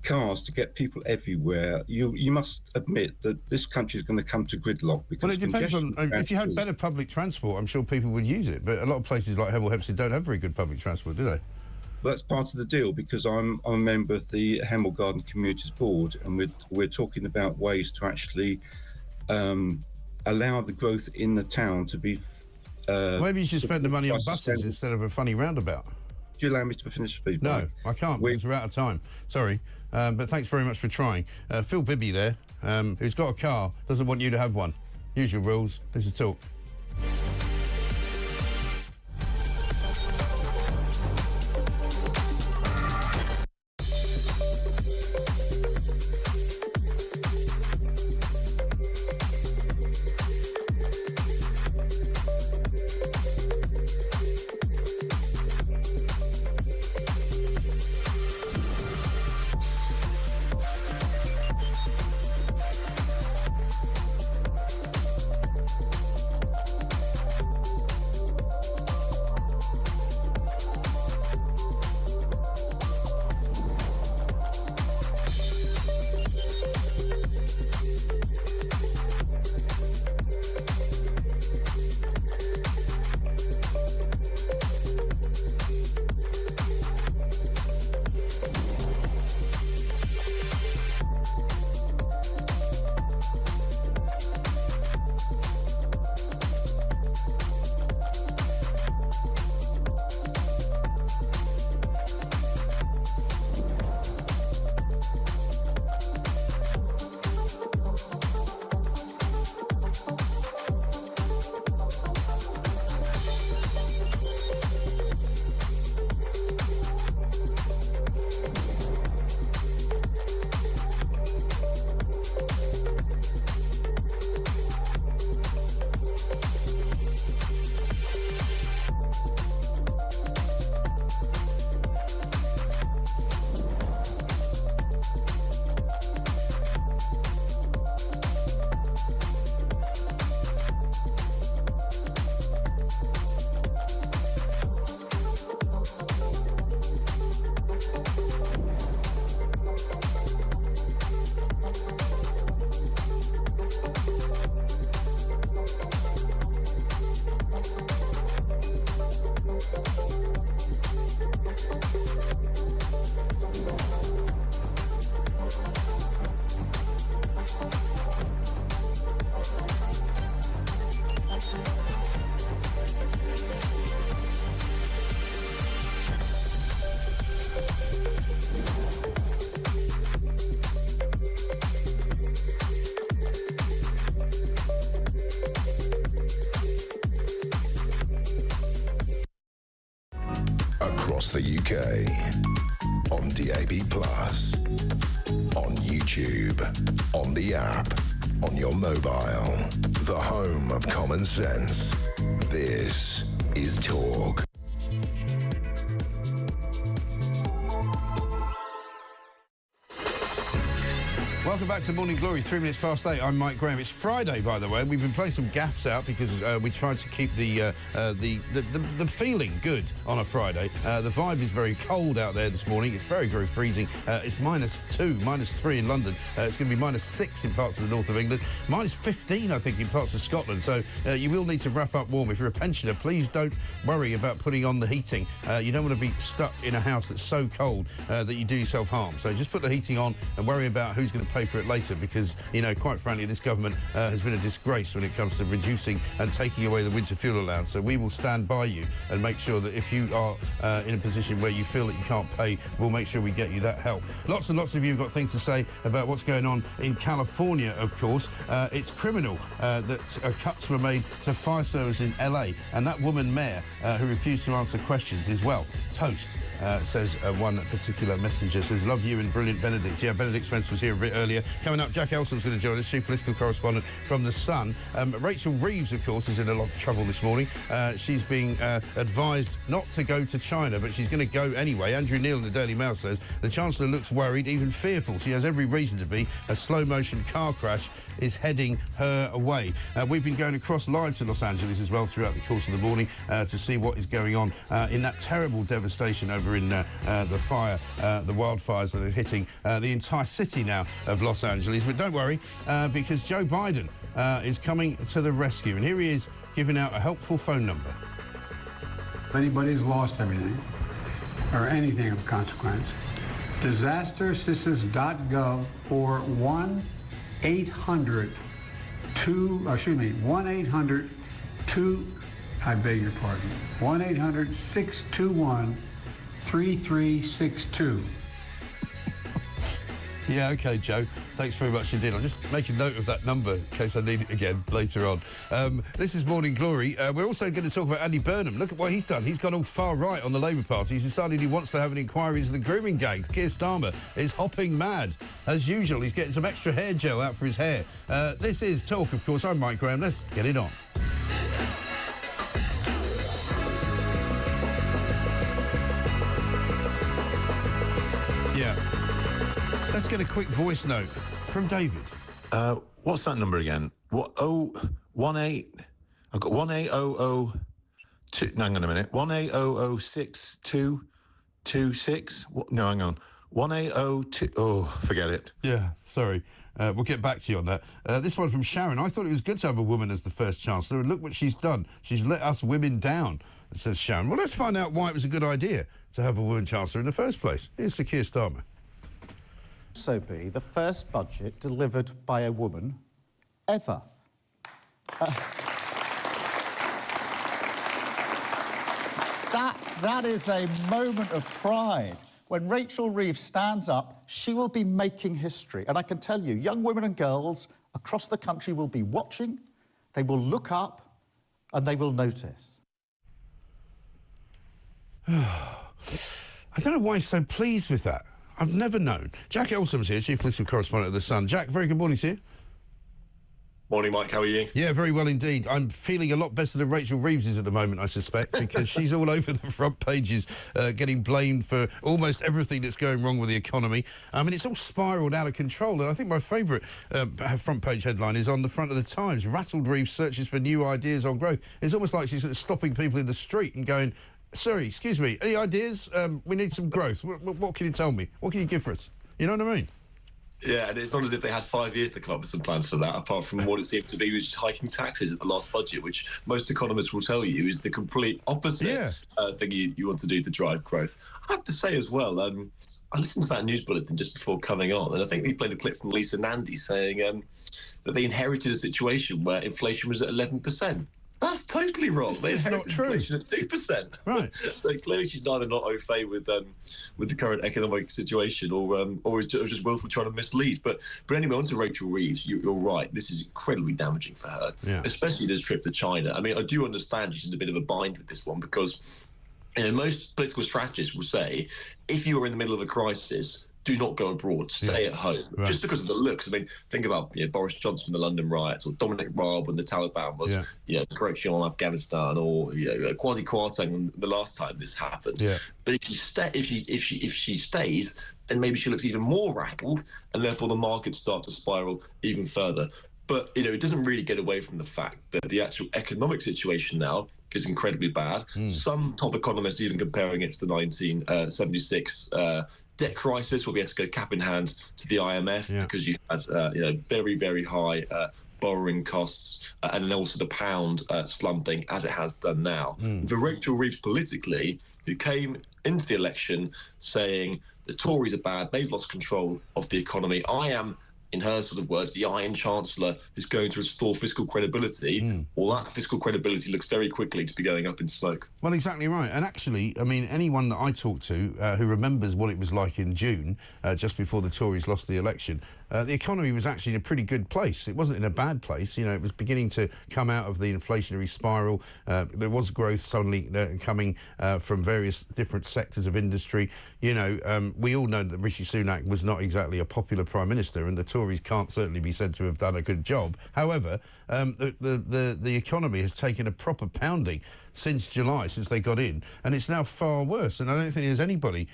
cars to get people everywhere, you must admit that this country is going to come to gridlock. Because well, it depends on if you had better public transport, I'm sure people would use it. But a lot of places like Hemel Hempstead don't have very good public transport, do they? Well, that's part of the deal, because I'm a member of the Hemel Garden Communities Board, and we're talking about ways to actually allow the growth in the town to be. Maybe you should spend the money on buses instead of a funny roundabout. Do you allow me to finish speaking? No, I can't because we're out of time. Sorry, but thanks very much for trying. Phil Bibby there, who's got a car, doesn't want you to have one. Usual rules. This is Talk. across the UK. On DAB+, on YouTube, on the app, on your mobile. The home of common sense. This is Talk. Welcome back to Morning Glory, 3 minutes past 8. I'm Mike Graham. It's Friday, by the way. We've been playing some gaffes out because we tried to keep the feeling good on a Friday. The vibe is very cold out there this morning. It's very, very freezing. It's -2, -3 in London. It's going to be -6 in parts of the north of England. -15, I think, in parts of Scotland. So you will need to wrap up warm. If you're a pensioner, please don't worry about putting on the heating. You don't want to be stuck in a house that's so cold that you do yourself harm. So just put the heating on and worry about who's going to pay for it later, because, you know, quite frankly, this government has been a disgrace when it comes to reducing and taking away the winter fuel allowance. So we will stand by you and make sure that if you are in a position where you feel that you can't pay, we'll make sure we get you that help. Lots and lots of you have got things to say about what's going on in California, of course. It's criminal that cuts were made to fire service in LA, and that woman mayor who refused to answer questions is, well, toast. Says one particular messenger, says, love you and brilliant Benedict. Yeah, Benedict Spence was here a bit earlier. Coming up, Jack Elsom's going to join us, chief political correspondent from The Sun. Rachel Reeves, of course, is in a lot of trouble this morning. She's being advised not to go to China, but she's going to go anyway. Andrew Neil in the Daily Mail says the Chancellor looks worried, even fearful. She has every reason to be. A slow-motion car crash is heading her away. We've been going across live to Los Angeles as well throughout the course of the morning to see what is going on in that terrible devastation over in the fire, the wildfires that are hitting the entire city now of Los Angeles. But don't worry, because Joe Biden is coming to the rescue. And here he is giving out a helpful phone number. If anybody's lost everything or anything of consequence, disasterassistance.gov or 1-800-2, I beg your pardon, 1-800-621-3362. Yeah, OK, Joe. Thanks very much indeed. I'll just make a note of that number in case I need it again later on. This is Morning Glory. We're also going to talk about Andy Burnham. Look at what he's done. He's gone all far right on the Labour Party. He's decided he wants to have an inquiry into the grooming gangs. Keir Starmer is hopping mad. As usual, he's getting some extra hair gel out for his hair. This is Talk, of course. I'm Mike Graham. Let's get it on. Yeah. Let's get a quick voice note from David. What's that number again? What? 18. I've got 18002. No, hang on a minute. 1800626. No, hang on. 1802. Oh, forget it. Yeah, sorry. We'll get back to you on that. This one from Sharon. I thought it was good to have a woman as the first Chancellor, and look what she's done. She's let us women down, says Sharon. Well, let's find out why it was a good idea to have a woman Chancellor in the first place. Here's Sir Keir Starmer. Also be the first budget delivered by a woman ever. That is a moment of pride. When Rachel Reeves stands up, she will be making history. And I can tell you, young women and girls across the country will be watching, they will look up, and they will notice. I don't know why he's so pleased with that. I've never known. Jack Elsom's here, chief political correspondent of The Sun. Jack, very good morning to you. Morning, Mike. How are you? Yeah, very well indeed. I'm feeling a lot better than Rachel Reeves is at the moment, I suspect, because she's all over the front pages getting blamed for almost everything that's going wrong with the economy. I mean, it's all spiralled out of control. And I think my favourite front page headline is on the front of the Times. Rattled Reeves searches for new ideas on growth. It's almost like she's stopping people in the street and going, sorry, excuse me, any ideas? We need some growth. What can you tell me? What can you give for us? You know what I mean? Yeah, and it's not as if they had 5 years to come up with some plans for that, apart from what it seemed to be, was hiking taxes at the last budget, which most economists will tell you is the complete opposite thing you want to do to drive growth. I have to say as well, I listened to that news bulletin just before coming on, and I think they played a clip from Lisa Nandy saying that they inherited a situation where inflation was at 11%. That's totally wrong. They inherited inflation at 2%. Right. So clearly she's neither not au fait with the current economic situation or is just willfully trying to mislead. But anyway, on to Rachel Reeves. You're right. This is incredibly damaging for her, especially this trip to China. I mean, I do understand she's in a bit of a bind with this one because most political strategists will say, if you are in the middle of a crisis, do not go abroad. Stay at home. Right. Just because of the looks. I mean, think about Boris Johnson, the London riots, or Dominic Raab when the Taliban was, encroaching on Afghanistan, or Kwasi Kwarteng the last time this happened. Yeah. But if she stays, then maybe she looks even more rattled, and therefore the markets start to spiral even further. But it doesn't really get away from the fact that the actual economic situation now is incredibly bad. Some top economists even comparing it to the 1976 debt crisis, where we had to go cap in hand to the IMF because you had very, very high borrowing costs, and then also the pound slumping as it has done now. For Rachel Reeves politically, who came into the election saying the Tories are bad, they've lost control of the economy. I am, in her sort of words, the Iron Chancellor who's going to restore fiscal credibility. Well, that fiscal credibility looks very quickly to be going up in smoke. Well, exactly right. And actually, I mean, anyone that I talk to who remembers what it was like in June, just before the Tories lost the election, the economy was actually in a pretty good place. It wasn't in a bad place. It was beginning to come out of the inflationary spiral. There was growth suddenly coming from various different sectors of industry. We all know that Rishi Sunak was not exactly a popular Prime Minister, and the Tories can't certainly be said to have done a good job. However, the economy has taken a proper pounding since July, since they got in, and it's now far worse. And I don't think there's anybody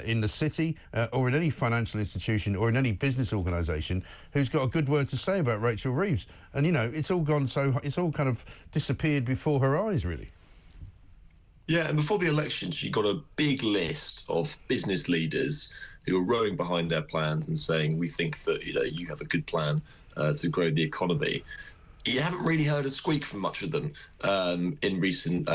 in the city or in any financial institution or in any business organisation who's got a good word to say about Rachel Reeves. And, it's all gone it's all kind of disappeared before her eyes, really. Yeah, and before the election, she got a big list of business leaders who were rowing behind their plans and saying, we think that you have a good plan to grow the economy. You haven't really heard a squeak from much of them in recent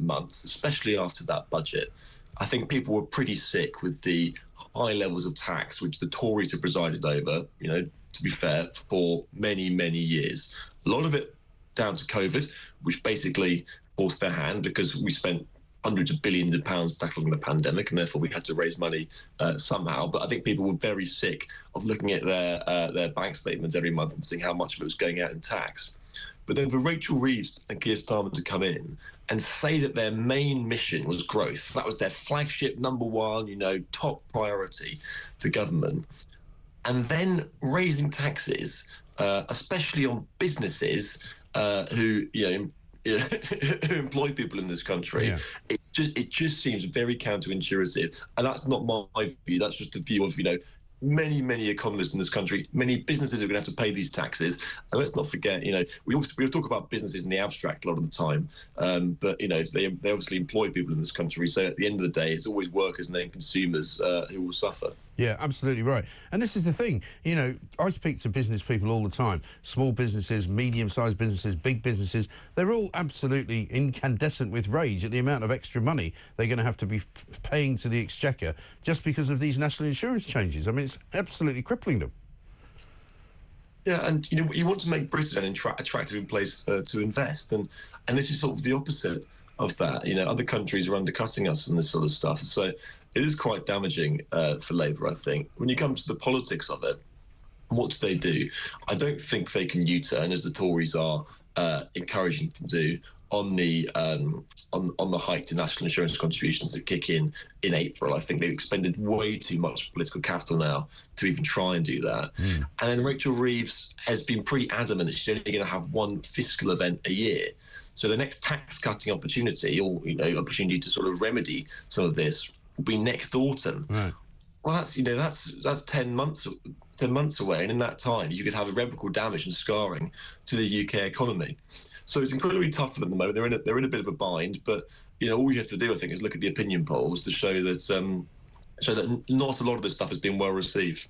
months, especially after that budget. I think people were pretty sick with the high levels of tax which the Tories have presided over, to be fair, for many, many years. A lot of it down to COVID, which basically forced their hand because we spent hundreds of billions of pounds tackling the pandemic, and therefore we had to raise money somehow. But I think people were very sick of looking at their bank statements every month and seeing how much of it was going out in tax. But then for Rachel Reeves and Keir Starmer to come in and say that their main mission was growth, that was their flagship number one, top priority for government, and then raising taxes, especially on businesses who employ people in this country, it just seems very counterintuitive. And that's not my view. That's just the view of many, many economists in this country. Many businesses are going to have to pay these taxes. And let's not forget, we talk about businesses in the abstract a lot of the time, but they obviously employ people in this country. So at the end of the day, it's always workers and then consumers who will suffer. Yeah, absolutely right. And this is the thing, I speak to business people all the time, small businesses, medium-sized businesses, big businesses. They're all absolutely incandescent with rage at the amount of extra money they're going to have to be paying to the Exchequer just because of these national insurance changes. I mean, it's absolutely crippling them. Yeah, and you want to make Britain an attractive place to invest, and this is sort of the opposite of that. Other countries are undercutting us and this sort of stuff. So it is quite damaging for Labour, I think. When you come to the politics of it, what do? I don't think they can U-turn, as the Tories are encouraging to do, on the hike to national insurance contributions that kick in April. I think they've expended way too much political capital now to even try and do that. And then Rachel Reeves has been pretty adamant that she's only going to have one fiscal event a year. So the next tax-cutting opportunity, or opportunity to sort of remedy some of this, will be next autumn. Right. Well, that's 10 months away, and in that time you could have irreparable damage and scarring to the UK economy. So it's incredibly tough for them at the moment. They're in a bit of a bind, but all you have to do, I think, is look at the opinion polls to show that not a lot of this stuff has been well received.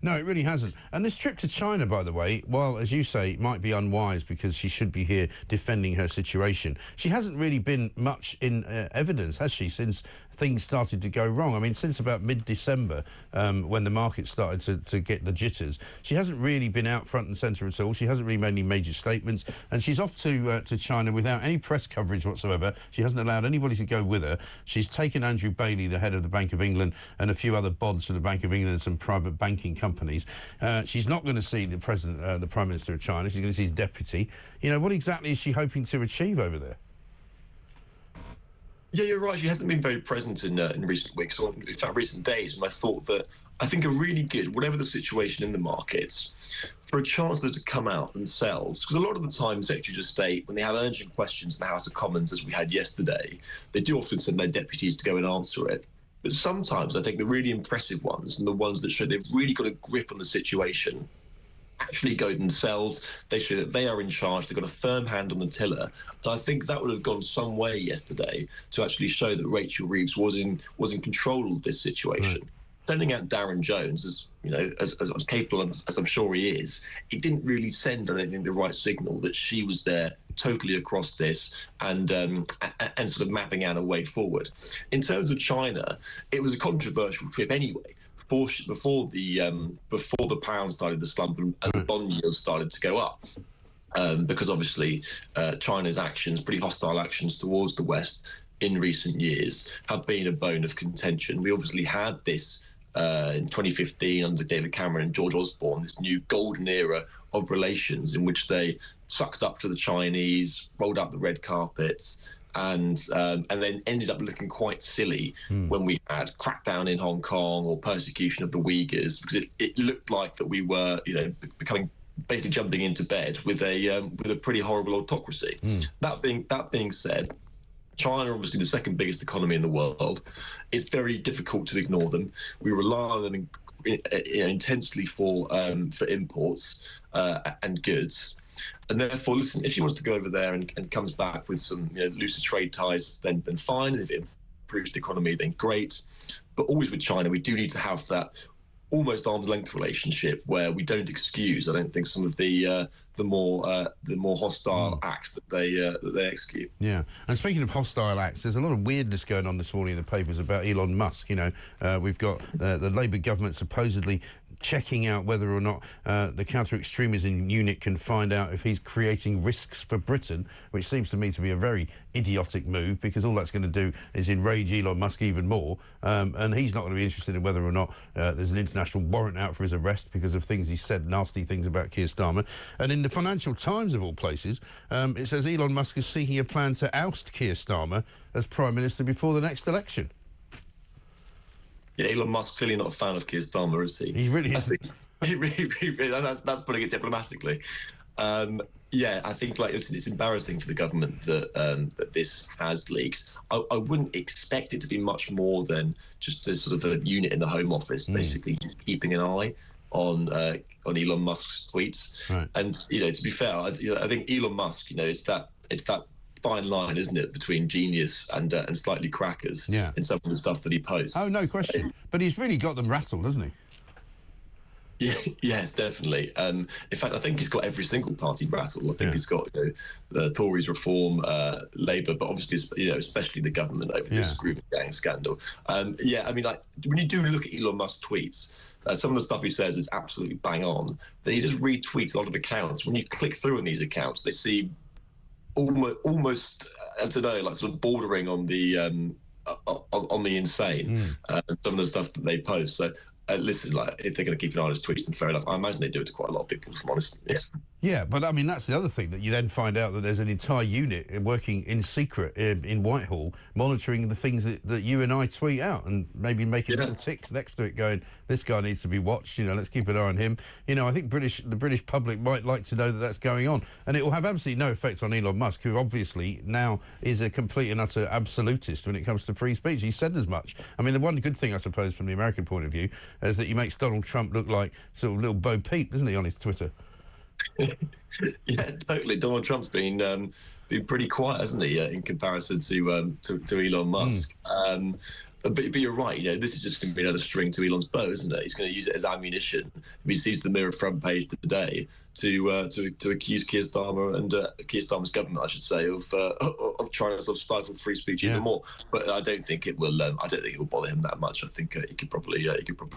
No, it really hasn't. And this trip to China, by the way, while, as you say, it might be unwise because she should be here defending her situation, she hasn't really been much in evidence, has she, since things started to go wrong? I mean, since about mid-December, when the market started to get the jitters, she hasn't really been out front and centre at all. She hasn't really made any major statements, and she's off to China without any press coverage whatsoever. She hasn't allowed anybody to go with her. She's taken Andrew Bailey, the head of the Bank of England, and a few other bods for the Bank of England and some private banking companies. She's not going to see the President, the Prime Minister of China. She's going to see his deputy. What exactly is she hoping to achieve over there? Yeah, you're right. She hasn't been very present in recent weeks, or in fact, recent days. And I thought that I think are really good, whatever the situation in the markets, for a chancellor to come out themselves. Because a lot of the time, Secretaries of State, when they have urgent questions in the House of Commons, as we had yesterday, they do often send their deputies to go and answer it. But sometimes I think the really impressive ones and the ones that show they've really got a grip on the situation actually go themselves. They show that they are in charge. They've got a firm hand on the tiller. And I think that would have gone some way yesterday to actually show that Rachel Reeves was in control of this situation. Right. Sending out Darren Jones, as you know, as capable as I'm sure he is, it didn't really send, I don't think, the right signal that she was there totally across this and sort of mapping out a way forward. In terms of China, it was a controversial trip anyway. Before the pound started to slump and the bond yields started to go up, because obviously China's actions, pretty hostile actions towards the West in recent years, have been a bone of contention. We obviously had this in 2015 under David Cameron and George Osborne, this new golden era of relations in which they sucked up to the Chinese, rolled out the red carpets, and then ended up looking quite silly when we had crackdown in Hong Kong or persecution of the Uyghurs, because it looked like that we were, becoming basically jumping into bed with a pretty horrible autocracy. That being said, China, obviously the second biggest economy in the world, it's very difficult to ignore them. We rely on them intensely for imports and goods. And therefore, listen, if she wants to go over there and comes back with some looser trade ties, then fine. If it improves the economy, then great. But always with China, we do need to have that almost arm's length relationship where we don't excuse, I don't think, some of the more hostile acts that they execute. Yeah, and speaking of hostile acts, there's a lot of weirdness going on this morning in the papers about Elon Musk. We've got the Labour government supposedly checking out whether or not the counter-extremism unit can find out if he's creating risks for Britain, which seems to me to be a very idiotic move, because all that's going to do is enrage Elon Musk even more, and he's not going to be interested in whether or not there's an international warrant out for his arrest because of things he said, nasty things about Keir Starmer. And in the Financial Times, of all places, it says Elon Musk is seeking a plan to oust Keir Starmer as Prime Minister before the next election. Yeah, Elon Musk's clearly not a fan of Keir Starmer, is he? He really isn't. He really, that's putting it diplomatically. Yeah, I think it's embarrassing for the government that this has leaked. I wouldn't expect it to be much more than just a sort of a unit in the Home Office, basically just keeping an eye on Elon Musk's tweets. Right. And to be fair, I think Elon Musk, it's that fine line, isn't it, between genius and slightly crackers in some of the stuff that he posts. Oh, no question. But he's really got them rattled, hasn't he? Yeah, yes, definitely. In fact, I think he's got every single party rattled. I think he's got the Tories, Reform, Labour, but obviously, especially the government over this Grooming gang scandal. When you do look at Elon Musk's tweets, some of the stuff he says is absolutely bang on. But he just retweets a lot of accounts. When you click through on these accounts, they see almost I don't know, like sort of bordering on the insane. Some of the stuff that they post. So listen, if they're going to keep an eye on his tweets, then fair enough. I imagine they do it to quite a lot of people, if I'm honest. Yeah, but I mean, that's the other thing, that you then find out that there's an entire unit working in secret in Whitehall, monitoring the things that you and I tweet out, and maybe making little ticks next to it going, this guy needs to be watched, let's keep an eye on him. I think the British public might like to know that that's going on, and it will have absolutely no effect on Elon Musk, who obviously now is a complete and utter absolutist when it comes to free speech. He said as much. I mean, the one good thing, I suppose, from the American point of view, is that he makes Donald Trump look like sort of little Bo Peep, doesn't he, on his Twitter? Yeah, totally. Donald Trump's been pretty quiet, hasn't he, in comparison to Elon Musk. But you're right. This is just going to be another string to Elon's bow, isn't it? He's going to use it as ammunition if he sees the Mirror front page today to accuse Keir Starmer and Keir Starmer's government, I should say, of trying to sort of stifle free speech even more. But I don't think it will. I don't think it will bother him that much. I think he could probably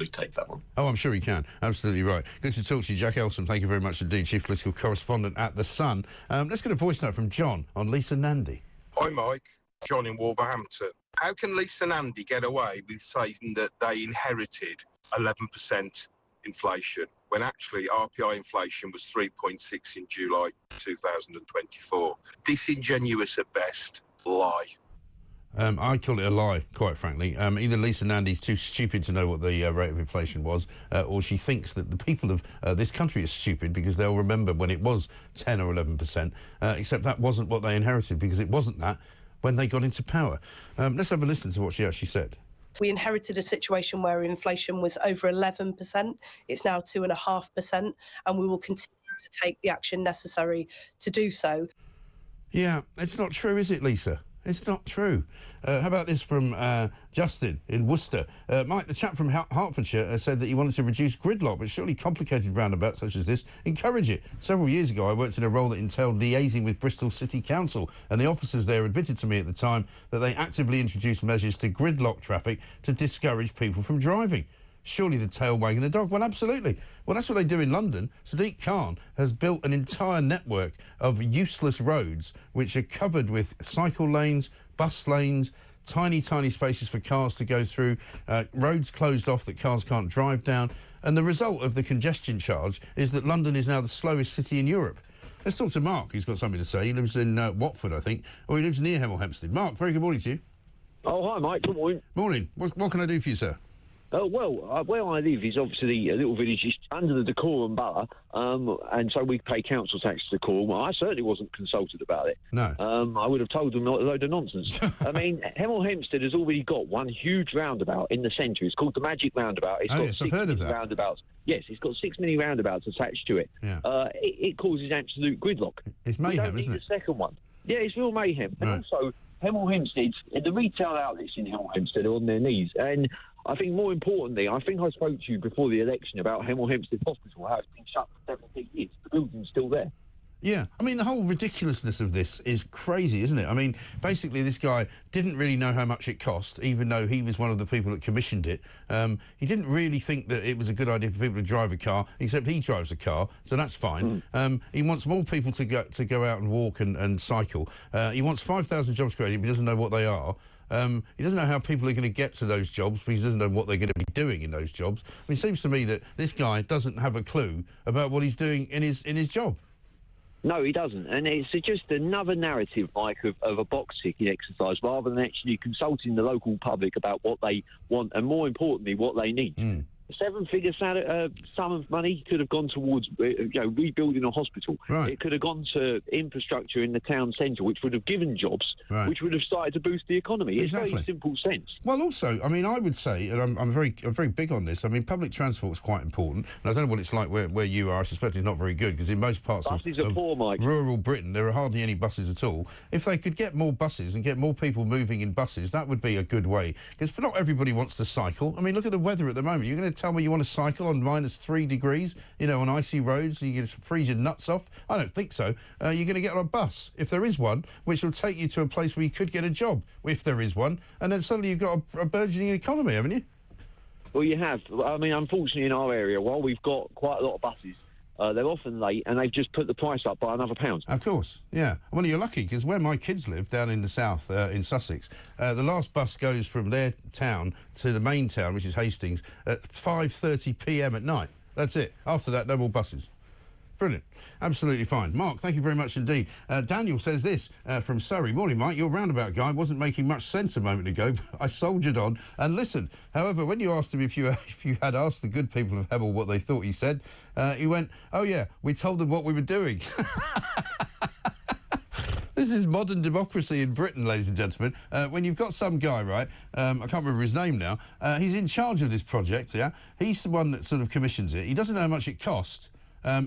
take that one. Oh, I'm sure he can. Absolutely right. Good to talk to you, Jack Elson. Thank you very much indeed, Chief Political Correspondent at The Sun. Let's get a voice note from John on Lisa Nandy. Hi, Mike. John in Wolverhampton. How can Lisa Nandy get away with saying that they inherited 11% inflation when actually RPI inflation was 3.6 in July 2024? Disingenuous at best. Lie. I call it a lie, quite frankly. Either Lisa Nandy's too stupid to know what the rate of inflation was, or she thinks that the people of this country are stupid because they'll remember when it was 10 or 11%, except that wasn't what they inherited, because it wasn't that when they got into power. Let's have a listen to what she actually said. We inherited a situation where inflation was over 11%. It's now 2.5%, and we will continue to take the action necessary to do so. Yeah, it's not true, is it, Lisa? It's not true. How about this from Justin in Worcester? Mike, the chap from Hertfordshire, said that he wanted to reduce gridlock, but surely complicated roundabouts such as this encourage it. Several years ago, I worked in a role that entailed liaising with Bristol City Council, and the officers there admitted to me at the time that they actively introduced measures to gridlock traffic to discourage people from driving. Surely the tail wagging the dog. Well, absolutely. Well, that's what they do in London. Sadiq Khan has built an entire network of useless roads which are covered with cycle lanes, bus lanes, tiny, tiny spaces for cars to go through, roads closed off that cars can't drive down. And the result of the congestion charge is that London is now the slowest city in Europe. Let's talk to Mark, who's got something to say. He lives in Watford, I think, or he lives near Hemel Hempstead. Mark, very good morning to you. Oh, hi, Mike. Good morning. Morning. What can I do for you, sir? Well, where I live is obviously a little village just under the Dacorum borough, and so we pay council tax to Dacorum. I certainly wasn't consulted about it. No. I would have told them a load of nonsense. I mean, Hemel Hempstead has already got one huge roundabout in the centre. It's called the Magic Roundabout. It's got yes, I've heard of that. Roundabouts. Yes, it's got 6 mini roundabouts attached to it. Yeah. It causes absolute gridlock. It's mayhem, isn't it? The second one. Yeah, it's real mayhem. Right. And also, Hemel Hempstead, the retail outlets in Hemel Hempstead are on their knees. And I think more importantly, I think I spoke to you before the election about Hemel Hempstead Hospital, how it's been shut for 17 years. The building's still there. Yeah, I mean, the whole ridiculousness of this is crazy, isn't it? I mean, basically, this guy didn't really know how much it cost, even though he was one of the people that commissioned it. He didn't really think that it was a good idea for people to drive a car, except he drives a car, so that's fine. He wants more people to go out and walk and cycle. He wants 5,000 jobs created, but he doesn't know what they are. He doesn't know how people are going to get to those jobs because he doesn't know what they're going to be doing in those jobs. I mean, it seems to me that this guy doesn't have a clue about what he's doing in his job. No, he doesn't. And it's just another narrative, Mike, of a box-ticking exercise rather than actually consulting the local public about what they want and, more importantly, what they need. A 7-figure sum of money could have gone towards rebuilding a hospital. Right. It could have gone to infrastructure in the town centre, which would have given jobs, which would have started to boost the economy. It's very simple sense. Well, also, I mean, I would say, and I'm very big on this, I mean, public transport is quite important. And I don't know what it's like where you are. I suspect it's not very good, because in most parts of rural Britain, there are hardly any buses at all. If they could get more buses and get more people moving in buses, that would be a good way. Because not everybody wants to cycle. I mean, look at the weather at the moment. You're going to tell me you want to cycle on -3 degrees, on icy roads, and you can freeze your nuts off? I don't think so. You're going to get on a bus, if there is one, which will take you to a place where you could get a job, if there is one, and then suddenly you've got a burgeoning economy, haven't you? Well, you have. I mean, unfortunately, in our area, while we've got quite a lot of buses, they're often late, and they've just put the price up by another £1. Of course, yeah. Well, you're lucky, because where my kids live, down in the south, in Sussex, the last bus goes from their town to the main town, which is Hastings, at 5:30 p.m. at night. That's it. After that, no more buses. Brilliant. Absolutely fine. Mark, thank you very much indeed. Daniel says this from Surrey. Morning, Mike. Your roundabout guy wasn't making much sense a moment ago, but I soldiered on and listened. However, when you asked him if you had asked the good people of Hemel what they thought he said, he went, "Oh, yeah, we told them what we were doing." This is modern democracy in Britain, ladies and gentlemen. When you've got some guy, right, I can't remember his name now, he's in charge of this project, yeah? He's the one that sort of commissions it. He doesn't know how much it cost.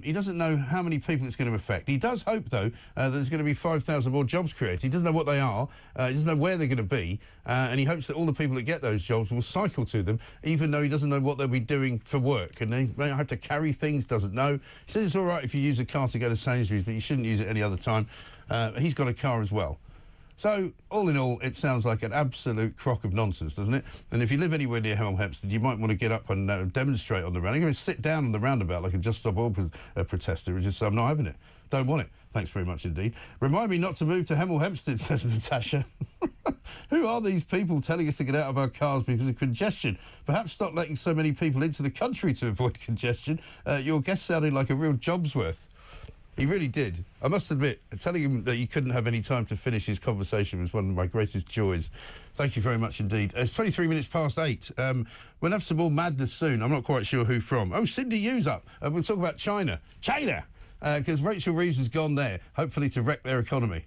He doesn't know how many people it's going to affect. He does hope, though, that there's going to be 5,000 more jobs created. He doesn't know what they are. He doesn't know where they're going to be. And he hopes that all the people that get those jobs will cycle to them, even though he doesn't know what they'll be doing for work. And they may have to carry things, doesn't know. He says it's all right if you use a car to go to Sainsbury's, but you shouldn't use it any other time. He's got a car as well. So, all in all, it sounds like an absolute crock of nonsense, doesn't it? And if you live anywhere near Hemel Hempstead, you might want to get up and demonstrate on the roundabout. You're going to sit down on the roundabout like a Just Stop Oil protester and just say, I'm not having it. Don't want it. Thanks very much indeed. Remind me not to move to Hemel Hempstead, says Natasha. Who are these people telling us to get out of our cars because of congestion? Perhaps stop letting so many people into the country to avoid congestion. Your guest sounded like a real Jobsworth. He really did. I must admit, telling him that he couldn't have any time to finish his conversation was one of my greatest joys. Thank you very much indeed. It's 23 minutes past 8. We'll have some more madness soon. I'm not quite sure who from. Oh, Cindy Yu's up. We'll talk about China. China! Because Rachel Reeves has gone there, hopefully to wreck their economy.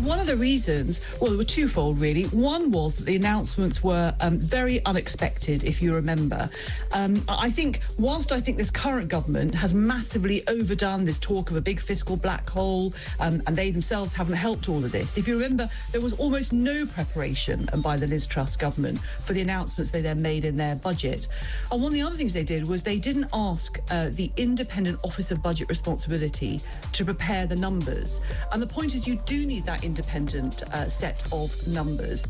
One of the reasons, well, there were twofold, really. One was that the announcements were very unexpected, if you remember. I think, whilst I think this current government has massively overdone this talk of a big fiscal black hole, and they themselves haven't helped all of this, if you remember, there was almost no preparation by the Liz Truss government for the announcements they then made in their budget. And one of the other things they did was they didn't ask the Independent Office of Budget Responsibility to prepare the numbers. And the point is, you do need that independent set of numbers.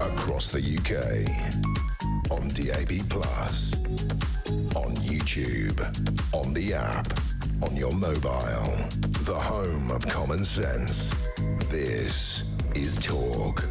Across the UK, on DAB+, on YouTube, on the app, on your mobile, the home of common sense. This is Talk.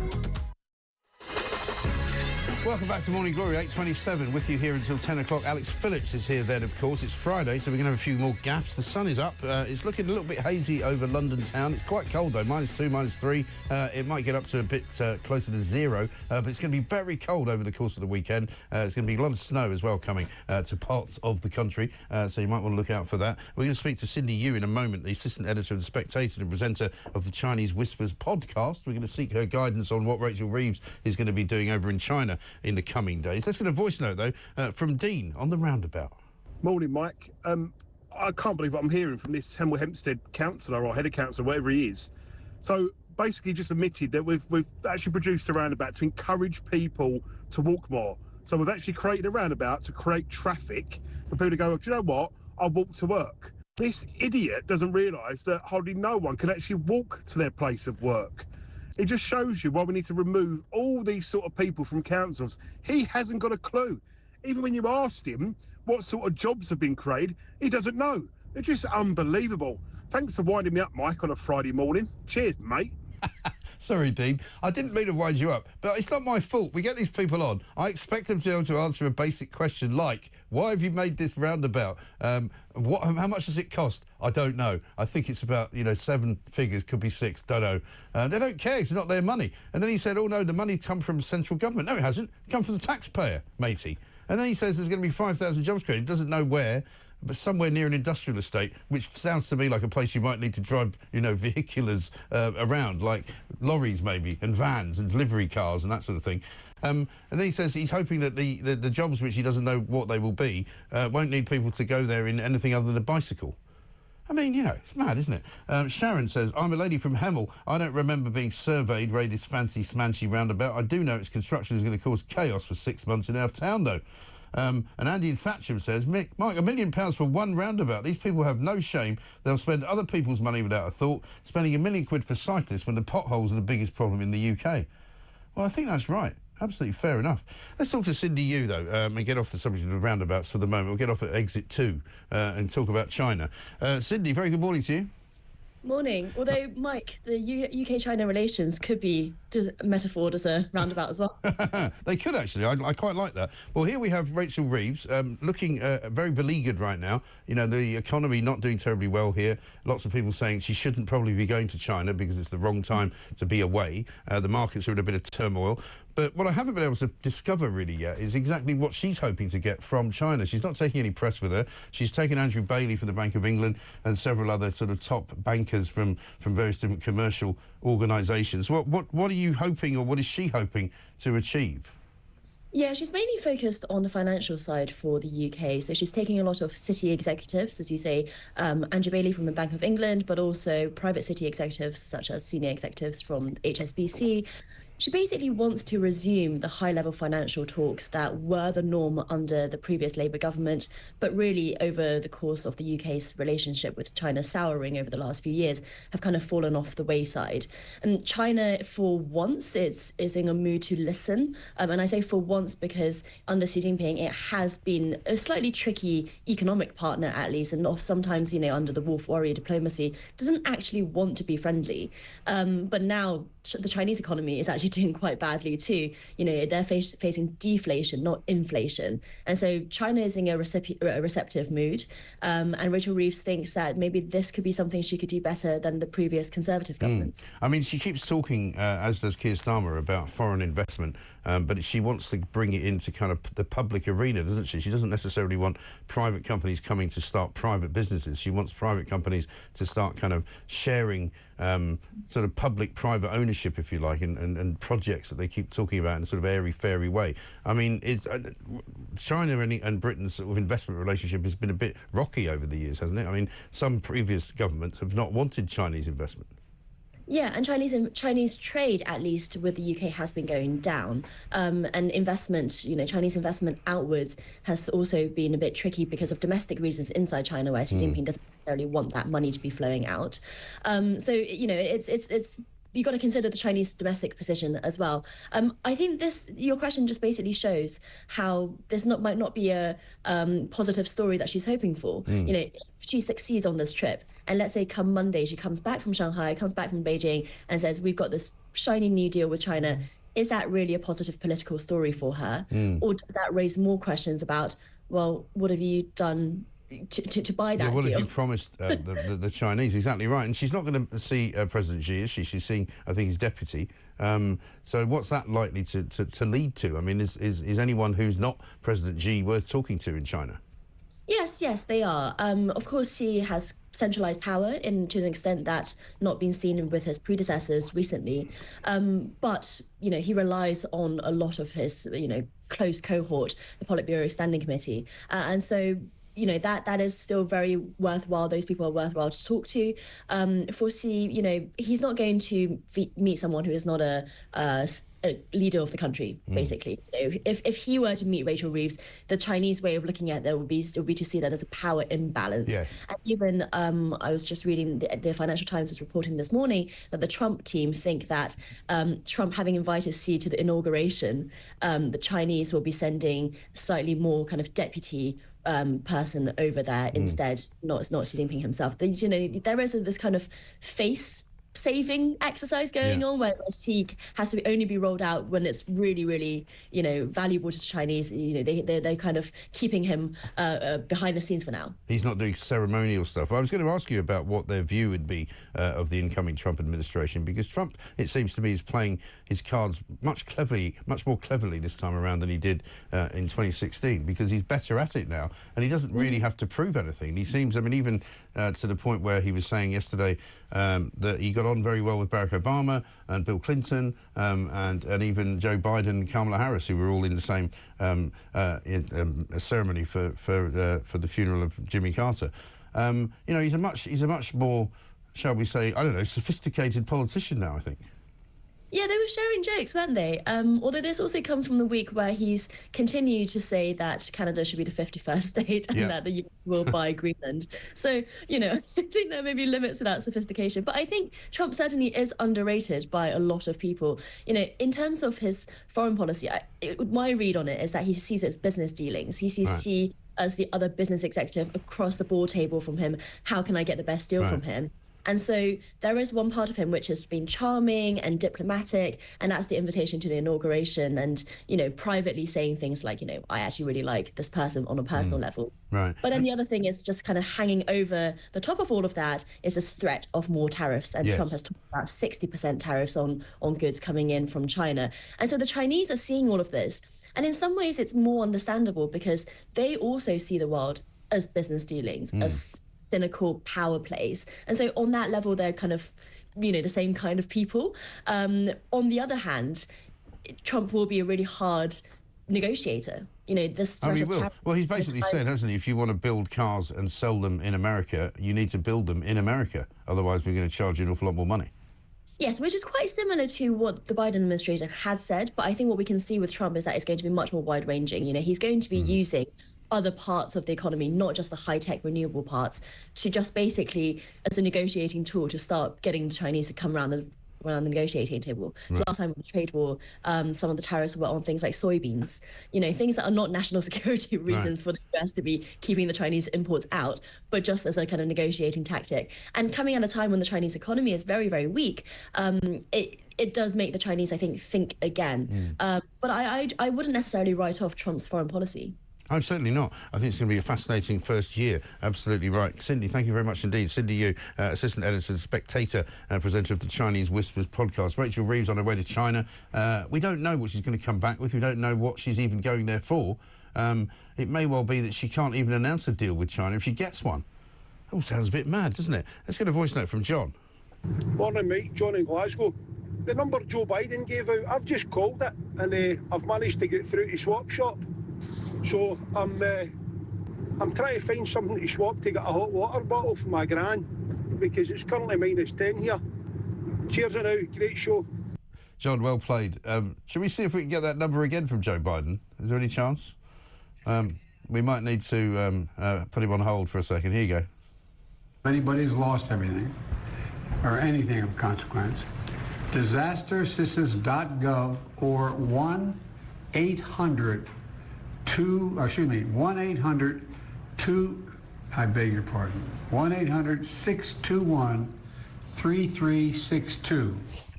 Welcome back to Morning Glory, 8:27, with you here until 10 o'clock. Alex Phillips is here then, of course. It's Friday, so we're going to have a few more gaffes. The sun is up. It's looking a little bit hazy over London town. It's quite cold, though, -2, -3. It might get up to a bit closer to 0, but it's going to be very cold over the course of the weekend. There's going to be a lot of snow as well coming to parts of the country, so you might want to look out for that. We're going to speak to Cindy Yu in a moment, the assistant editor of The Spectator and presenter of the Chinese Whispers podcast. We're going to seek her guidance on what Rachel Reeves is going to be doing over in China in the coming days. Let's get a voice note, though, from Dean on the roundabout. Morning, Mike. I can't believe what I'm hearing from this Hemel Hempstead councillor or head of council, whatever he is. So basically just admitted that we've actually produced a roundabout to encourage people to walk more. So we've actually created a roundabout to create traffic for people to go, do you know what? I'll walk to work. This idiot doesn't realise that hardly no one can actually walk to their place of work. It just shows you why we need to remove all these sort of people from councils. He hasn't got a clue. Even when you asked him what sort of jobs have been created, he doesn't know. They're just unbelievable. Thanks for winding me up, Mike, on a Friday morning. Cheers, mate. Sorry, Dean. I didn't mean to wind you up, but it's not my fault. We get these people on. I expect them to be able to answer a basic question like, why have you made this roundabout? How much does it cost? I don't know. I think it's about, 7 figures, could be 6, don't know. They don't care, it's not their money. And then he said, oh, no, the money come from central government. No, it hasn't. It come from the taxpayer, matey. And then he says there's going to be 5,000 jobs created. He doesn't know where, but somewhere near an industrial estate, which sounds to me like a place you might need to drive, vehiculars around, like lorries maybe, and vans and delivery cars and that sort of thing. And then he says he's hoping that the jobs, which he doesn't know what they will be, won't need people to go there in anything other than a bicycle. I mean, it's mad, isn't it? Sharon says, I'm a lady from Hemel. I don't remember being surveyed, raid this fancy smanchy roundabout. I do know its construction is going to cause chaos for 6 months in our town, though. And Andy in Thatcham says, Mike, £1 million for one roundabout. These people have no shame. They'll spend other people's money without a thought, spending £1 million for cyclists when the potholes are the biggest problem in the UK. Well, I think that's right. Absolutely fair enough. Let's talk to Cindy Yu, though, and get off the subject of the roundabouts for the moment. We'll get off at exit 2 and talk about China. Cindy, very good morning to you. Morning. Although, Mike, the UK-China relations could be metaphored as a roundabout as well. They could, actually. I quite like that. Well, here we have Rachel Reeves looking very beleaguered right now. The economy not doing terribly well here. Lots of people saying she shouldn't probably be going to China because it's the wrong time to be away. The markets are in a bit of turmoil. But what I haven't been able to discover really yet is exactly what she's hoping to get from China. She's not taking any press with her. She's taken Andrew Bailey from the Bank of England and several other sort of top bankers from various different commercial organisations. What are you hoping, or what is she hoping to achieve? Yeah, she's mainly focused on the financial side for the UK. So she's taking a lot of city executives, as you say, Andrew Bailey from the Bank of England, but also private city executives such as senior executives from HSBC. She basically wants to resume the high-level financial talks that were the norm under the previous Labour government, but really over the course of the UK's relationship with China souring over the last few years have kind of fallen off the wayside. And China, for once, is in a mood to listen. And I say for once because under Xi Jinping, it has been a slightly tricky economic partner, at least, and sometimes, under the wolf warrior diplomacy, doesn't actually want to be friendly. But now the Chinese economy is actually doing quite badly too. They're facing deflation, not inflation. And so China is in a receptive mood. And Rachel Reeves thinks that maybe this could be something she could do better than the previous Conservative governments. I mean, she keeps talking, as does Keir Starmer, about foreign investment, but she wants to bring it into kind of the public arena, doesn't she? She doesn't necessarily want private companies coming to start private businesses. She wants private companies to start kind of sharing sort of public-private ownership, if you like, and projects that they keep talking about in a sort of airy-fairy way. I mean, China and Britain's sort of investment relationship has been a bit rocky over the years, hasn't it? I mean, some previous governments have not wanted Chinese investment. Yeah, and Chinese trade, at least with the UK, has been going down. And investment, Chinese investment outwards has also been a bit tricky because of domestic reasons inside China, where Xi Jinping doesn't necessarily want that money to be flowing out. So, it's you've got to consider the Chinese domestic position as well. I think your question just basically shows how this might not be a positive story that she's hoping for. If she succeeds on this trip, and let's say come Monday she comes back from Shanghai, comes back from Beijing, and says we've got this shiny new deal with China, is that really a positive political story for her? Or does that raise more questions about, well, what have you done to buy that what deal? have you promised the Chinese? Exactly right. And she's not going to see President Xi, is she? She's seeing, I think, his deputy. So what's that likely to lead to? I mean, is anyone who's not President Xi worth talking to in China? Yes, they are. Of course, he has centralised power to an extent that's not been seen with his predecessors recently. But, he relies on a lot of his, close cohort, the Politburo Standing Committee. And so, that is still very worthwhile. Those people are worthwhile to talk to. For Xi, he's not going to meet someone who is not a leader of the country, basically. If he were to meet Rachel Reeves, the Chinese way of looking at that would be to see that as a power imbalance. Yes. And even I was just reading the Financial Times was reporting this morning that the Trump team think that Trump having invited Xi to the inauguration, the Chinese will be sending slightly more kind of deputy person over there instead, not Xi Jinping himself. There is this kind of face saving exercise going on, where Seek has to only be rolled out when it's really, really, you know, valuable to the Chinese. You know, they're kind of keeping him behind the scenes for now. He's not doing ceremonial stuff. I was going to ask you about what their view would be of the incoming Trump administration, because Trump, it seems to me, is playing his cards much more cleverly this time around than he did in 2016, because he's better at it now, and he doesn't really have to prove anything. He seems, I mean, even to the point where he was saying yesterday that he got on very well with Barack Obama and Bill Clinton and even Joe Biden and Kamala Harris, who were all in the same ceremony for the funeral of Jimmy Carter. You know, he's a much more, shall we say, I don't know, sophisticated politician now, I think. Yeah, they were sharing jokes, weren't they? Although this also comes from the week where he's continued to say that Canada should be the 51st state and that the US will buy Greenland. So, you know, I think there may be limits to that sophistication. But I think Trump certainly is underrated by a lot of people. You know, in terms of his foreign policy, my read on it is that he sees it as business dealings. He sees Xi as the other business executive across the board table from him. How can I get the best deal from him? And so there is one part of him which has been charming and diplomatic, and that's the invitation to the inauguration and, you know, privately saying things like, you know, I actually really like this person on a personal level. Right. But then the other thing is just kind of hanging over the top of all of that is this threat of more tariffs. And Trump has talked about 60% tariffs on goods coming in from China. And so the Chinese are seeing all of this. And in some ways it's more understandable because they also see the world as business dealings, as cynical power plays. And so on that level, they're kind of, you know, the same kind of people. On the other hand, Trump will be a really hard negotiator. You know, this threat of tariffs. Well, he's basically said, hasn't he, if you want to build cars and sell them in America, you need to build them in America. Otherwise, we're going to charge you an awful lot more money. Yes, which is quite similar to what the Biden administration has said. But I think what we can see with Trump is that it's going to be much more wide-ranging. You know, he's going to be using other parts of the economy, not just the high-tech renewable parts, to just basically as a negotiating tool to start getting the Chinese to come around the negotiating table. Last time with the trade war, some of the tariffs were on things like soybeans, you know, things that are not national security reasons for the US to be keeping the Chinese imports out, but just as a kind of negotiating tactic. And coming at a time when the Chinese economy is very, very weak, it does make the Chinese, I think again. But I wouldn't necessarily write off Trump's foreign policy. Oh, certainly not. I think it's going to be a fascinating first year. Absolutely right. Cindy, thank you very much indeed. Cindy Yu, Assistant Editor of The Spectator and presenter of the Chinese Whispers podcast. Rachel Reeves on her way to China. We don't know what she's going to come back with. We don't know what she's even going there for. It may well be that she can't even announce a deal with China if she gets one. That all sounds a bit mad, doesn't it? Let's get a voice note from John. Morning, mate. John in Glasgow. The number Joe Biden gave out, I've just called it, and I've managed to get through to Swap Shop. So I'm trying to find something to swap to get a hot water bottle for my gran, because it's currently -10 here. Cheers and out, great show. John, well played. Should we see if we can get that number again from Joe Biden? Is there any chance? We might need to put him on hold for a second. Here you go. If anybody's lost everything or anything of consequence, disasterassistance.gov or 1-800-2, excuse me, 1-800-2, I beg your pardon, 1-800-621-3362.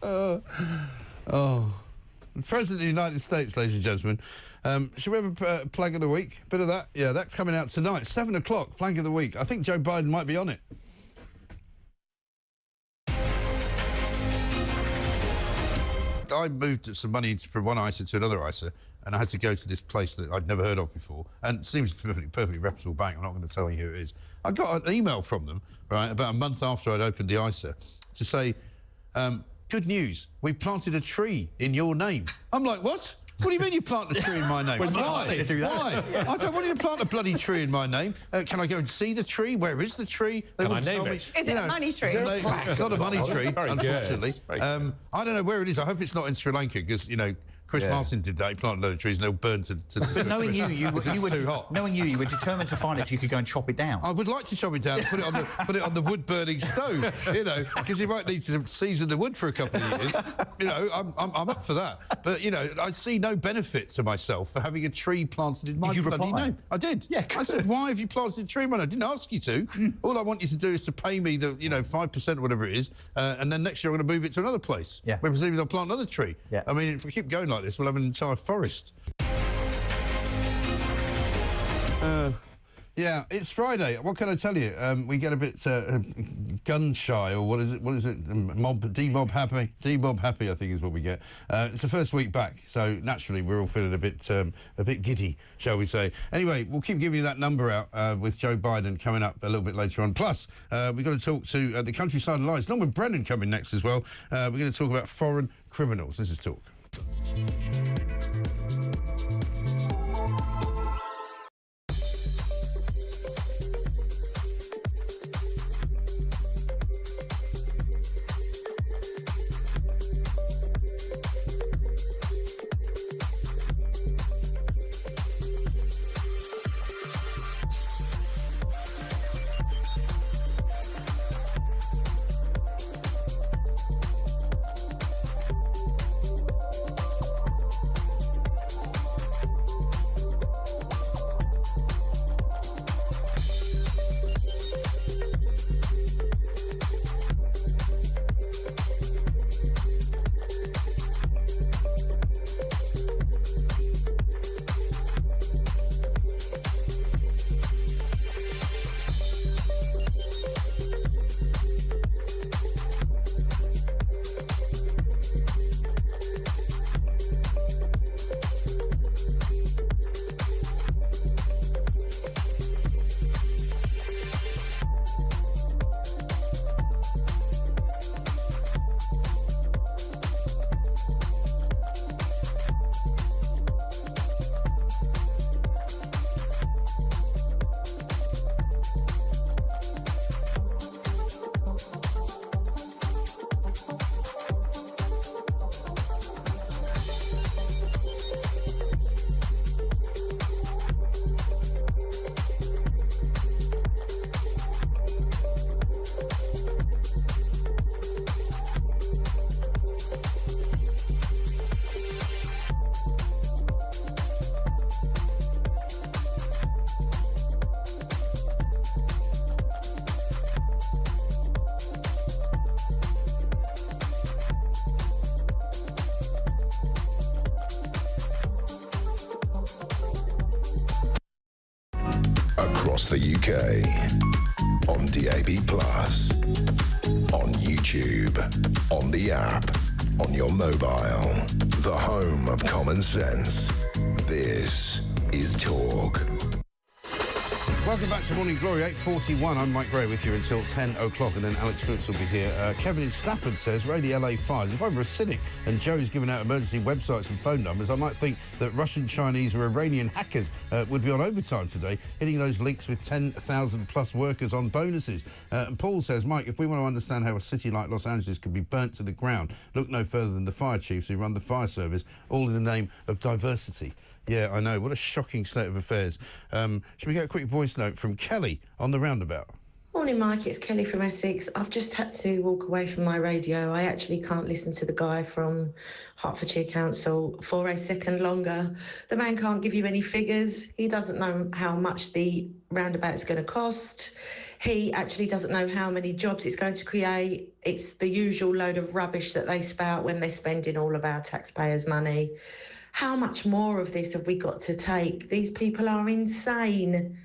The President of the United States, ladies and gentlemen. Should we have a plank of the week? Bit of that? Yeah, that's coming out tonight. 7 o'clock, plank of the week. I think Joe Biden might be on it. I moved some money from one ISA to another ISA, and I had to go to this place that I'd never heard of before, and it seems perfectly reputable bank. I'm not going to tell you who it is. I got an email from them, right, about a month after I'd opened the ISA, to say, good news, we've planted a tree in your name. I'm like, what? What do you mean you plant a tree in my name? Why? Why? I don't want you to plant a bloody tree in my name. Can I go and see the tree? Where is the tree? They Can I name it? Is it a money tree? It's not a money tree, Very unfortunately. good. I don't know where it is. I hope it's not in Sri Lanka, because, you know, Chris Martin did that. He planted a load of trees and they all burned to But knowing you were too hot. Knowing you were determined to find it so you could go and chop it down. I would like to chop it down, put it on the wood burning stove, you know, because you might need to season the wood for a couple of years. You know, I'm up for that. But you know, I see no benefit to myself for having a tree planted in my bloody name. I did. Yeah. I said, why have you planted a tree in my name? I didn't ask you to. All I want you to do is to pay me the 5% or whatever it is, and then next year I'm going to move it to another place. Yeah. Where presumably they'll plant another tree. Yeah. I mean, if we keep going like this, we'll have an entire forest. Yeah, it's Friday. What can I tell you? We get a bit gun shy, or what is it? Demob happy, I think is what we get. It's the first week back, so naturally we're all feeling a bit giddy, shall we say. Anyway, we'll keep giving you that number out with Joe Biden coming up a little bit later on. Plus, we've got to talk to the Countryside Alliance. Norman Brennan coming next as well. We're going to talk about foreign criminals. This is Talk. Across the UK, on DAB+, on YouTube, on the app, on your mobile, the home of common sense. This is Talk. Welcome back to Morning Glory, 8:41. I'm Mike Gray with you until 10 o'clock, and then Alex Phillips will be here. Kevin in Stafford says, Radio LA fires. If I were a cynic and Joe's giving out emergency websites and phone numbers, I might think that Russian, Chinese or Iranian hackers would be on overtime today, hitting those links with 10,000 plus workers on bonuses. And Paul says, Mike, if we want to understand how a city like Los Angeles could be burnt to the ground, look no further than the fire chiefs who run the fire service, all in the name of diversity. Yeah, I know. What a shocking state of affairs. Should we get a quick voice note from Kelly on the roundabout? Morning, Mike. It's Kelly from Essex. I've just had to walk away from my radio. I actually can't listen to the guy from Hertfordshire Council for a second longer. The man can't give you any figures. He doesn't know how much the roundabout is going to cost. He actually doesn't know how many jobs it's going to create. It's the usual load of rubbish that they spout when they're spending all of our taxpayers' money. How much more of this have we got to take? These people are insane.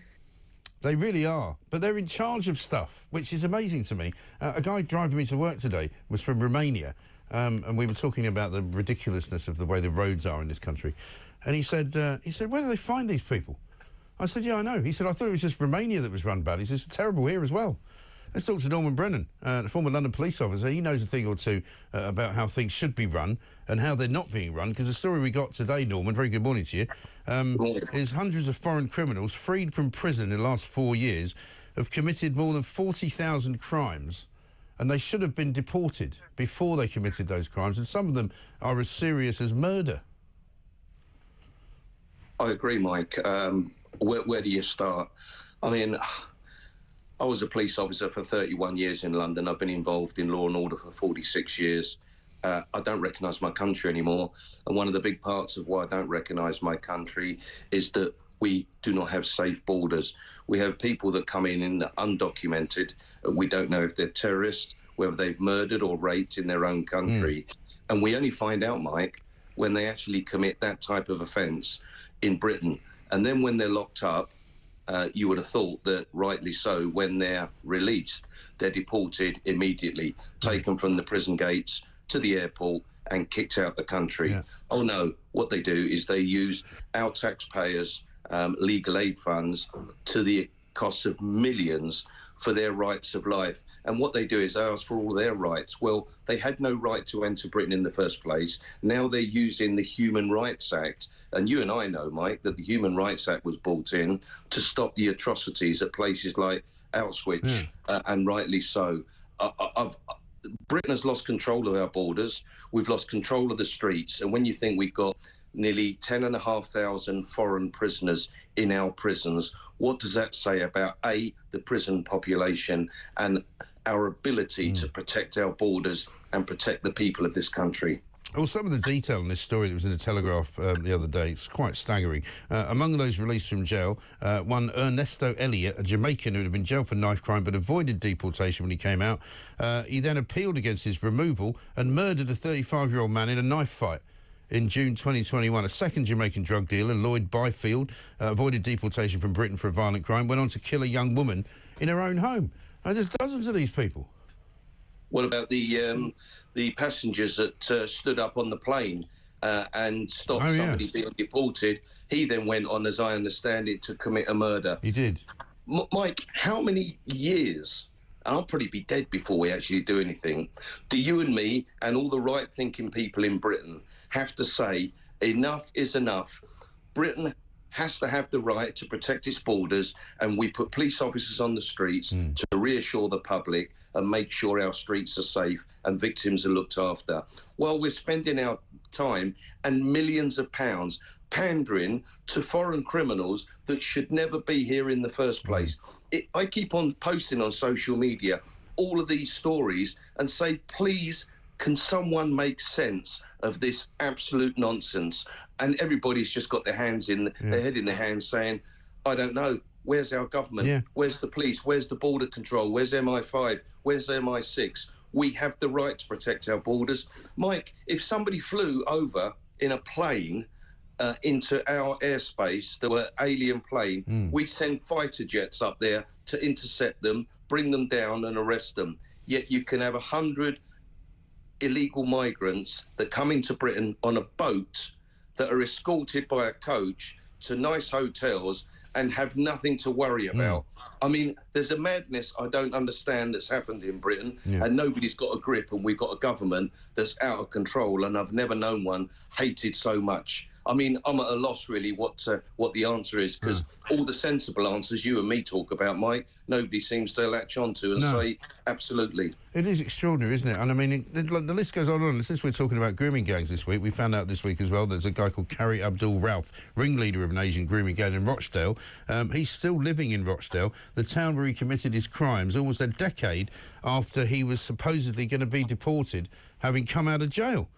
They really are. But they're in charge of stuff, which is amazing to me. A guy driving me to work today was from Romania, and we were talking about the ridiculousness of the way the roads are in this country. And he said, where do they find these people? I said, yeah, I know. He said, I thought it was just Romania that was run bad. He said, it's terrible here as well. Let's talk to Norman Brennan, the former London police officer. He knows a thing or two about how things should be run and how they're not being run, because the story we got today, Norman, very good morning to you, is hundreds of foreign criminals freed from prison in the last 4 years have committed more than 40,000 crimes, and they should have been deported before they committed those crimes, and some of them are as serious as murder. I agree, Mike. Where do you start? I mean, I was a police officer for 31 years in London. I've been involved in law and order for 46 years. I don't recognise my country anymore. And one of the big parts of why I don't recognise my country is that we do not have safe borders. We have people that come in undocumented. We don't know if they're terrorists, whether they've murdered or raped in their own country. And we only find out, Mike, when they actually commit that type of offence in Britain. And then when they're locked up, you would have thought that, rightly so, when they're released, they're deported immediately, taken from the prison gates to the airport and kicked out the country. Yeah. Oh, no, what they do is they use our taxpayers' legal aid funds to the cost of millions for their rights of life. And what they do is they ask for all their rights. Well, they had no right to enter Britain in the first place. Now they're using the Human Rights Act. And you and I know, Mike, that the Human Rights Act was brought in to stop the atrocities at places like Auschwitz, and rightly so. Britain has lost control of our borders. We've lost control of the streets. And when you think we've got nearly 10,500 foreign prisoners in our prisons, what does that say about, A, the prison population and our ability to protect our borders and protect the people of this country? Well, some of the detail in this story that was in the Telegraph the other day, it's quite staggering. Among those released from jail, one Ernesto Elliott, a Jamaican who had been jailed for knife crime but avoided deportation when he came out. He then appealed against his removal and murdered a 35-year-old man in a knife fight. In June 2021, a second Jamaican drug dealer, Lloyd Byfield, avoided deportation from Britain for a violent crime, went on to kill a young woman in her own home. And there's dozens of these people. What about the passengers that stood up on the plane and stopped somebody being deported? He then went on, as I understand it, to commit a murder. He did. Mike, how many years, and I'll probably be dead before we actually do anything, do you and me and all the right-thinking people in Britain have to say enough is enough? Britain has to have the right to protect its borders, and we put police officers on the streets to reassure the public and make sure our streets are safe and victims are looked after. While we're spending our time and millions of pounds pandering to foreign criminals that should never be here in the first place. I keep on posting on social media all of these stories and say, please, can someone make sense of this absolute nonsense? And everybody's just got their hands in their head in their hands saying, I don't know, where's our government? Where's the police? Where's the border control? Where's MI5? Where's MI6? We have the right to protect our borders. Mike, if somebody flew over in a plane into our airspace, that were alien plane, we send fighter jets up there to intercept them, bring them down and arrest them. Yet you can have 100 illegal migrants that come into Britain on a boat that are escorted by a coach to nice hotels and have nothing to worry about. I mean, there's a madness I don't understand that's happened in Britain, and nobody's got a grip, and we've got a government that's out of control, and I've never known one hated so much. I mean, I'm at a loss, really, what the answer is, because all the sensible answers you and me talk about, Mike, nobody seems to latch onto and say, absolutely. It is extraordinary, isn't it? And I mean, the list goes on and on. Since we're talking about grooming gangs this week, we found out this week as well there's a guy called Kari Abdul Rauf, ringleader of an Asian grooming gang in Rochdale. He's still living in Rochdale, the town where he committed his crimes almost a decade after he was supposedly going to be deported, having come out of jail.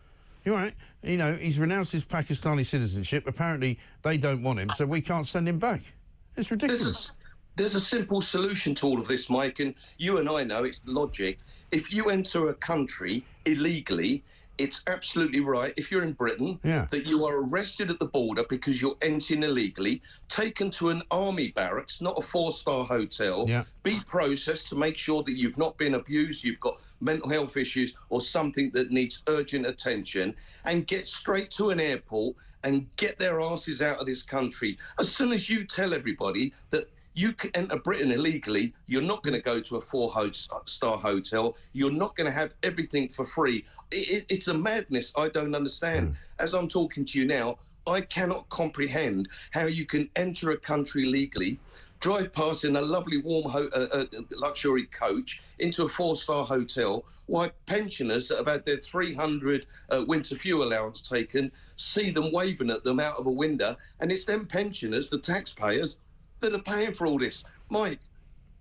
You're right. You know, he's renounced his Pakistani citizenship. Apparently, they don't want him, so we can't send him back. It's ridiculous. There's a simple solution to all of this, Mike, and you and I know it's logic. If you enter a country illegally, it's absolutely right, if you're in Britain, that you are arrested at the border because you're entering illegally, taken to an army barracks, not a four-star hotel, be processed to make sure that you've not been abused, you've got mental health issues or something that needs urgent attention, and get straight to an airport and get their asses out of this country. As soon as you tell everybody that you can enter Britain illegally, you're not going to go to a four-star hotel, you're not going to have everything for free. It's a madness I don't understand. As I'm talking to you now, I cannot comprehend how you can enter a country legally, drive past in a lovely warm luxury coach into a 4-star hotel, while pensioners that have had their 300 winter fuel allowance taken see them waving at them out of a window, and it's them pensioners, the taxpayers, that are paying for all this. Mike,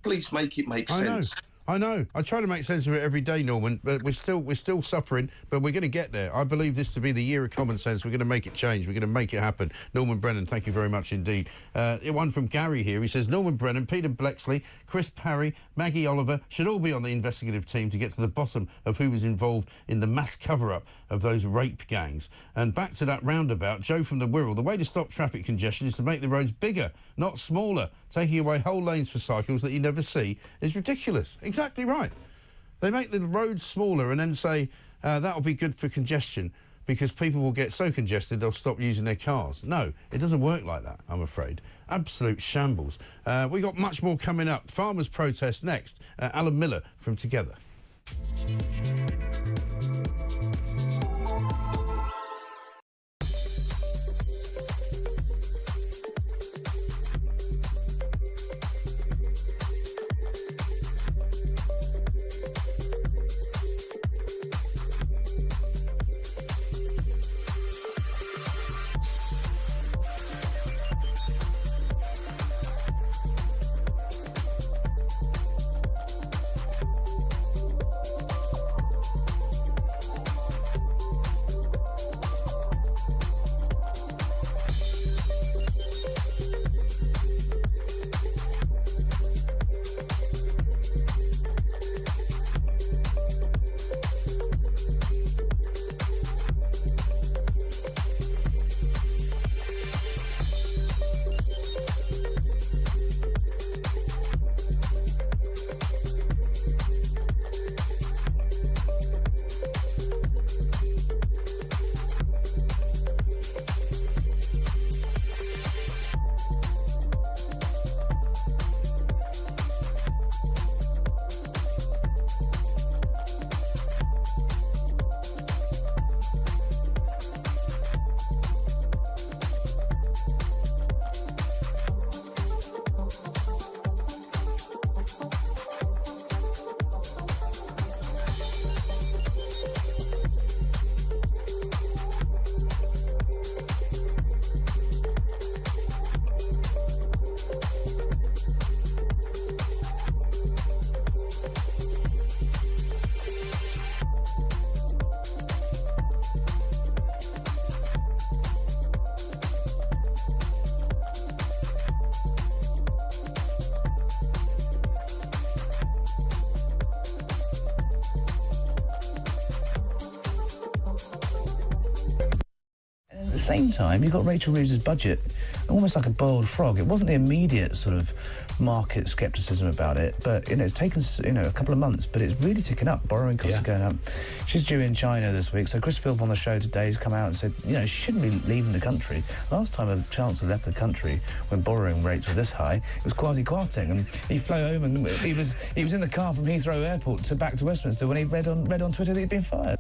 please make it make sense. I know. I try to make sense of it every day, Norman, but we're still suffering, but we're going to get there. I believe this to be the year of common sense. We're going to make it change. We're going to make it happen. Norman Brennan, thank you very much indeed. One from Gary here. He says, Norman Brennan, Peter Blexley, Chris Parry, Maggie Oliver should all be on the investigative team to get to the bottom of who was involved in the mass cover-up of those rape gangs. And back to that roundabout, Joe from the Wirral, the way to stop traffic congestion is to make the roads bigger, not smaller. Taking away whole lanes for cycles that you never see is ridiculous. Exactly right. They make the roads smaller and then say that'll be good for congestion because people will get so congested they'll stop using their cars. No, it doesn't work like that, I'm afraid. Absolute shambles. We've got much more coming up. Farmers' protest next. Alan Miller from Together. Same time, you've got Rachel Reeves' budget almost like a boiled frog. It wasn't the immediate sort of market scepticism about it, but it's taken a couple of months, but it's really ticking up. Borrowing costs are going up. She's due in China this week, so Chris Philp on the show today has come out and said she shouldn't be leaving the country. Last time a chancellor left the country when borrowing rates were this high, it was Kwasi Kwarteng, and he flew home and he was in the car from Heathrow Airport back to Westminster when he read on Twitter that he'd been fired.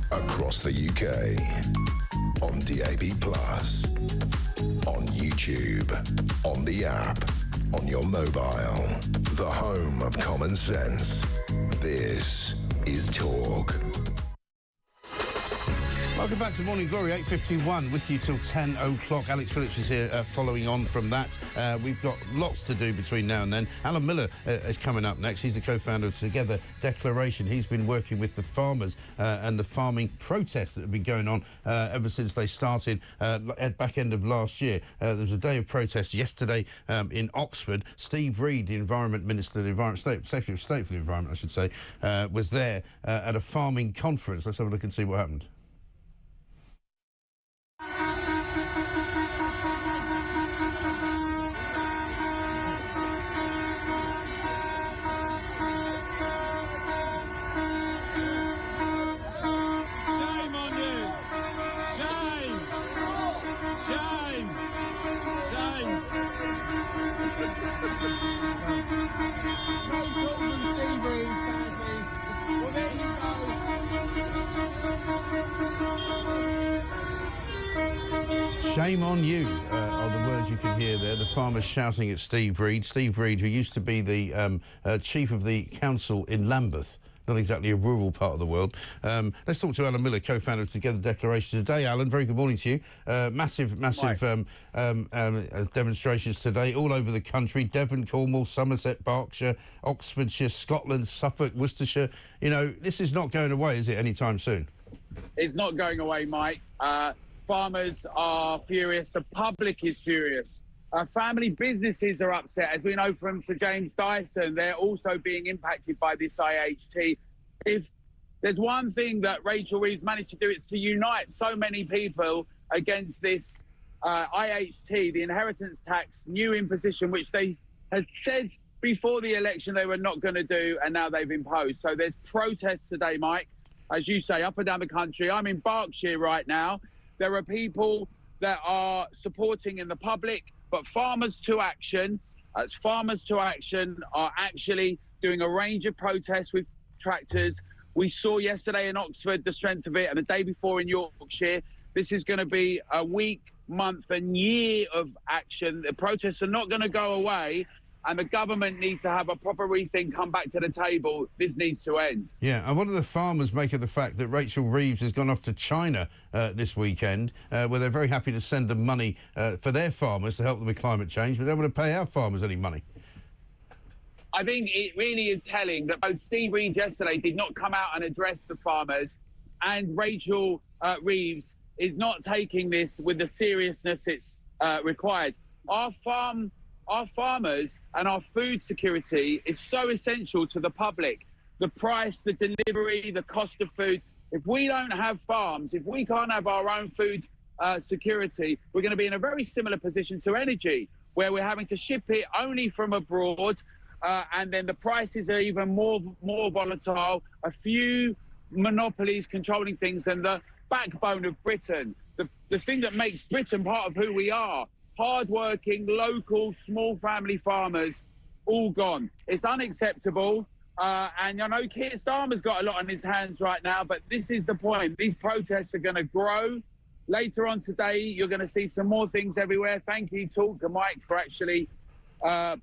Across the UK, on DAB+, on YouTube, on the app, on your mobile, the home of common sense. This is Talk. Welcome back to Morning Glory, 8:51, with you till 10 o'clock. Alex Phillips is here following on from that. We've got lots to do between now and then. Alan Miller is coming up next. He's the co-founder of Together Declaration. He's been working with the farmers and the farming protests that have been going on ever since they started at back end of last year. There was a day of protest yesterday in Oxford. Steve Reed, the Environment Minister, Secretary of State for the Environment, I should say, was there at a farming conference. Let's have a look and see what happened. Shame on you are the words you can hear there. The farmers shouting at Steve Reed. Steve Reed, who used to be the chief of the council in Lambeth. Not exactly a rural part of the world. Let's talk to Alan Miller, co-founder of Together Declaration today. Alan, very good morning to you. Massive demonstrations today all over the country. Devon, Cornwall, Somerset, Berkshire, Oxfordshire, Scotland, Suffolk, Worcestershire. You know, this is not going away, is it, anytime soon? It's not going away, Mike. Farmers are furious. The public is furious. Family businesses are upset. As we know from Sir James Dyson, they're also being impacted by this IHT. If there's one thing that Rachel Reeves managed to do, it's to unite so many people against this IHT, the inheritance tax new imposition, which they had said before the election they were not going to do, and now they've imposed. So there's protests today, Mike, as you say, up and down the country. I'm in Berkshire right now. There are people that are supporting in the public, but Farmers to Action, as Farmers to Action, are actually doing a range of protests with tractors. We saw yesterday in Oxford the strength of it, and the day before in Yorkshire. This is going to be a week, month and year of action. The protests are not going to go away, and the government needs to have a proper rethink, come back to the table. This needs to end. Yeah, and what do the farmers make of the fact that Rachel Reeves has gone off to China this weekend, where they're very happy to send them money for their farmers to help them with climate change, but they don't want to pay our farmers any money? I think it really is telling that both Steve Reed yesterday did not come out and address the farmers, and Rachel Reeves is not taking this with the seriousness it's required. Our farmers and our food security is so essential to the public. The price, the delivery, the cost of food. If we don't have farms, if we can't have our own food security, we're going to be in a very similar position to energy, where we're having to ship it only from abroad, and then the prices are even more volatile. A few monopolies controlling things, and the backbone of Britain, the thing that makes Britain part of who we are. Hard-working, local, small family farmers, all gone. It's unacceptable. And I know Keir Starmer's got a lot on his hands right now, but this is the point. These protests are going to grow. Later on today, you're going to see some more things everywhere. Thank you, Talk and Mike, for actually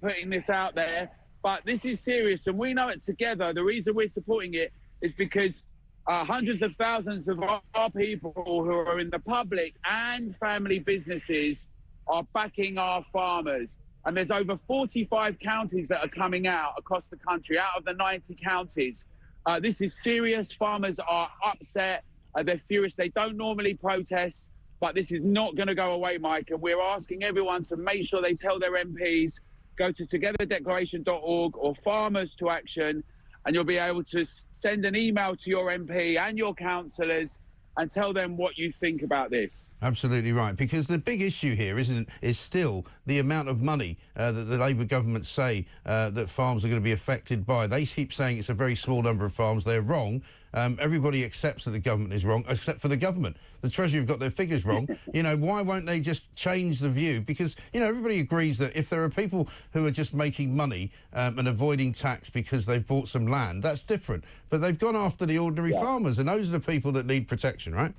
putting this out there. But this is serious, and we know it together. The reason we're supporting it is because hundreds of thousands of our people who are in the public and family businesses are backing our farmers. And there's over 45 counties that are coming out across the country, out of the 90 counties. This is serious. Farmers are upset. They're furious. They don't normally protest, but this is not going to go away, Mike. And we're asking everyone to make sure they tell their MPs, go to togetherdeclaration.org or Farmers to Action, and you'll be able to send an email to your MP and your councillors and tell them what you think about this. Absolutely right, because the big issue here is still the amount of money that the Labour government say that farms are going to be affected by. They keep saying it's a very small number of farms. They're wrong. Everybody accepts that the government is wrong, except for the government. The Treasury have got their figures wrong. You know, why won't they just change the view? Because, you know, everybody agrees that if there are people who are just making money and avoiding tax because they've bought some land, that's different. But they've gone after the ordinary farmers, and those are the people that need protection, right?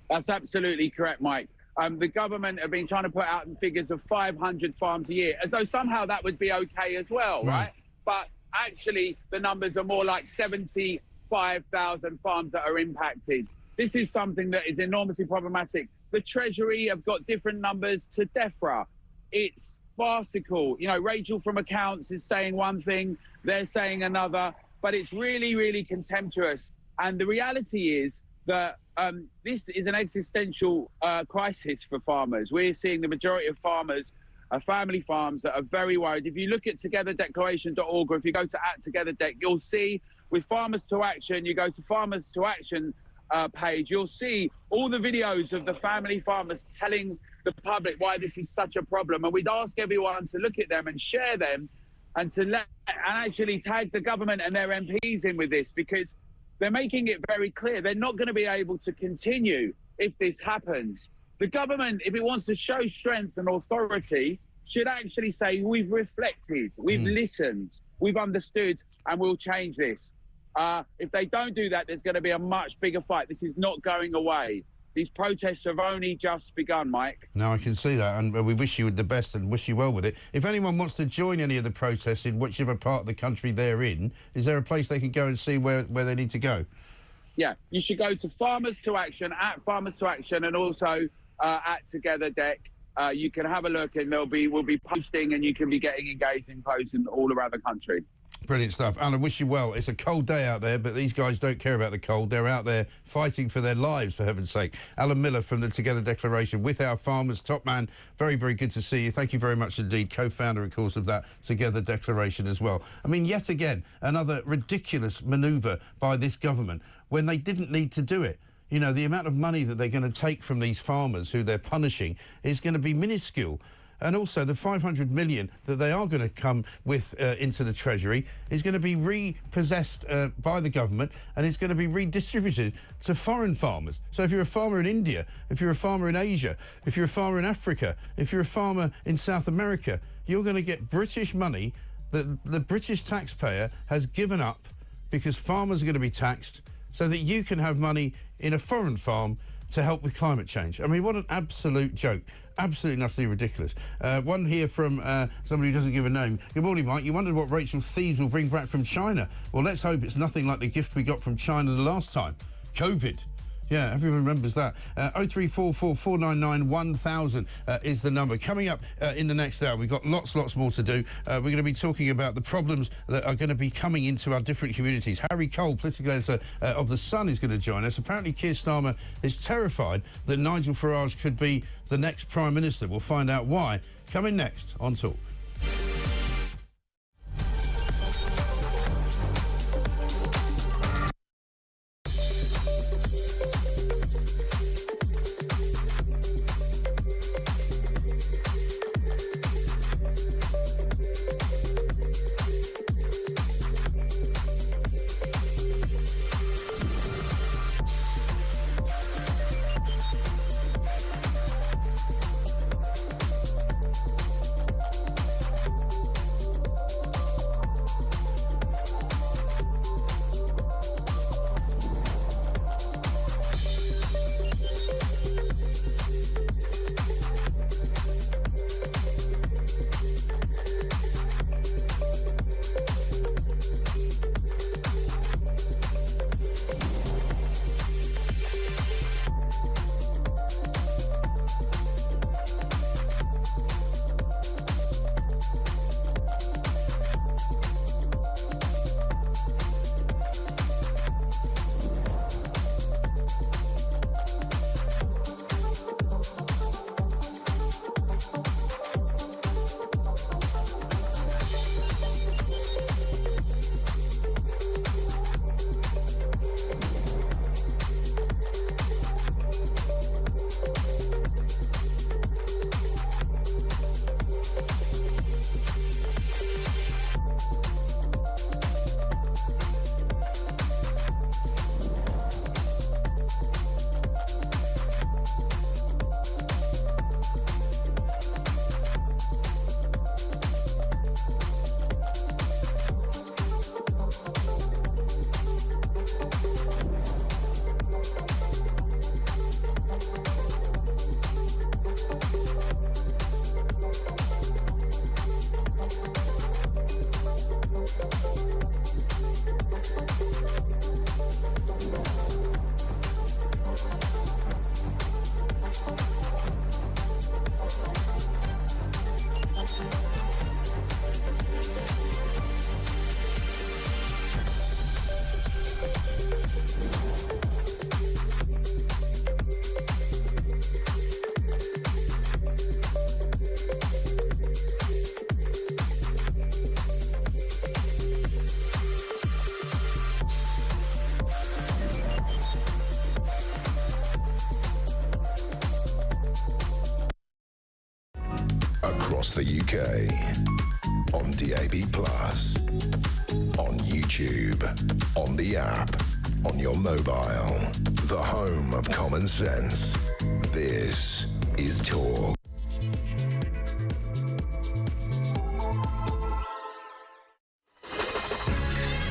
That's absolutely correct, Mike. The government have been trying to put out figures of 500 farms a year, as though somehow that would be okay as well, right? But actually, the numbers are more like 75,000 farms that are impacted. This is something that is enormously problematic. The Treasury have got different numbers to DEFRA. It's farcical. You know, Rachel from Accounts is saying one thing, they're saying another, but it's really, really contemptuous. And the reality is that this is an existential crisis for farmers. We're seeing the majority of farmers are family farms that are very worried. If you look at togetherdeclaration.org, or if you go to @TogetherDec, you'll see with Farmers to Action, you go to Farmers to Action page, you'll see all the videos of the family farmers telling the public why this is such a problem. And we'd ask everyone to look at them and share them, and to actually tag the government and their MPs in with this, because they're making it very clear they're not going to be able to continue if this happens. The government, if it wants to show strength and authority, should actually say, we've reflected, we've listened, we've understood, and we'll change this. If they don't do that, there's going to be a much bigger fight. This is not going away. These protests have only just begun, Mike. No, I can see that, and we wish you the best and wish you well with it. If anyone wants to join any of the protests in whichever part of the country they're in, is there a place they can go and see where they need to go? Yeah, you should go to Farmers to Action, at Farmers to Action, and also at Together Deck. You can have a look, and we'll be posting, and you can be getting engaged in posting all around the country. Brilliant stuff. Alan, wish you well. It's a cold day out there, but these guys don't care about the cold. They're out there fighting for their lives, for heaven's sake. Alan Miller from the Together Declaration with our farmers. Top man, very, very good to see you. Thank you very much indeed. Co-founder, of course, of that Together Declaration as well. I mean, yet again, another ridiculous manoeuvre by this government when they didn't need to do it. You know, the amount of money that they're going to take from these farmers who they're punishing is going to be minuscule. And also the 500 million that they are going to come with into the Treasury is going to be repossessed by the government, and it's going to be redistributed to foreign farmers. So if you're a farmer in India, if you're a farmer in Asia, if you're a farmer in Africa, if you're a farmer in South America, you're going to get British money that the British taxpayer has given up because farmers are going to be taxed so that you can have money in a foreign farm to help with climate change. I mean, what an absolute joke. Absolutely utterly ridiculous. One here from somebody who doesn't give a name. Good morning, Mike. You wondered what Rachel Thieves will bring back from China. Well, let's hope it's nothing like the gift we got from China the last time. COVID. Yeah, everyone remembers that. 0344 499 1000 is the number. Coming up in the next hour, we've got lots more to do. We're going to be talking about the problems that are going to be coming into our different communities. Harry Cole, political editor of The Sun, is going to join us. Apparently, Keir Starmer is terrified that Nigel Farage could be the next Prime Minister. We'll find out why. Coming next on Talk. Across the UK, on DAB+, on YouTube, on the app, on your mobile, the home of common sense. This is Talk.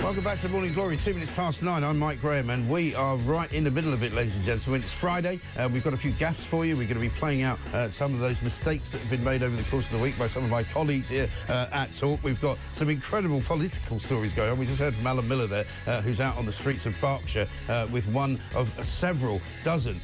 Welcome back to Morning Glory. 2 minutes past 9. I'm Mike Graham, and we are right in the middle of it, ladies and gentlemen. It's Friday. We've got a few gaffes for you. We're going to be playing out some of those mistakes that have been made over the course of the week by some of my colleagues here at Talk. We've got some incredible political stories going on. We just heard from Alan Miller there, who's out on the streets of Berkshire with one of several dozen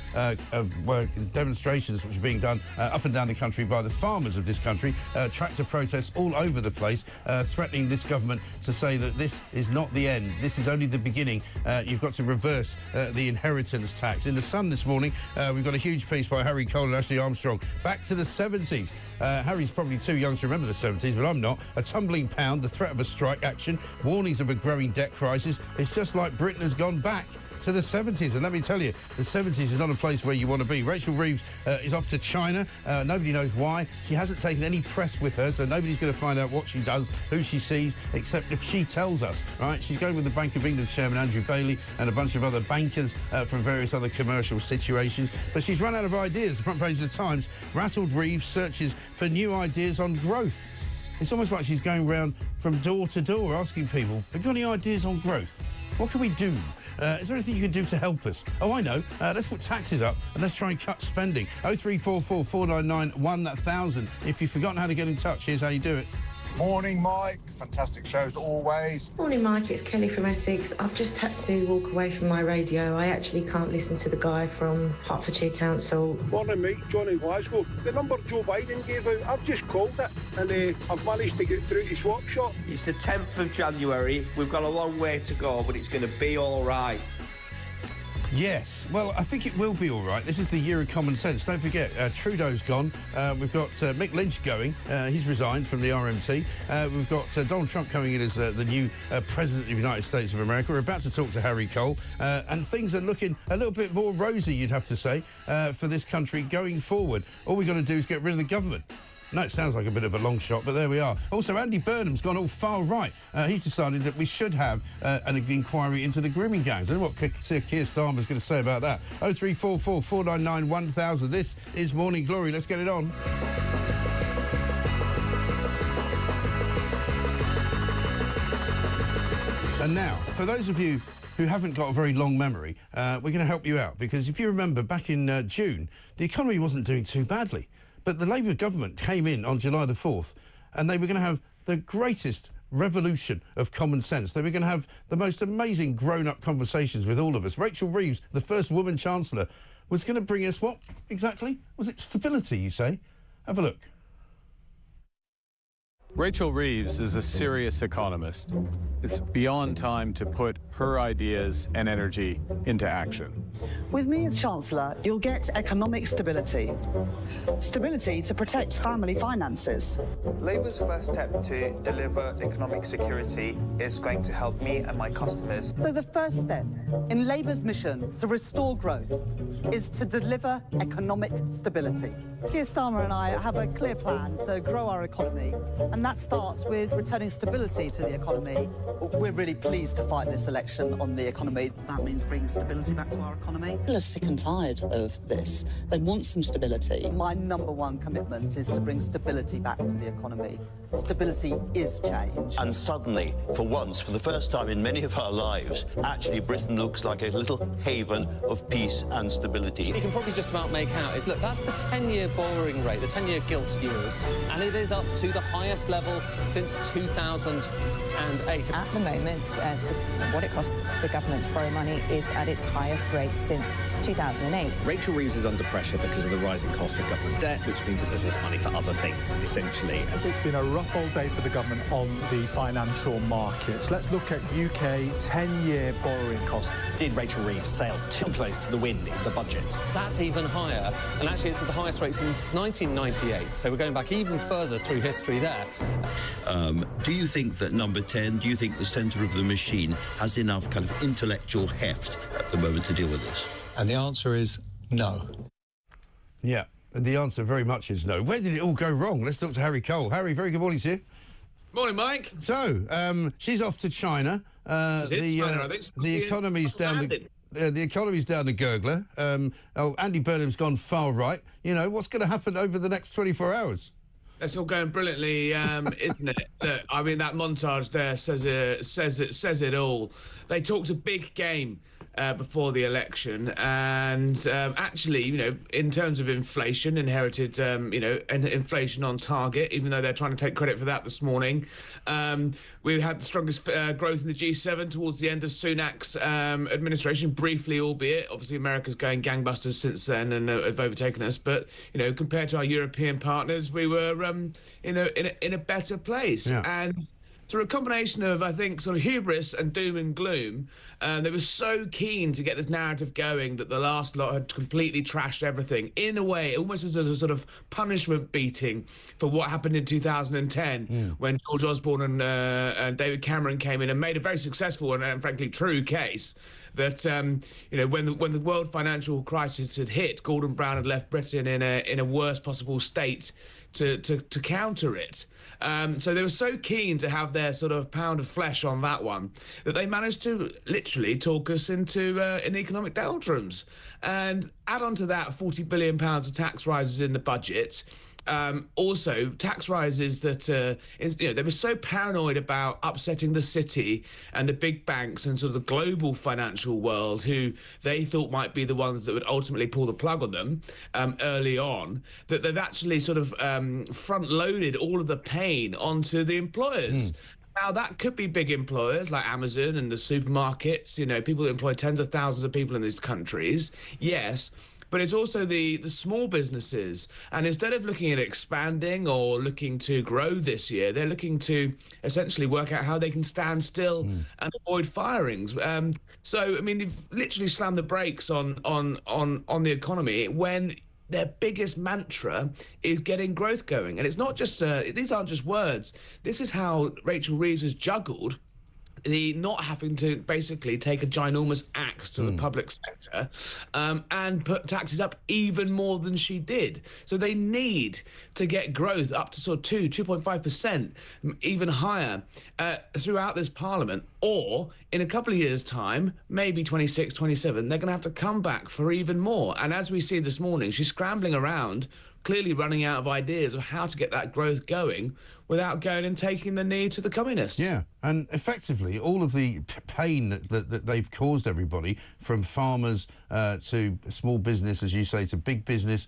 demonstrations which are being done up and down the country by the farmers of this country. Tractor protests all over the place, threatening this government to say that this is not the end. This is only the beginning. You've got to reverse the inheritance tax. In The Sun this morning, we've got a huge piece by Harry Cole and Ashley Armstrong. Back to the 70s. Harry's probably too young to remember the 70s, but I'm not. A tumbling pound, the threat of a strike action, warnings of a growing debt crisis. It's just like Britain has gone back to the 70s. And let me tell you, the 70s is not a place where you want to be. Rachel Reeves is off to China. Nobody knows why. She hasn't taken any press with her, so nobody's going to find out what she does, who she sees, except if she tells us, right? She's going with the Bank of England chairman, Andrew Bailey, and a bunch of other bankers from various other commercial situations. But she's run out of ideas. The front page of the Times, rattled Reeves searches for new ideas on growth. It's almost like she's going round from door to door asking people, have you got any ideas on growth? What can we do? Is there anything you can do to help us? Oh, I know. Let's put taxes up and let's try and cut spending. 0344 499 1000. If you've forgotten how to get in touch, here's how you do it. Morning, Mike. Fantastic shows always. Morning, Mike. It's Kelly from Essex. I've just had to walk away from my radio. I actually can't listen to the guy from Hertfordshire Council. Morning, mate. John in Glasgow. The number Joe Biden gave out, I've just called it, and I've managed to get through to swap shop. It's the 10th of January. We've got a long way to go, but it's going to be all right. Yes, well, I think it will be all right. This is the year of common sense. Don't forget, Trudeau's gone. We've got Mick Lynch going. He's resigned from the RMT. We've got Donald Trump coming in as the new President of the United States of America. We're about to talk to Harry Cole. And things are looking a little bit more rosy, you'd have to say, for this country going forward. All we've got to do is get rid of the government. No, it sounds like a bit of a long shot, but there we are. Also, Andy Burnham's gone all far right. He's decided that we should have an inquiry into the grooming gangs. I don't know what Keir Starmer's going to say about that. 0344 499 1000. This is Morning Glory. Let's get it on. And now, for those of you who haven't got a very long memory, we're going to help you out. Because if you remember, back in June, the economy wasn't doing too badly. But the Labour government came in on July the 4th, and they were going to have the greatest revolution of common sense. They were going to have the most amazing grown-up conversations with all of us. Rachel Reeves, the first woman Chancellor, was going to bring us what exactly? Was it stability, you say? Have a look. Rachel Reeves is a serious economist. It's beyond time to put her ideas and energy into action. With me as Chancellor, you'll get economic stability. Stability to protect family finances. Labour's first step to deliver economic security is going to help me and my customers. So the first step in Labour's mission to restore growth is to deliver economic stability. Keir Starmer and I have a clear plan to grow our economy, and that starts with returning stability to the economy. We're really pleased to fight this election on the economy. That means bringing stability back to our economy. People are sick and tired of this. They want some stability. My number one commitment is to bring stability back to the economy. Stability is change. And suddenly, for once, for the first time in many of our lives, actually Britain looks like a little haven of peace and stability. You can probably just about make out is, look, that's the 10-year borrowing rate, the 10-year gilt yield, and it is up to the highest level since 2008. At the moment, what it costs the government to borrow money is at its highest rate since 2008. Rachel Reeves is under pressure because of the rising cost of government debt, which means that there's less money for other things, essentially. It's been a rough old day for the government on the financial markets. Let's look at UK 10-year borrowing costs. Did Rachel Reeves sail too close to the wind in the budget? That's even higher, and actually it's at the highest rate since 1998, so we're going back even further through history there. Do you think that number 10, do you think the centre of the machine has enough kind of intellectual heft at the moment to deal with this? And the answer is no. Yeah, and the answer very much is no. Where did it all go wrong? Let's talk to Harry Cole. Harry, very good morning to you. Morning, Mike. So, she's off to China. The economy's down the economy's down the gurgler. Andy Burnham's gone far right. You know, what's going to happen over the next 24 hours? That's all going brilliantly, isn't it? Look, I mean, that montage there says it all. They talked a big game before the election, and actually, you know, in terms of inflation, inherited, you know, inflation on target, even though they're trying to take credit for that this morning. We had the strongest growth in the G7 towards the end of Sunak's administration, briefly, albeit. Obviously, America's going gangbusters since then and have overtaken us. But, you know, compared to our European partners, we were in a better place. Yeah. And through a combination of, I think, sort of hubris and doom and gloom, they were so keen to get this narrative going that the last lot had completely trashed everything, in a way, almost as a sort of punishment beating for what happened in 2010 when George Osborne and David Cameron came in and made a very successful and frankly true case that you know, when the world financial crisis had hit, Gordon Brown had left Britain in a worst possible state to counter it. So they were so keen to have their sort of pound of flesh on that one that they managed to literally talk us into an economic doldrums. And add on to that £40 billion of tax rises in the budget. Also, tax rises that, you know, they were so paranoid about upsetting the city and the big banks and sort of the global financial world, who they thought might be the ones that would ultimately pull the plug on them early on, that they've actually sort of front-loaded all of the pain onto the employers. Now, that could be big employers like Amazon and the supermarkets, you know, people that employ tens of thousands of people in these countries, yes. But it's also the small businesses. And instead of looking at expanding or looking to grow this year, they're looking to essentially work out how they can stand still and avoid firings. So, I mean, they've literally slammed the brakes on the economy when their biggest mantra is getting growth going. And it's not just, these aren't just words. This is how Rachel Reeves has juggled the not having to basically take a ginormous axe to the public sector and put taxes up even more than she did. So they need to get growth up to sort of 2.5%, even higher throughout this parliament, or in a couple of years' time, maybe 26, 27, they're going to have to come back for even more. And as we see this morning, she's scrambling around, clearly running out of ideas of how to get that growth going without going and taking the knee to the communists. Yeah, and effectively, all of the pain that they've caused everybody, from farmers to small business, as you say, to big business,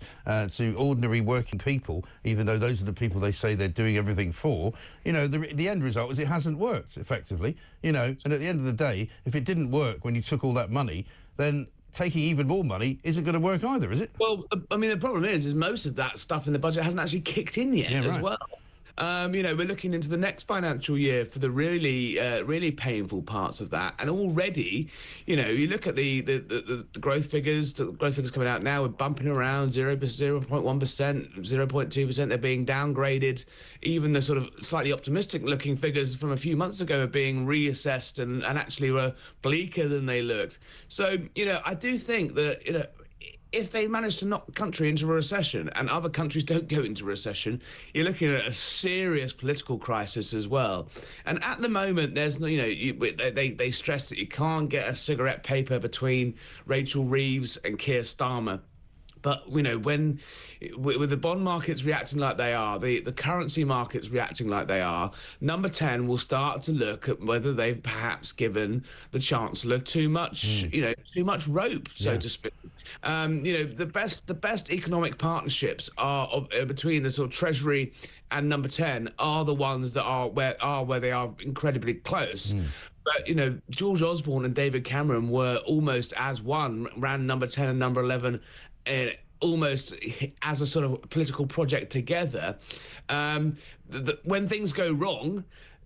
to ordinary working people, even though those are the people they say they're doing everything for, you know, the end result is it hasn't worked, effectively, you know, and at the end of the day, if it didn't work when you took all that money, then taking even more money isn't going to work either, is it? Well, I mean, the problem is most of that stuff in the budget hasn't actually kicked in yet as well. You know, we're looking into the next financial year for the really painful parts of that. And already, you know, you look at the growth figures, coming out now, we're bumping around 0.1%, 0.2%. They're being downgraded. Even the sort of slightly optimistic looking figures from a few months ago are being reassessed and actually were bleaker than they looked. So, you know, I do think that, you know, if they manage to knock the country into a recession and other countries don't go into recession, you're looking at a serious political crisis as well. And at the moment, there's no, you know, they stress that you can't get a cigarette paper between Rachel Reeves and Keir Starmer. But, you know, when with the bond markets reacting like they are, the currency markets reacting like they are, Number 10 will start to look at whether they've perhaps given the Chancellor too much, you know, too much rope, so to speak. You know, the best economic partnerships are between the sort of Treasury and Number 10 are the ones that are where they are incredibly close. But, you know, George Osborne and David Cameron were almost as one, ran Number 10 and Number 11 almost as a sort of political project together. When things go wrong,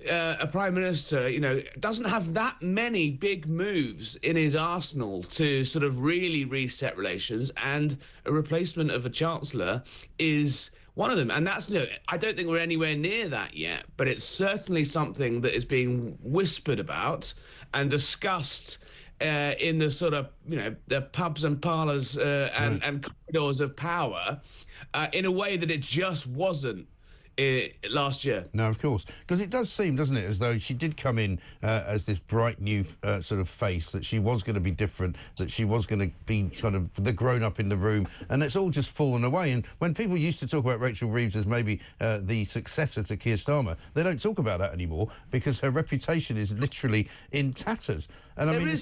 a prime minister, you know, doesn't have that many big moves in his arsenal to sort of really reset relations, and a replacement of a chancellor is one of them. And that's, you know, I don't think we're anywhere near that yet, but it's certainly something that is being whispered about and discussed in the sort of, you know, the pubs and parlours and corridors of power in a way that it just wasn't last year. No, of course. Because it does seem, doesn't it, as though she did come in as this bright new sort of face, that she was going to be different, that she was going to be kind of the grown-up in the room, and it's all just fallen away. And when people used to talk about Rachel Reeves as maybe the successor to Keir Starmer, they don't talk about that anymore because her reputation is literally in tatters. And I mean...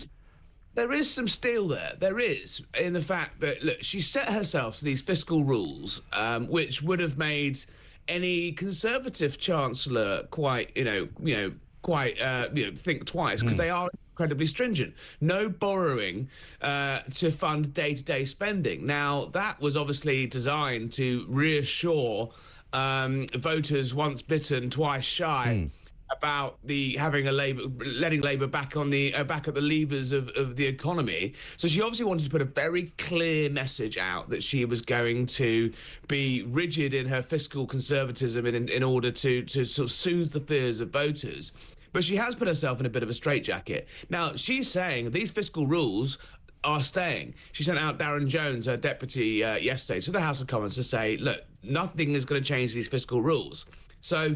There is some steel there. There is, in the fact that, look, she set herself to these fiscal rules, which would have made any Conservative chancellor quite, think twice, because they are incredibly stringent. No borrowing to fund day-to-day spending. Now, that was obviously designed to reassure voters once bitten, twice shy. About letting Labour back on the back at the levers of the economy. So she obviously wanted to put a very clear message out that she was going to be rigid in her fiscal conservatism in order to sort of soothe the fears of voters. But she has put herself in a bit of a straitjacket. Now, she's saying these fiscal rules are staying. She sent out Darren Jones, her deputy, yesterday to the House of Commons to say, look, nothing is going to change these fiscal rules. So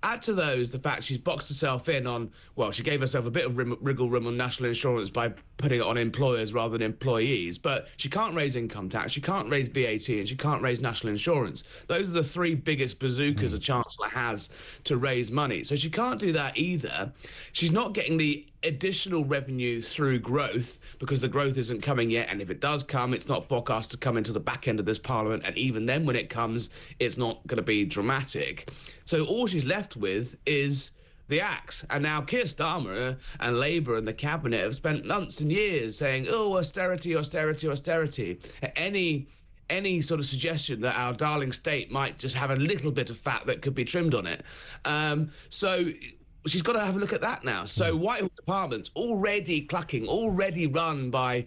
add to those the fact she's boxed herself in on, well, she gave herself a bit of wriggle room on national insurance by putting it on employers rather than employees, but she can't raise income tax, she can't raise VAT, and she can't raise national insurance. Those are the three biggest bazookas a chancellor has to raise money. So she can't do that either. She's not getting the additional revenue through growth because the growth isn't coming yet, and if it does come, it's not forecast to come into the back end of this parliament, and even then when it comes, it's not going to be dramatic. So all she's left with is the axe. And now Keir Starmer and Labour and the cabinet have spent months and years saying, oh, austerity, austerity, austerity. Any sort of suggestion that our darling state might just have a little bit of fat that could be trimmed on it. So she's got to have a look at that now. So Whitehall departments already clucking, already run by,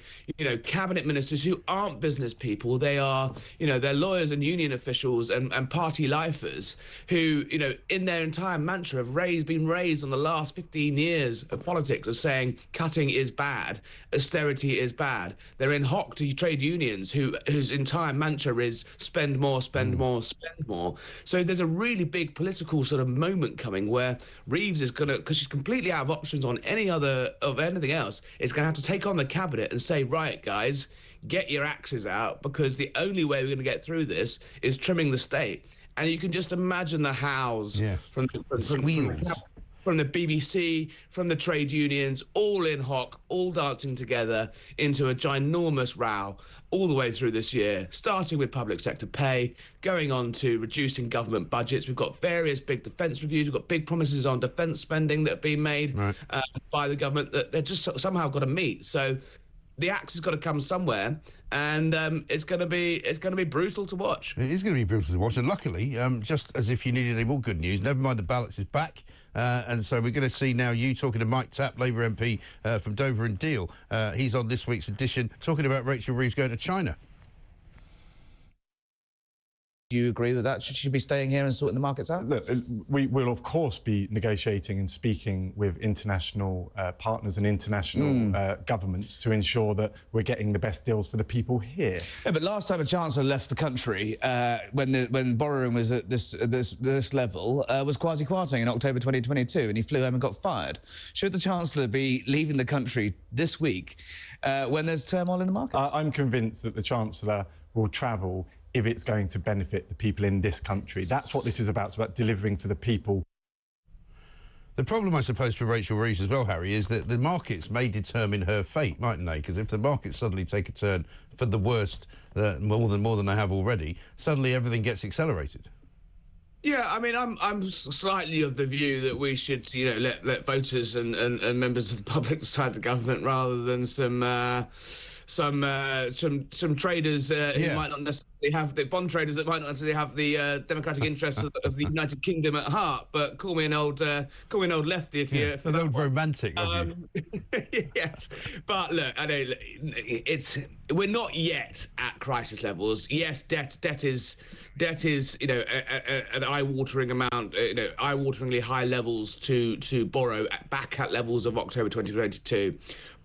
cabinet ministers who aren't business people. They are, they're lawyers and union officials and party lifers who, in their entire mantra have been raised on the last 15 years of politics of saying cutting is bad, austerity is bad. They're in hock to trade unions whose entire mantra is spend more, spend more, spend more. So there's a really big political sort of moment coming where Reeves is going to, because she's completely out of options on anything else, is going to have to take on the cabinet and say, right, guys, get your axes out, because the only way we're going to get through this is trimming the state. And you can just imagine the howls from the BBC, from the trade unions, all in hock, all dancing together into a ginormous row all the way through this year, starting with public sector pay, going on to reducing government budgets. We've got various big defence reviews. We've got big promises on defence spending that have been made by the government that they're just somehow got to meet. So the axe has got to come somewhere, and it's going to be brutal to watch. It is going to be brutal to watch, and luckily, just as if you needed any more good news, never mind, the ballots is back, and so we're going to see now you talking to Mike Tapp, Labour MP from Dover and Deal. He's on this week's edition talking about Rachel Reeves going to China. Do you agree with that? Should she be staying here and sorting the markets out? Look, we will, of course, be negotiating and speaking with international partners and international governments to ensure that we're getting the best deals for the people here. Yeah, but last time a chancellor left the country, when borrowing was at this level, was Kwasi Kwarteng in October 2022, and he flew home and got fired. Should the chancellor be leaving the country this week when there's turmoil in the market? I'm convinced that the chancellor will travel if it's going to benefit the people in this country. That's what this is about. It's about delivering for the people. The problem, I suppose, for Rachel Reeves as well, Harry, is that the markets may determine her fate, mightn't they? Because if the markets suddenly take a turn for the worst, more than they have already, suddenly everything gets accelerated. Yeah, I mean, I'm slightly of the view that we should, let voters and members of the public decide the government rather than some traders who might not necessarily have the bond traders that might not necessarily have the democratic interests of the United Kingdom at heart. But call me an old lefty if you for an that old one. Romantic of you. Yes, but look, we're not yet at crisis levels. Yes, debt is an eye-watering amount, eye-wateringly high levels to borrow back at levels of October 2022.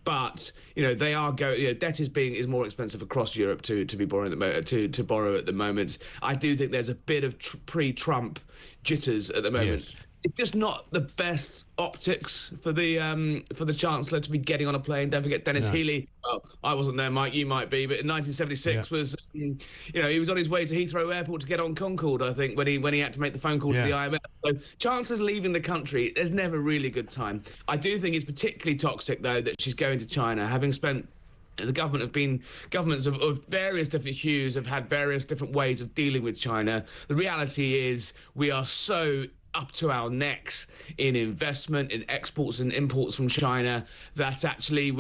But they are going. Debt is more expensive across Europe to be borrowing to borrow at the moment. I do think there's a bit of pre-Trump jitters at the moment. Yes. It's just not the best optics for the Chancellor to be getting on a plane. Don't forget Dennis Healey. Well, I wasn't there, Mike. You might be, but in 1976 was, he was on his way to Heathrow Airport to get on Concorde, I think, when he had to make the phone call to the IMF. So Chancellor's leaving the country. There's never really a good time. I do think it's particularly toxic, though, that she's going to China, having spent. The governments of various different hues have had various different ways of dealing with China. The reality is we are so up to our necks in investment, in exports and imports from China, that actually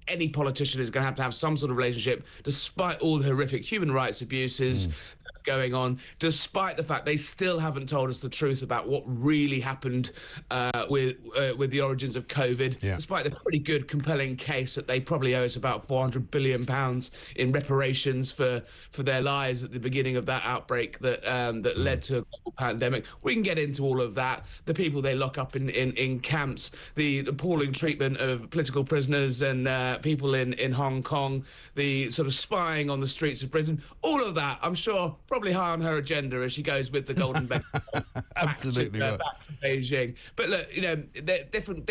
any politician is going to have some sort of relationship, despite all the horrific human rights abuses going on, despite the fact they still haven't told us the truth about what really happened with the origins of COVID, despite the pretty good, compelling case that they probably owe us about £400 billion in reparations for their lives at the beginning of that outbreak that led to a global pandemic. We can get into all of that. The people they lock up in camps, the appalling treatment of political prisoners and people in Hong Kong, the sort of spying on the streets of Britain, all of that, I'm sure, probably high on her agenda as she goes with the Golden Bed Absolutely back to Beijing. But look, different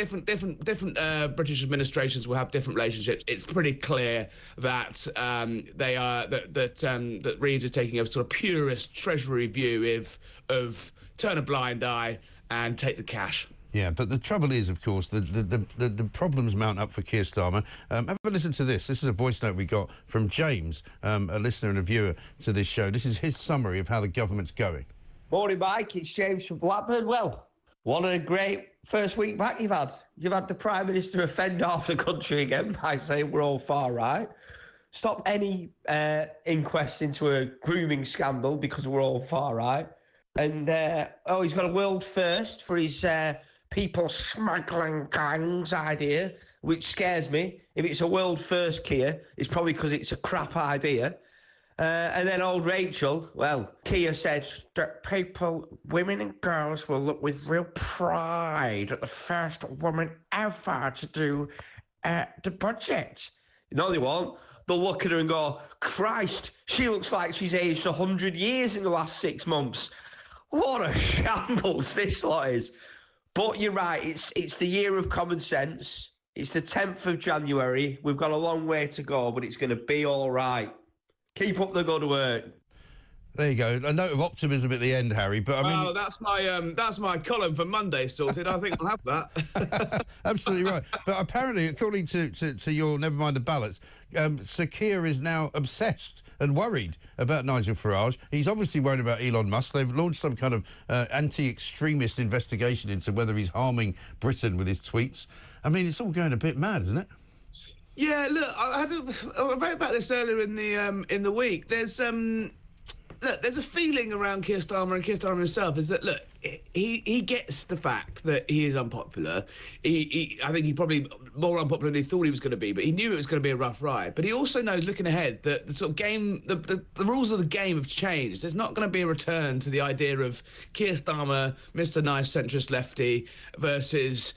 British administrations will have different relationships. It's pretty clear that that Reeves is taking a sort of purist Treasury view of turn a blind eye and take the cash. Yeah, but the trouble is, of course, the problems mount up for Keir Starmer. Have a listen to this. This is a voice note we got from James, a listener and a viewer to this show. This is his summary of how the government's going. Morning, Mike. It's James from Blackburn. Well, what a great first week back you've had. You've had the Prime Minister offend half the country again by saying we're all far right. Stop any inquest into a grooming scandal because we're all far right. And, he's got a world first for his people smuggling gangs idea, which scares me. If it's a world first, Keir, it's probably because it's a crap idea. And then old Rachel, well, Keir said that women and girls will look with real pride at the first woman ever to do the budget. No, they won't. They'll look at her and go, Christ, she looks like she's aged 100 years in the last 6 months. What a shambles this lot is. But you're right, it's the year of common sense. It's the 10th of January. We've got a long way to go, but it's going to be all right. Keep up the good work. There you go. A note of optimism at the end, Harry. But I mean, that's my column for Monday sorted. I think I'll have that. Absolutely right. But apparently, according to your never mind the ballots, Sir Keir is now obsessed and worried about Nigel Farage. He's obviously worried about Elon Musk. They've launched some kind of anti-extremist investigation into whether he's harming Britain with his tweets. I mean, it's all going a bit mad, isn't it? Yeah. Look, I wrote about this earlier in the week. There's a feeling around Keir Starmer and Keir Starmer himself is that, look, he gets the fact that he is unpopular. I think he probably more unpopular than he thought he was going to be, but he knew it was going to be a rough ride. But he also knows, looking ahead, that the sort of game, the rules of the game have changed. There's not going to be a return to the idea of Keir Starmer, Mr. Nice centrist lefty, versus,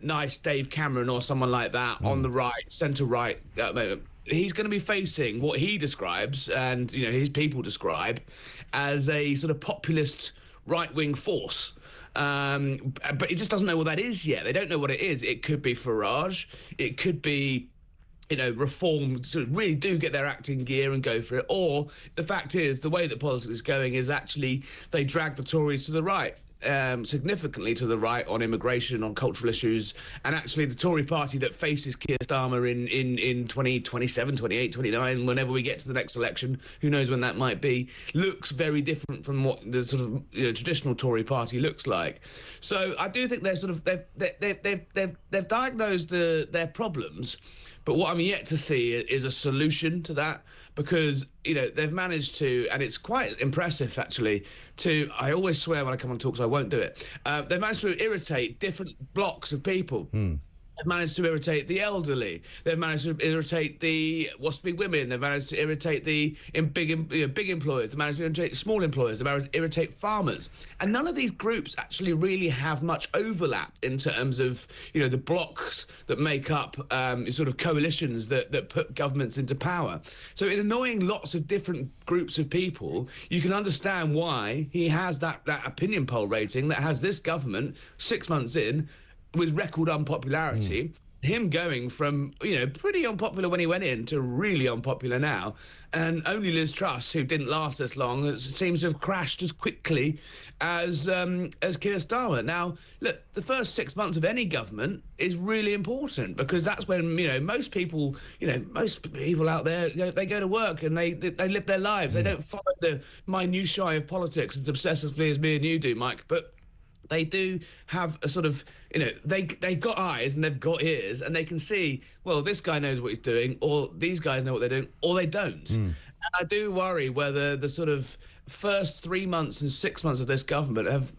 nice Dave Cameron or someone like that on the right, centre-right. He's going to be facing what he describes, and his people describe, as a sort of populist right-wing force. But he just doesn't know what that is yet. They don't know what it is. It could be Farage. It could be, Reform sort of really do get their act in gear and go for it. Or the fact is, the way that politics is going is actually they drag the Tories to the right. Significantly to the right on immigration, on cultural issues, and actually the Tory party that faces Keir Starmer in 2027, 28, 29, whenever we get to the next election, who knows when that might be, looks very different from what the sort of traditional Tory party looks like. So I do think they're sort of they've diagnosed their problems. But what I'm yet to see is a solution to that, because, they've managed to, and it's quite impressive, actually, I always swear when I come on talks I won't do it, they've managed to irritate different blocks of people. And They've managed to irritate the elderly. They've managed to irritate the waspy women. They've managed to irritate the big employers. They've managed to irritate small employers. They've managed to irritate farmers. And none of these groups actually really have much overlap in terms of, the blocs that make up sort of coalitions that put governments into power. So in annoying lots of different groups of people, you can understand why he has that opinion poll rating that has this government 6 months in with record unpopularity, him going from, pretty unpopular when he went in to really unpopular now. And only Liz Truss, who didn't last as long, seems to have crashed as quickly as Keir Starmer. Now, look, the first 6 months of any government is really important because that's when, most people out there, they go to work and they live their lives. They don't follow the minutiae of politics as obsessively as me and you do, Mike. But they do have a sort of, they've got eyes and they've got ears and they can see, well, this guy knows what he's doing, or these guys know what they're doing, or they don't. And I do worry whether the sort of first 3 months and 6 months of this government have,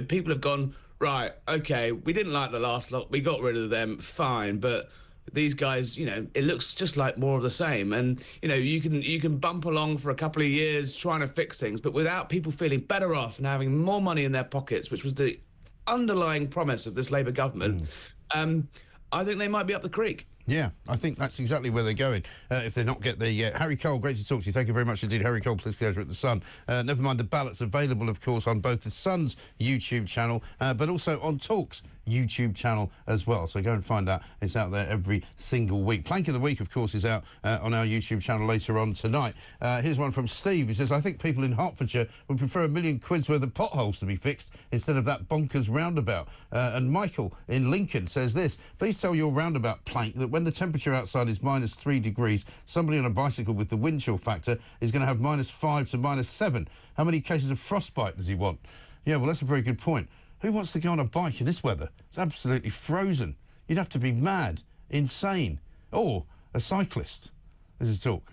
people have gone, right, okay, we didn't like the last lot, we got rid of them, fine, but these guys, it looks just like more of the same. And, you can bump along for a couple of years trying to fix things, but without people feeling better off and having more money in their pockets, which was the underlying promise of this Labour government, I think they might be up the creek. Yeah, I think that's exactly where they're going, if they're not get there yet. Harry Cole, great to talk to you. Thank you very much indeed. Harry Cole, political editor at The Sun. Never mind the ballots available, of course, on both The Sun's YouTube channel, but also on Talk's YouTube channel as well. So go and find that. It's out there every single week. Plank of the Week, of course, is out on our YouTube channel later on tonight. Here's one from Steve. He says, I think people in Hertfordshire would prefer £1 million worth of potholes to be fixed instead of that bonkers roundabout. And Michael in Lincoln says this, please tell your roundabout plank that when the temperature outside is -3 degrees, somebody on a bicycle with the wind chill factor is going to have -5 to -7. How many cases of frostbite does he want? Yeah, well, that's a very good point. Who wants to go on a bike in this weather? It's absolutely frozen. You'd have to be mad, insane, or a cyclist. This is Talk.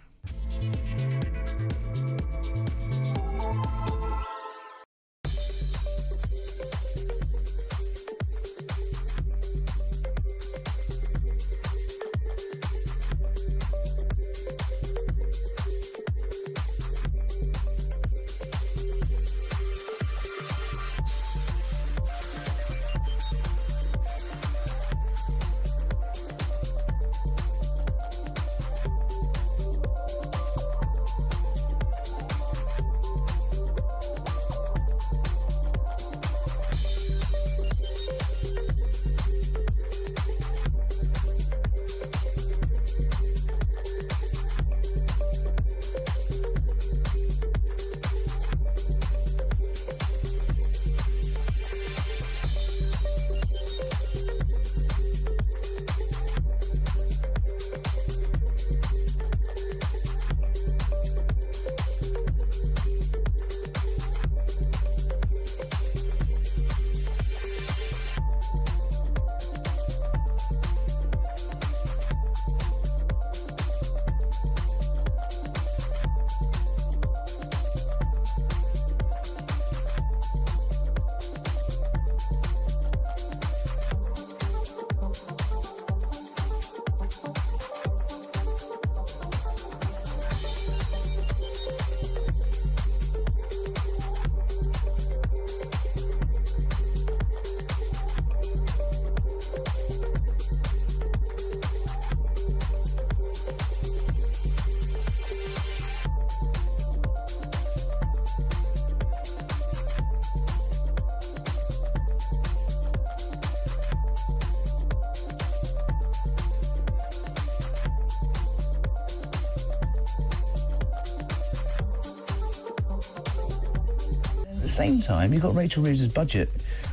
Same time, you've got Rachel Reeves' budget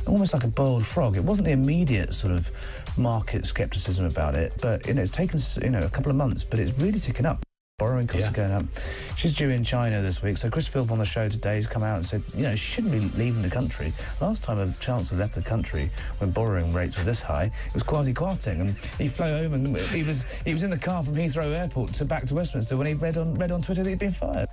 almost like a boiled frog. It wasn't the immediate sort of market scepticism about it, but it's taken a couple of months, but it's really ticking up. Borrowing costs are going up. She's due in China this week, so Chris Philp on the show today has come out and said, she shouldn't be leaving the country. Last time a Chancellor left the country when borrowing rates were this high, it was Kwasi Kwarteng, and he flew home and he was in the car from Heathrow Airport back to Westminster when he read on Twitter that he'd been fired.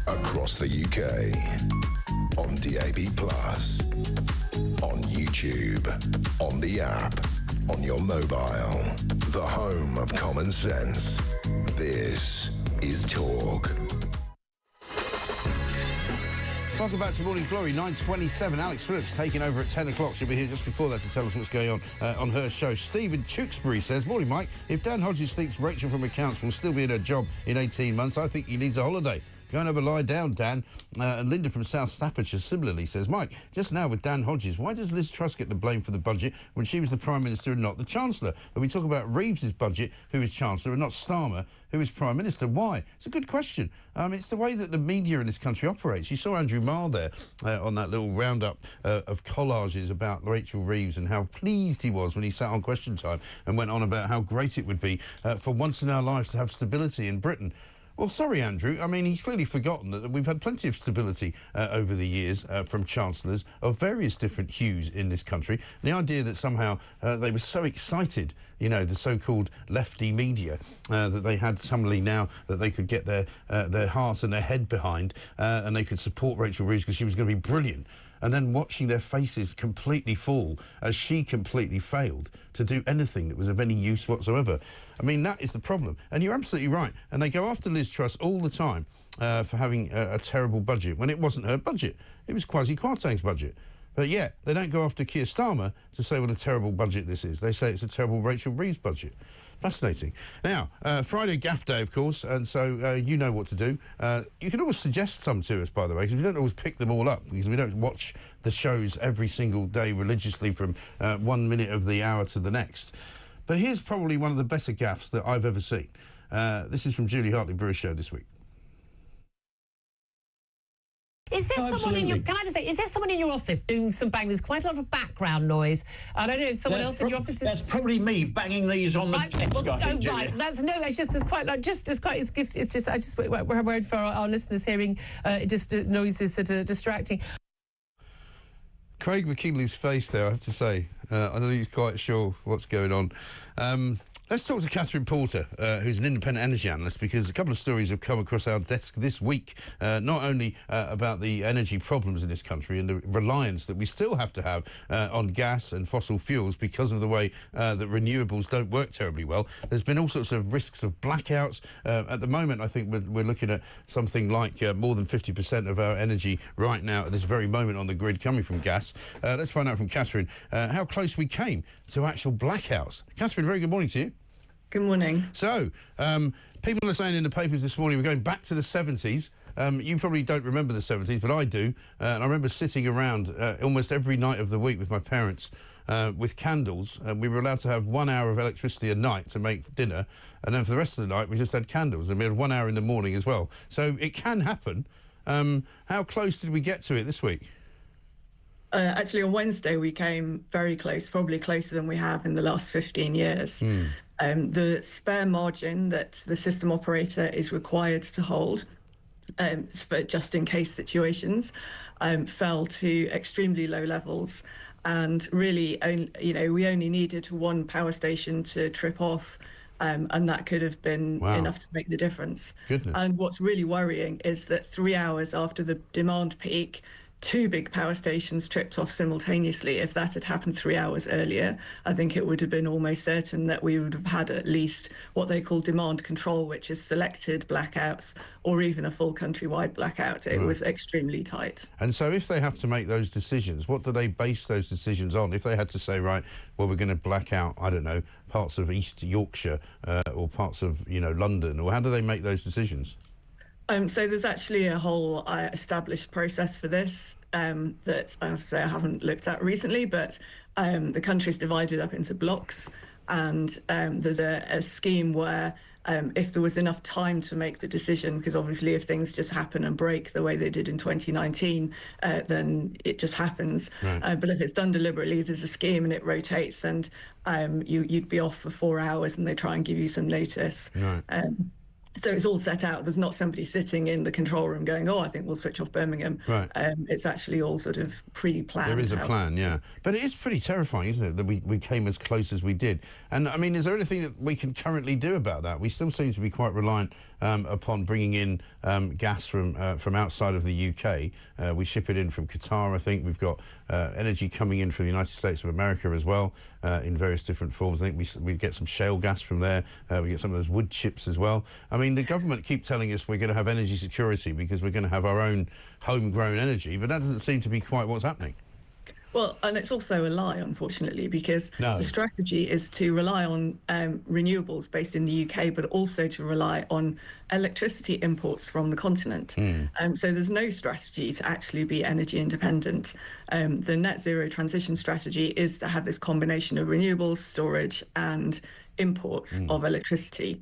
across the UK, on DAB+, on YouTube, on the app, on your mobile, the home of common sense. This is Talk. Welcome back to Morning Glory, 9:27. Alex Phillips taking over at 10 o'clock. She'll be here just before that to tell us what's going on her show. Stephen Tewkesbury says, morning, Mike. If Dan Hodges thinks Rachel from accounts will still be in her job in 18 months, I think he needs a holiday. Go and have a lie down, Dan. And Linda from South Staffordshire similarly says, Mike, just now with Dan Hodges, why does Liz Truss get the blame for the budget when she was the Prime Minister and not the Chancellor? But we talk about Reeves' budget, who is Chancellor, and not Starmer, who is Prime Minister. Why? It's a good question. It's the way that the media in this country operates. You saw Andrew Marr there on that little roundup of collages about Rachel Reeves and how pleased he was when he sat on Question Time and went on about how great it would be for once in our lives to have stability in Britain. Well, sorry, Andrew. I mean, he's clearly forgotten that we've had plenty of stability over the years from chancellors of various different hues in this country. And the idea that somehow they were so excited, you know, the so-called lefty media, that they had suddenly now that they could get their heart and their head behind and they could support Rachel Reeves because she was going to be brilliant. And then watching their faces completely fall as she completely failed to do anything that was of any use whatsoever. I mean, that is the problem. And you're absolutely right. And they go after Liz Truss all the time for having a terrible budget when it wasn't her budget. It was Kwasi Kwarteng's budget. But yet, they don't go after Keir Starmer to say what a terrible budget this is. They say it's a terrible Rachel Reeves budget. Fascinating. Now, Friday Gaffe Day, of course, and so you know what to do. You can always suggest some to us, by the way, because we don't always pick them all up, because we don't watch the shows every single day religiously from 1 minute of the hour to the next. But here's probably one of the better gaffes that I've ever seen. This is from Julie Hartley-Brewer's show this week. Is there someone in your? Can I just say? Is there someone in your office doing some banging? There's quite a lot of background noise. I don't know if someone else in your office is. That's probably me banging these on the desk. Well, right. That's no. It's just there's quite like just there's quite. It's just I just we're worried for our listeners hearing just noises that are distracting. Craig McKinley's face there, I have to say. I don't think he's quite sure what's going on. Let's talk to Catherine Porter, who's an independent energy analyst, because a couple of stories have come across our desk this week, not only about the energy problems in this country and the reliance that we still have to have on gas and fossil fuels because of the way that renewables don't work terribly well. There's been all sorts of risks of blackouts. At the moment, I think we're looking at something like more than 50% of our energy right now at this very moment on the grid coming from gas. Let's find out from Catherine how close we came to actual blackouts. Catherine, very good morning to you. Good morning. So, people are saying in the papers this morning we're going back to the 70s. You probably don't remember the 70s, but I do. And I remember sitting around almost every night of the week with my parents with candles. We were allowed to have 1 hour of electricity a night to make dinner. And then for the rest of the night, we just had candles. And we had 1 hour in the morning as well. So it can happen. How close did we get to it this week? Actually, on Wednesday, we came very close, probably closer than we have in the last 15 years. The spare margin that the system operator is required to hold for just in case situations fell to extremely low levels. And really, we only needed one power station to trip off. And that could have been enough to make the difference. Goodness. And what's really worrying is that 3 hours after the demand peak, 2 big power stations tripped off simultaneously. If that had happened 3 hours earlier, I think it would have been almost certain that we would have had at least what they call demand control, which is selected blackouts or even a full countrywide blackout. It was extremely tight. And so if they have to make those decisions, what do they base those decisions on? If they had to say, right, well, we're going to black out, I don't know, parts of East Yorkshire or parts of, London, or how do they make those decisions? So there's actually a whole established process for this that I have to say I haven't looked at recently, but the country's divided up into blocks, and there's a scheme where if there was enough time to make the decision, because obviously if things just happen and break the way they did in 2019, then it just happens. Right. But if it's done deliberately, there's a scheme and it rotates, and you'd be off for 4 hours and they try and give you some notice. Right. So it's all set out. There's not somebody sitting in the control room going, I think we'll switch off Birmingham. Right. It's actually all sort of pre-planned. There is a plan, yeah. But it is pretty terrifying, isn't it, that we came as close as we did? And, I mean, is there anything that we can currently do about that? We still seem to be quite reliant upon bringing in gas from outside of the UK. We ship it in from Qatar, I think. We've got energy coming in from the United States of America as well, in various different forms. I think we get some shale gas from there. We get some of those wood chips as well. I mean, the government keep telling us we're going to have energy security because we're going to have our own homegrown energy, but that doesn't seem to be quite what's happening. Well, and it's also a lie, unfortunately, because the strategy is to rely on renewables based in the UK, but also to rely on electricity imports from the continent. So there's no strategy to actually be energy independent. The net zero transition strategy is to have this combination of renewables, storage, and imports of electricity.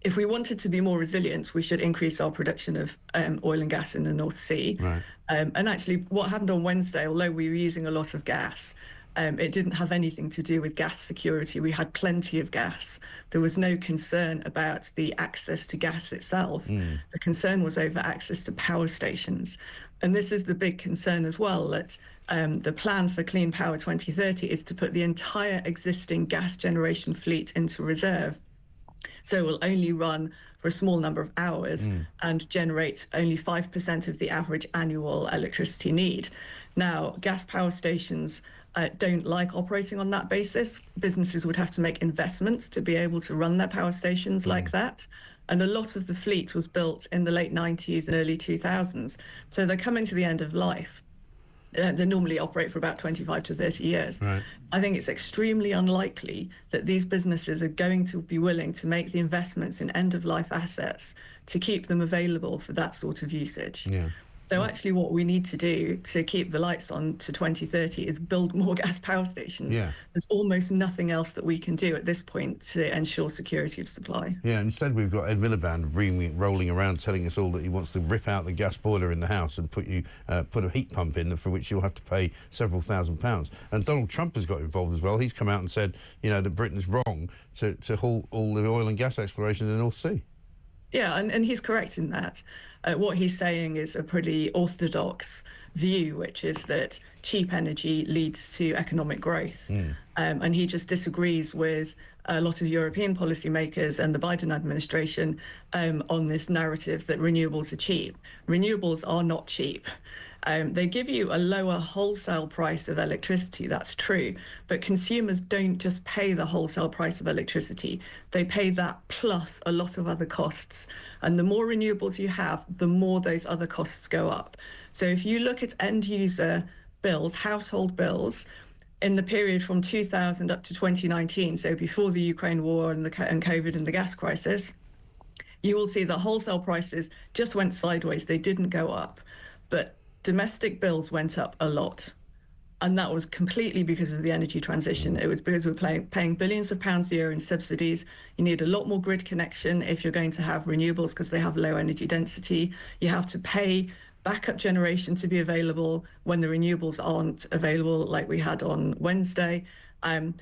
If we wanted to be more resilient, we should increase our production of oil and gas in the North Sea. Right. And actually, what happened on Wednesday, although we were using a lot of gas, it didn't have anything to do with gas security. We had plenty of gas. There was no concern about the access to gas itself. The concern was over access to power stations. And this is the big concern as well, that the plan for Clean Power 2030 is to put the entire existing gas generation fleet into reserve. So it will only run for a small number of hours and generate only 5% of the average annual electricity need. Now, gas power stations don't like operating on that basis. Businesses would have to make investments to be able to run their power stations like that. And a lot of the fleet was built in the late 90s and early 2000s. So they're coming to the end of life. They normally operate for about 25 to 30 years. Right. I think it's extremely unlikely that these businesses are going to be willing to make the investments in end-of-life assets to keep them available for that sort of usage. Yeah. So actually what we need to do to keep the lights on to 2030 is build more gas power stations. Yeah. There's almost nothing else that we can do at this point to ensure security of supply. Yeah, instead we've got Ed Miliband rolling around telling us all that he wants to rip out the gas boiler in the house and put a heat pump in for which you'll have to pay several £1,000s. And Donald Trump has got involved as well. He's come out and said, you know, that Britain's wrong to halt all the oil and gas exploration in the North Sea. Yeah, and he's correct in that. What he's saying is a pretty orthodox view, which is that cheap energy leads to economic growth. And he just disagrees with a lot of European policymakers and the Biden administration on this narrative that renewables are cheap. Renewables are not cheap. They give you a lower wholesale price of electricity, that's true, but consumers don't just pay the wholesale price of electricity. They pay that plus a lot of other costs. And the more renewables you have, the more those other costs go up. So if you look at end user bills, household bills, in the period from 2000 up to 2019, so before the Ukraine war and COVID and the gas crisis, you will see that wholesale prices just went sideways. They didn't go up. But domestic bills went up a lot. And that was completely because of the energy transition. It was because we're paying billions of pounds a year in subsidies. You need a lot more grid connection if you're going to have renewables because they have low energy density. You have to pay backup generation to be available when the renewables aren't available, like we had on Wednesday. And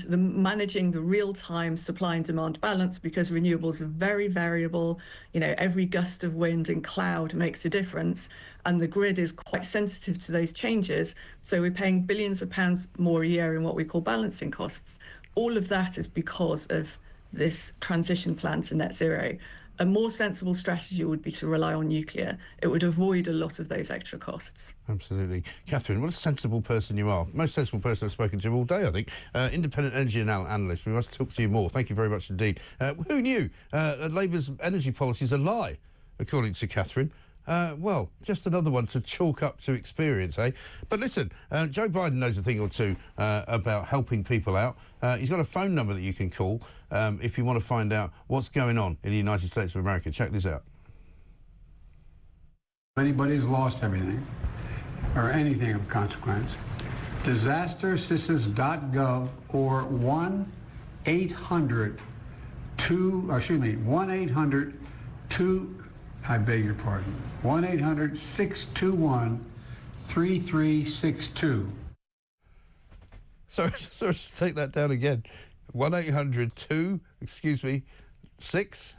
managing the real-time supply and demand balance, because renewables are very variable. You know, every gust of wind and cloud makes a difference, and the grid is quite sensitive to those changes. So we're paying billions of pounds more a year in what we call balancing costs. All of that is because of this transition plan to net zero. A more sensible strategy would be to rely on nuclear. It would avoid a lot of those extra costs. Absolutely. Catherine, what a sensible person you are. Most sensible person I've spoken to all day, I think. Independent energy analyst. We must talk to you more. Thank you very much indeed. Who knew Labour's energy policy is a lie, according to Catherine? Well, just another one to chalk up to experience, eh? But listen, Joe Biden knows a thing or two about helping people out. He's got a phone number that you can call if you want to find out what's going on in the United States of America. Check this out. If anybody's lost everything or anything of consequence, disaster-assistance.gov or 1-800-2, I beg your pardon, 1-800-621-3362. Sorry, take that down again. 1-800-2, excuse me, 6-1.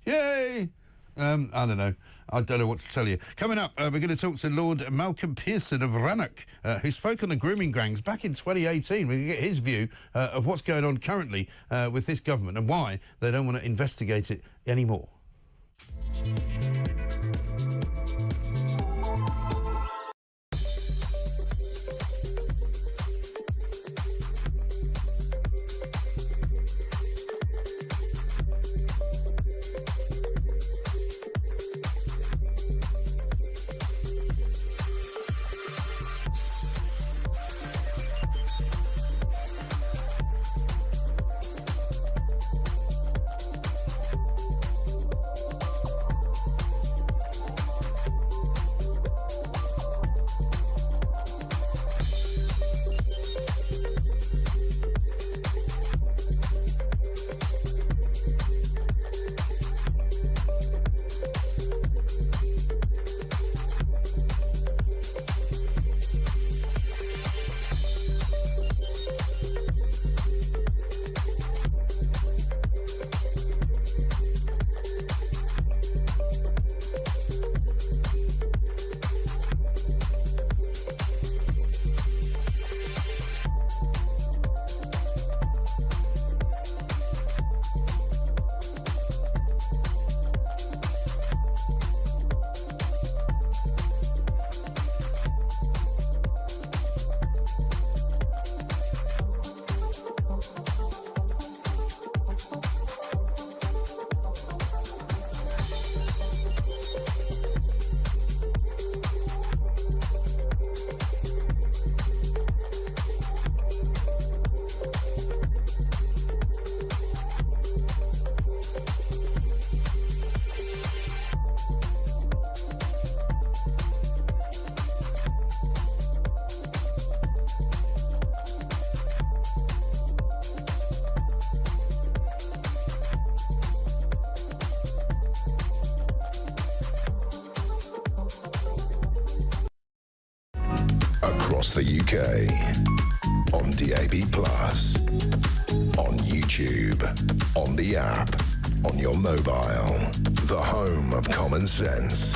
Yay! I don't know. I don't know what to tell you. Coming up, we're going to talk to Lord Malcolm Pearson of Rannoch, who spoke on the grooming gangs back in 2018. We're going to get his view of what's going on currently with this government and why they don't want to investigate it anymore. Across the UK, on DAB+, on YouTube, on the app, on your mobile, the home of common sense.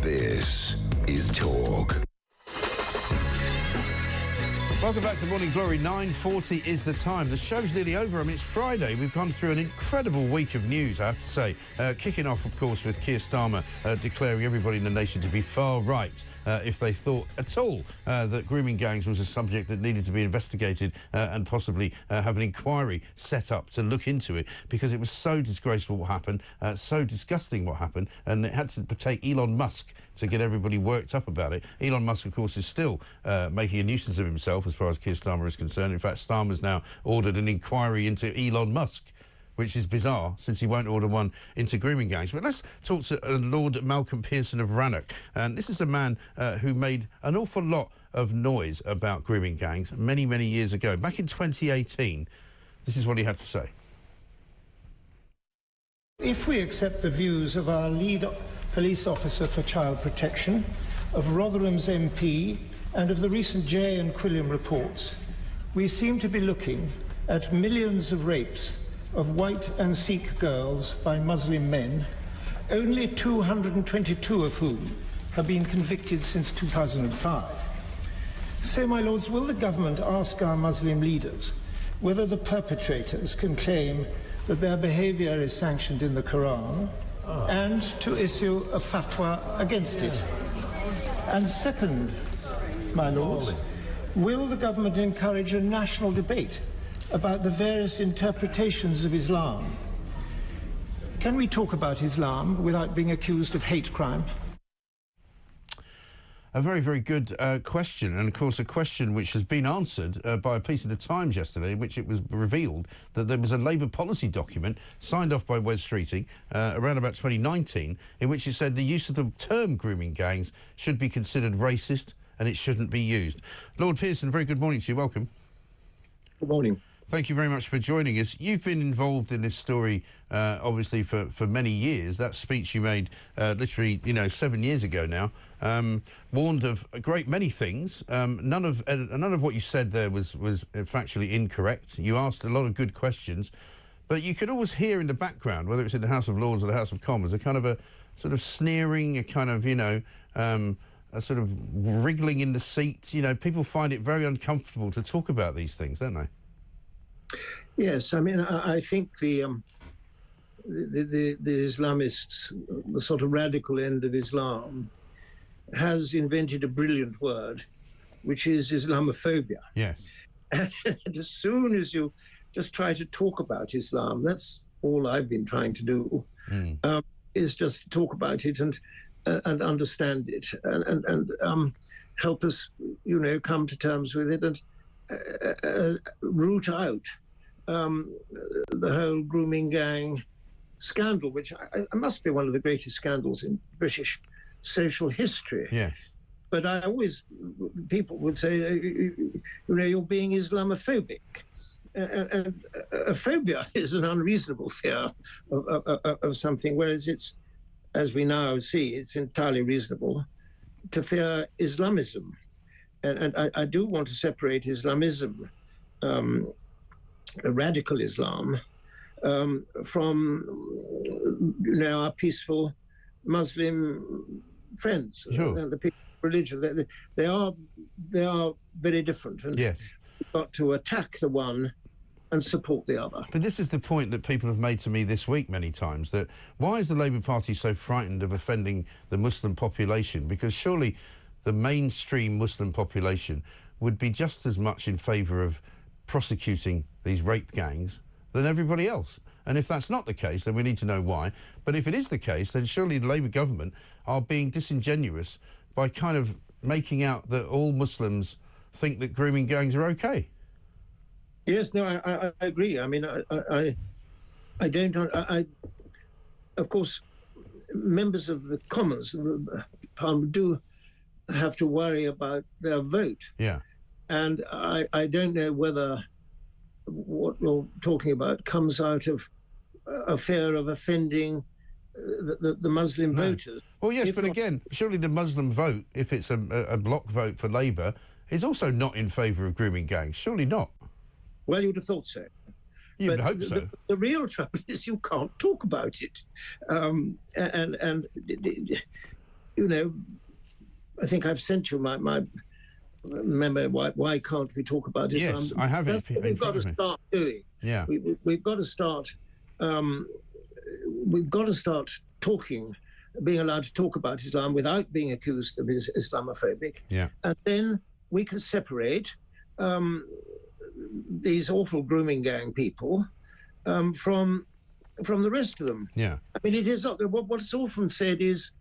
This is Talk. Welcome back to Morning Glory. 9:40 is the time. The show's nearly over. I mean, it's Friday. We've gone through an incredible week of news, I have to say. Kicking off, of course, with Keir Starmer declaring everybody in the nation to be far right if they thought at all that grooming gangs was a subject that needed to be investigated and possibly have an inquiry set up to look into it, because it was so disgraceful what happened, so disgusting what happened, and it had to take Elon Musk to get everybody worked up about it. Elon Musk, of course, is still making a nuisance of himself as far as Keir Starmer is concerned. In fact, Starmer's now ordered an inquiry into Elon Musk, which is bizarre, since he won't order one into grooming gangs. But let's talk to Lord Malcolm Pearson of Rannoch. And this is a man who made an awful lot of noise about grooming gangs many, many years ago. Back in 2018, this is what he had to say. If we accept the views of our lead police officer for child protection, of Rotherham's MP, and of the recent Jay and Quilliam reports, we seem to be looking at millions of rapes of white and Sikh girls by Muslim men, only 222 of whom have been convicted since 2005. So, my lords, will the government ask our Muslim leaders whether the perpetrators can claim that their behaviour is sanctioned in the Quran and to issue a fatwa against it? And second, my lords, will the government encourage a national debate about the various interpretations of Islam? Can we talk about Islam without being accused of hate crime? A very, very good question, and of course a question which has been answered by a piece of the Times yesterday, in which it was revealed that there was a Labour policy document signed off by Wes Streeting around about 2019, in which it said the use of the term grooming gangs should be considered racist and it shouldn't be used. Lord Pearson, very good morning to you. Welcome. Good morning. Thank you very much for joining us. You've been involved in this story, obviously, for many years. That speech you made, literally, 7 years ago now, warned of a great many things. None of what you said there was factually incorrect. You asked a lot of good questions. But you could always hear in the background, whether it's in the House of Lords or the House of Commons, a kind of a sort of sneering, a kind of, you know, a sort of wriggling in the seat. You know, people find it very uncomfortable to talk about these things, don't they? Yes, I mean, I think the Islamists, the sort of radical end of Islam, has invented a brilliant word, which is Islamophobia. Yes. And as soon as you just try to talk about Islam, that's all I've been trying to do, is just to talk about it and understand it and help us, you know, come to terms with it and root out the whole grooming gang scandal, which I must be one of the greatest scandals in British social history. Yes. But I always, people would say, you know, you're being Islamophobic. And a phobia is an unreasonable fear of something, whereas it's, as we now see, it's entirely reasonable to fear Islamism. And I do want to separate Islamism, radical Islam, from, you know, our peaceful Muslim friends. Sure. And the people of religion. They are very different. And yes. We've got to attack the one and support the other. But this is the point that people have made to me this week many times, that why is the Labour Party so frightened of offending the Muslim population? Because surely the mainstream Muslim population would be just as much in favour of prosecuting these rape gangs than everybody else. And if that's not the case, then we need to know why. But if it is the case, then surely the Labour government are being disingenuous by kind of making out that all Muslims think that grooming gangs are okay. Yes, no, I agree. I mean, I don't. Of course, members of the Commons Parliament do have to worry about their vote. Yeah. And I don't know whether what you're talking about comes out of a fear of offending the Muslim voters. Well, yes, but again, surely the Muslim vote, if it's a block vote for Labour, is also not in favour of grooming gangs. Surely not. Well, you'd have thought so. You'd hope so. The real trouble is you can't talk about it. And you know, I think I've sent you my remember, why can't we talk about Islam? Yes, I have it. That's what we've got to start doing. Yeah. We've got to start... we've got to start talking, being allowed to talk about Islam without being accused of Islamophobic. Yeah. And then we can separate these awful grooming gang people from the rest of them. Yeah. I mean, it is not... What's often said is...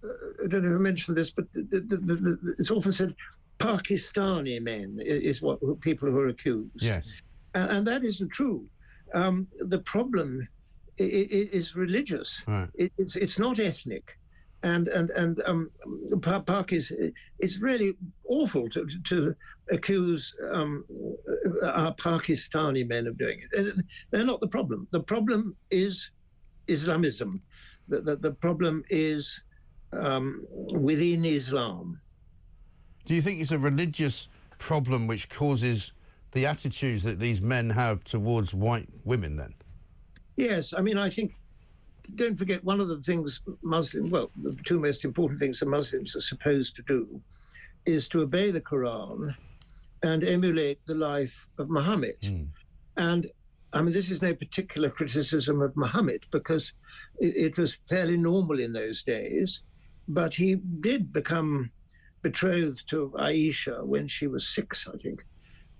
I don't know if I mentioned this, but it's often said Pakistani men is what people who are accused. Yes. And that isn't true. The problem is religious. Right. It's not ethnic, and it's really awful to accuse our Pakistani men of doing it. They're not the problem. The problem is Islamism. The problem is within Islam. Do you think it's a religious problem which causes the attitudes that these men have towards white women then? Yes, I mean, I think, don't forget, one of the things the two most important things that Muslims are supposed to do is to obey the Quran and emulate the life of Muhammad. And, I mean, this is no particular criticism of Muhammad, because it was fairly normal in those days, but he did become betrothed to Aisha when she was 6, I think.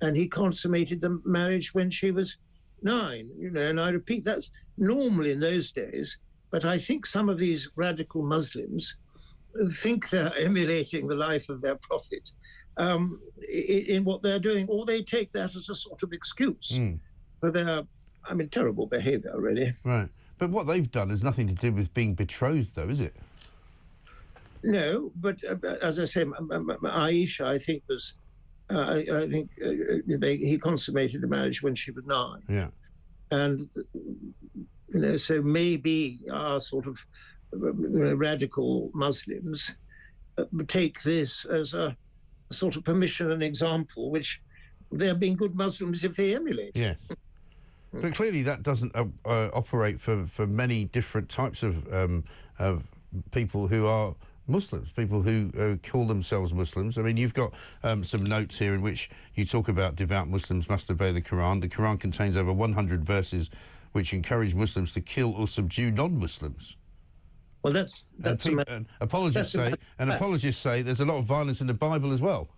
And he consummated the marriage when she was 9, you know, and I repeat, that's normal in those days. But I think some of these radical Muslims think they're emulating the life of their prophet in what they're doing, or they take that as a sort of excuse for their, I mean, terrible behaviour, really. Right. But what they've done has nothing to do with being betrothed, though, is it? No, but as I say, Aisha, I think, was... I think he consummated the marriage when she was 9. Yeah. And, you know, so maybe our sort of radical Muslims take this as a sort of permission and example, which they're being good Muslims if they emulate. Yes. But clearly that doesn't operate for many different types of people who are Muslims, people who call themselves Muslims. I mean, you've got some notes here in which you talk about devout Muslims must obey the Quran. The Quran contains over 100 verses which encourage Muslims to kill or subdue non-Muslims. Well, that's apologists say there's a lot of violence in the Bible as well.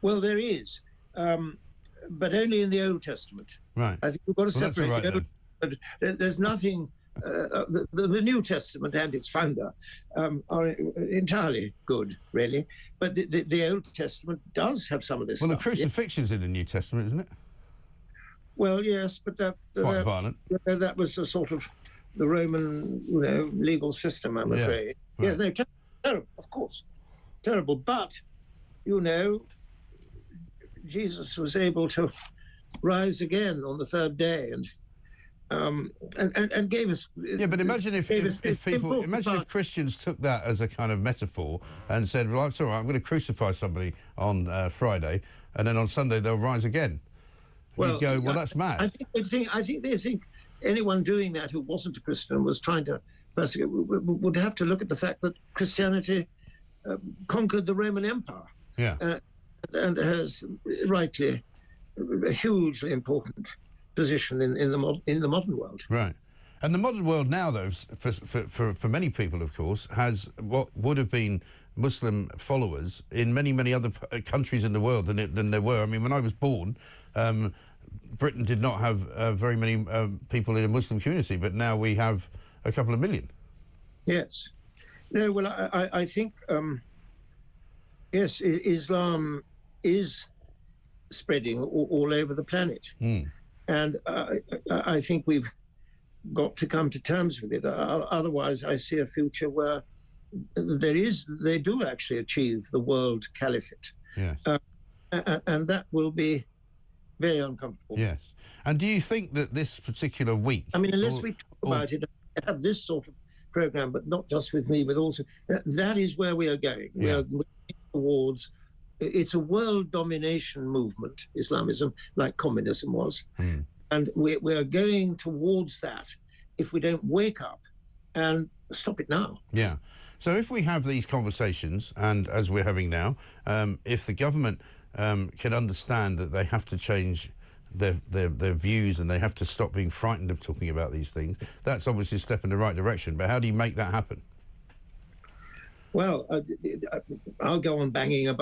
Well, there is, but only in the Old Testament. Right. I think we've got to separate right, the Old Testament. There's nothing. The New Testament and its founder are entirely good, really. But the Old Testament does have some of this stuff. Well, the crucifixion's in the New Testament, isn't it? Well, yes, but quite violent. That was a sort of the Roman, legal system, I'm afraid. Right. Yes, no, terrible, of course. Terrible. But, Jesus was able to rise again on the third day and gave us. Yeah, but imagine if Christians took that as a kind of metaphor and said, "Well, it's all right. I'm going to crucify somebody on Friday, and then on Sunday they'll rise again." You'd go, "Well, that's mad." I think they think anyone doing that who wasn't a Christian was trying to persecute. Would have to look at the fact that Christianity conquered the Roman Empire. Yeah, and has rightly a hugely important position in the modern world. Right. And the modern world now, though, for many people, of course, has what would have been Muslim followers in many other countries in the world than there were. I mean, when I was born, Britain did not have very many people in a Muslim community, but now we have a couple of million. Yes. No, well, I think, yes, Islam is spreading all over the planet. And I think we've got to come to terms with it. Otherwise, I see a future where they do actually achieve the world caliphate. Yes. And that will be very uncomfortable. Yes. And do you think that this particular week... I mean, unless we talk about it, have this sort of program, but not just with me, but also... That is where we are going. Yeah. We are going towards... It's a world domination movement, Islamism, like communism was. And we are going towards that if we don't wake up and stop it now. Yeah. So if we have these conversations, and as we're having now, if the government can understand that they have to change their views and they have to stop being frightened of talking about these things, that's obviously a step in the right direction. But how do you make that happen? Well, I'll go on banging on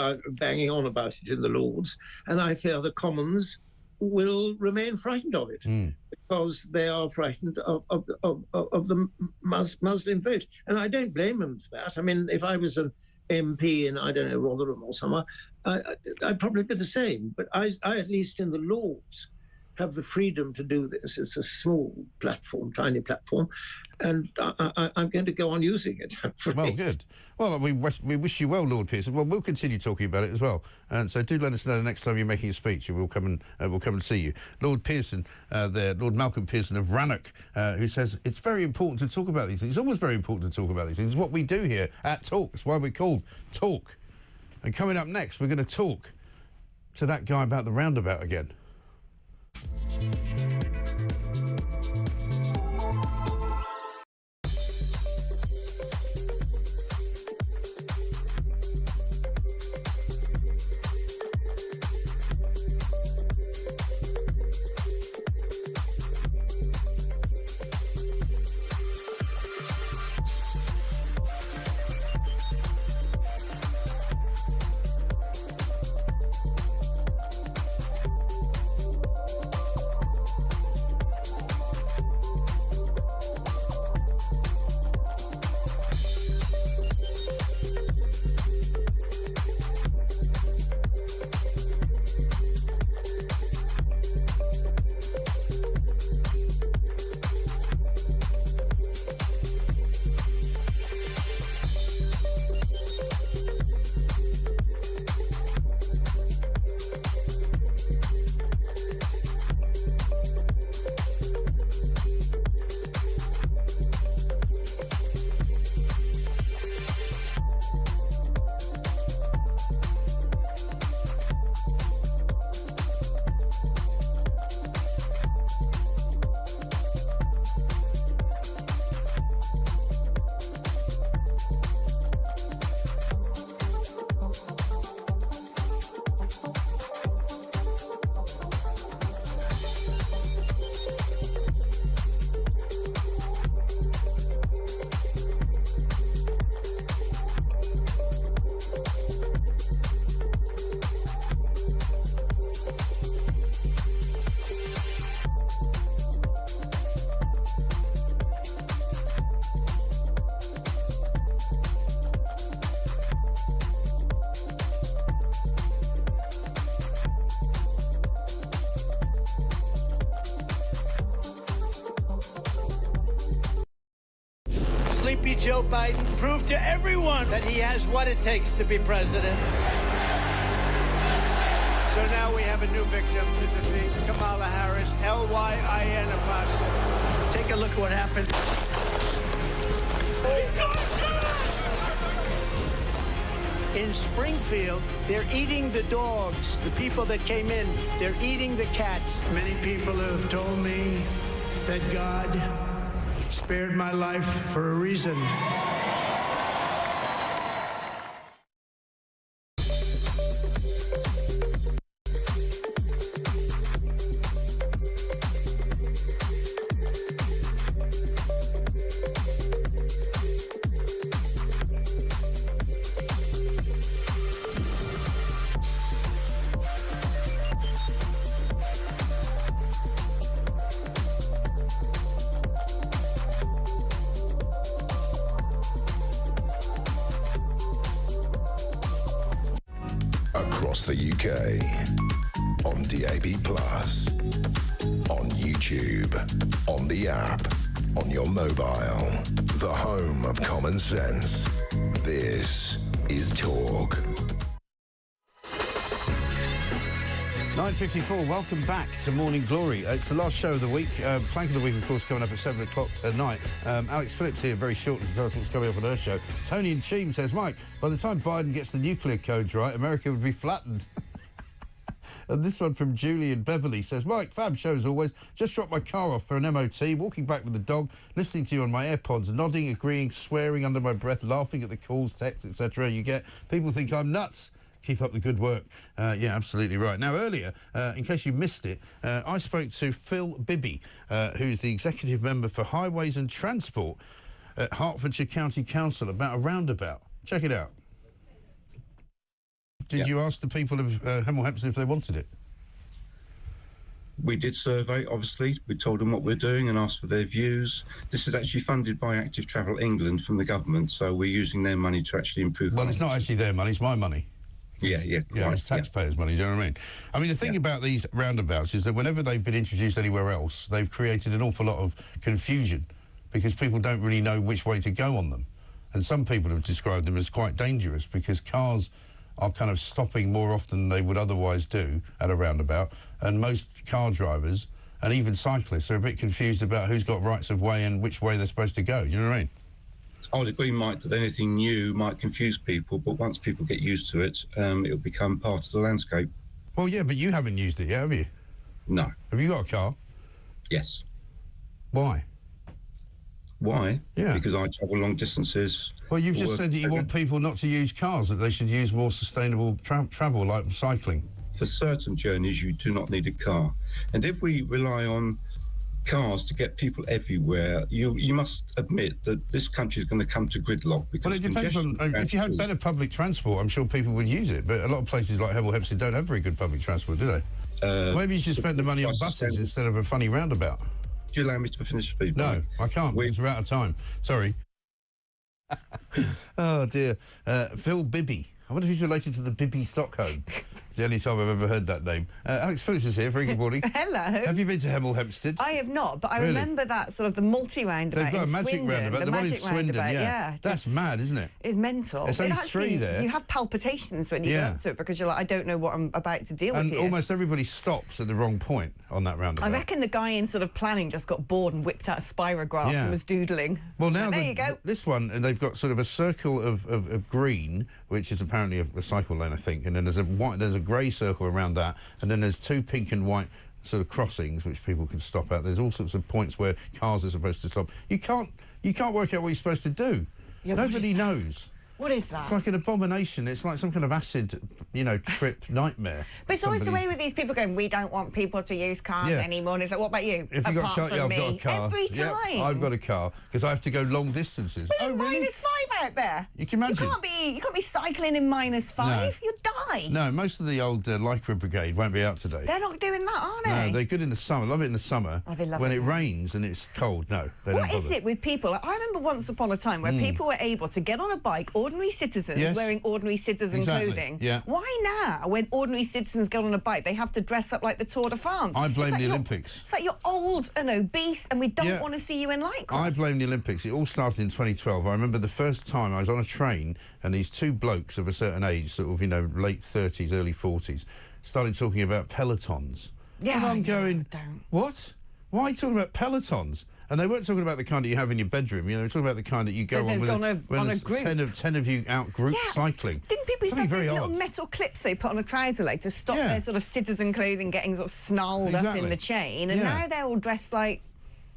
about it in the Lords, and I fear the Commons will remain frightened of it because they are frightened of the Muslim vote, and I don't blame them for that. I mean, if I was an MP in, I don't know, Rotherham or somewhere, I'd probably be the same. But I at least in the Lords, have the freedom to do this. It's a small platform, tiny platform, and I'm going to go on using it. Well, good. Well, we wish you well, Lord Pearson. Well, we'll continue talking about it as well, and so do let us know the next time you're making a speech, and we'll come and see you, Lord Pearson. Lord Malcolm Pearson of Rannoch, who says it's very important to talk about these things. It's always very important to talk about these things. It's what we do here at Talk. It's why we're called Talk. And coming up next, we're going to talk to that guy about the roundabout again. sleepy Joe Biden proved to everyone that he has what it takes to be president. So now we have a new victim to defeat, Kamala Harris, L-Y-I-N apostrophe. Take a look at what happened. In Springfield, they're eating the dogs. The people that came in, they're eating the cats. Many people have told me that God spared my life for a reason. Across the UK, on DAB+, on YouTube, on the app, on your mobile, the home of common sense. This is Talk. 9:54, welcome back to Morning Glory. It's the last show of the week. Plank of the week, of course, coming up at 7 o'clock tonight. Alex Phillips here very shortly to tell us what's coming up on her show. Tony in Cheam says, Mike, by the time Biden gets the nuclear codes right, America would be flattened. And this one from Julie in Beverly says, Mike, fab show as always. Just dropped my car off for an MOT, walking back with the dog, listening to you on my AirPods, nodding, agreeing, swearing under my breath, laughing at the calls, texts, etc. you get. People think I'm nuts. Keep up the good work. Yeah, absolutely right. Now, earlier, in case you missed it, I spoke to Phil Bibby, who's the Executive Member for Highways and Transport at Hertfordshire County Council, about a roundabout. Check it out. Did you ask the people of Hemel Hempstead if they wanted it? We did survey, obviously. We told them what we're doing and asked for their views. This is actually funded by Active Travel England from the government, so we're using their money to actually improve... Well, it's not actually their money, it's my money. Yeah, it's taxpayers' money, do you know what I mean? I mean, the thing about these roundabouts is that whenever they've been introduced anywhere else, they've created an awful lot of confusion because people don't really know which way to go on them. And some people have described them as quite dangerous because cars are kind of stopping more often than they would otherwise do at a roundabout, and most car drivers and even cyclists are a bit confused about who's got rights of way and which way they're supposed to go, do you know what I mean? I would agree, Mike, that anything new might confuse people, but once people get used to it, it'll become part of the landscape. Well, yeah, but you haven't used it yet, have you? No. Have you got a car? Yes. Why? Why? Yeah. Because I travel long distances. Well, you've just said that you want people not to use cars, that they should use more sustainable travel, like cycling. For certain journeys, you do not need a car. And if we rely on cars to get people everywhere, you must admit that this country is going to come to gridlock. Because well, it depends on... if you had better public transport, I'm sure people would use it, but a lot of places like Hemel Hempstead don't have very good public transport, do they? Maybe you should spend the money on buses instead of a funny roundabout. Do you allow me to finish speaking? No, I can't, because we're out of time. Sorry. Oh, dear. Phil Bibby. I wonder if he's related to the Bibby Stockholm. It's the only time I've ever heard that name. Alex Phillips is here. Very good morning. Hello. Have you been to Hemel Hempstead? I have not, but I remember that sort of the multi-roundabout. They've got a magic roundabout. The one in Swindon, yeah. That's mad, isn't it? It's mental. It's only three there. You have palpitations when you go up to it because you're like, I don't know what I'm about to deal with here. And almost everybody stops at the wrong point on that roundabout. I reckon the guy in sort of planning just got bored and whipped out a spirograph and was doodling. Well, now there you go. This one, and they've got sort of a circle of green, which is apparently a cycle lane, I think, and then there's a grey circle around that, and then there's two pink and white sort of crossings which people can stop at. There's all sorts of points where cars are supposed to stop. You can't work out what you're supposed to do. Yeah, nobody knows. What is that? It's like an abomination. It's like some kind of acid, trip nightmare. But it's always the way with these people going, we don't want people to use cars anymore. And it's like, what about you? If you've got a car, I've got a car. Every time. Yeah, I've got a car because I have to go long distances. But it's -5 out there. You can imagine. You can't be cycling in -5. No. You'll Why? No, most of the old Lycra Brigade won't be out today. They're not doing that, are they? No, they're good in the summer. Love it in the summer. Oh, they love when it. it rains and it's cold, no, they don't What bother. is it with people? I remember once upon a time where people were able to get on a bike, ordinary citizens wearing ordinary citizen clothing. Yeah. Why now, when ordinary citizens get on a bike, they have to dress up like the Tour de France? I blame the Olympics. It's like you're old and obese and we don't want to see you in Lycra. I blame the Olympics. It all started in 2012. I remember the first time I was on a train and these two blokes of a certain age, sort of, late 30s, early 40s, started talking about pelotons. Yeah. And I'm going, what? Why are you talking about pelotons? And they weren't talking about the kind that you have in your bedroom. They were talking about the kind that you go on with on a group. 10 of you out group cycling. Didn't people used to have these little odd. metal clips they put on a trouser leg to stop their sort of citizen clothing getting sort of snarled up in the chain? And now they're all dressed like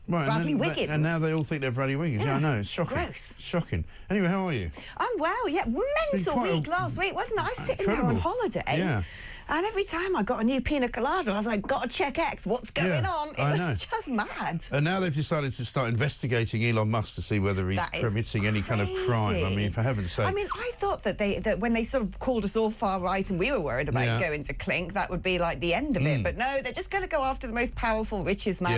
Bradley Wiggins. And now they all think they're Bradley Wiggins. Yeah, I know. It's shocking. Gross. It's shocking. Anyway, how are you? I'm well, yeah. Mental week last week, wasn't it? I was sitting there on holiday. Yeah. And every time I got a new pina colada, I was like, got to check X. What's going on? It was just mad. And now they've decided to start investigating Elon Musk to see whether he's committing any kind of crime. I mean, for heaven's sake. I mean, I thought that when they sort of called us all far right and we were worried about going to clink, that would be like the end of it. But no, they're just going to go after the most powerful, richest man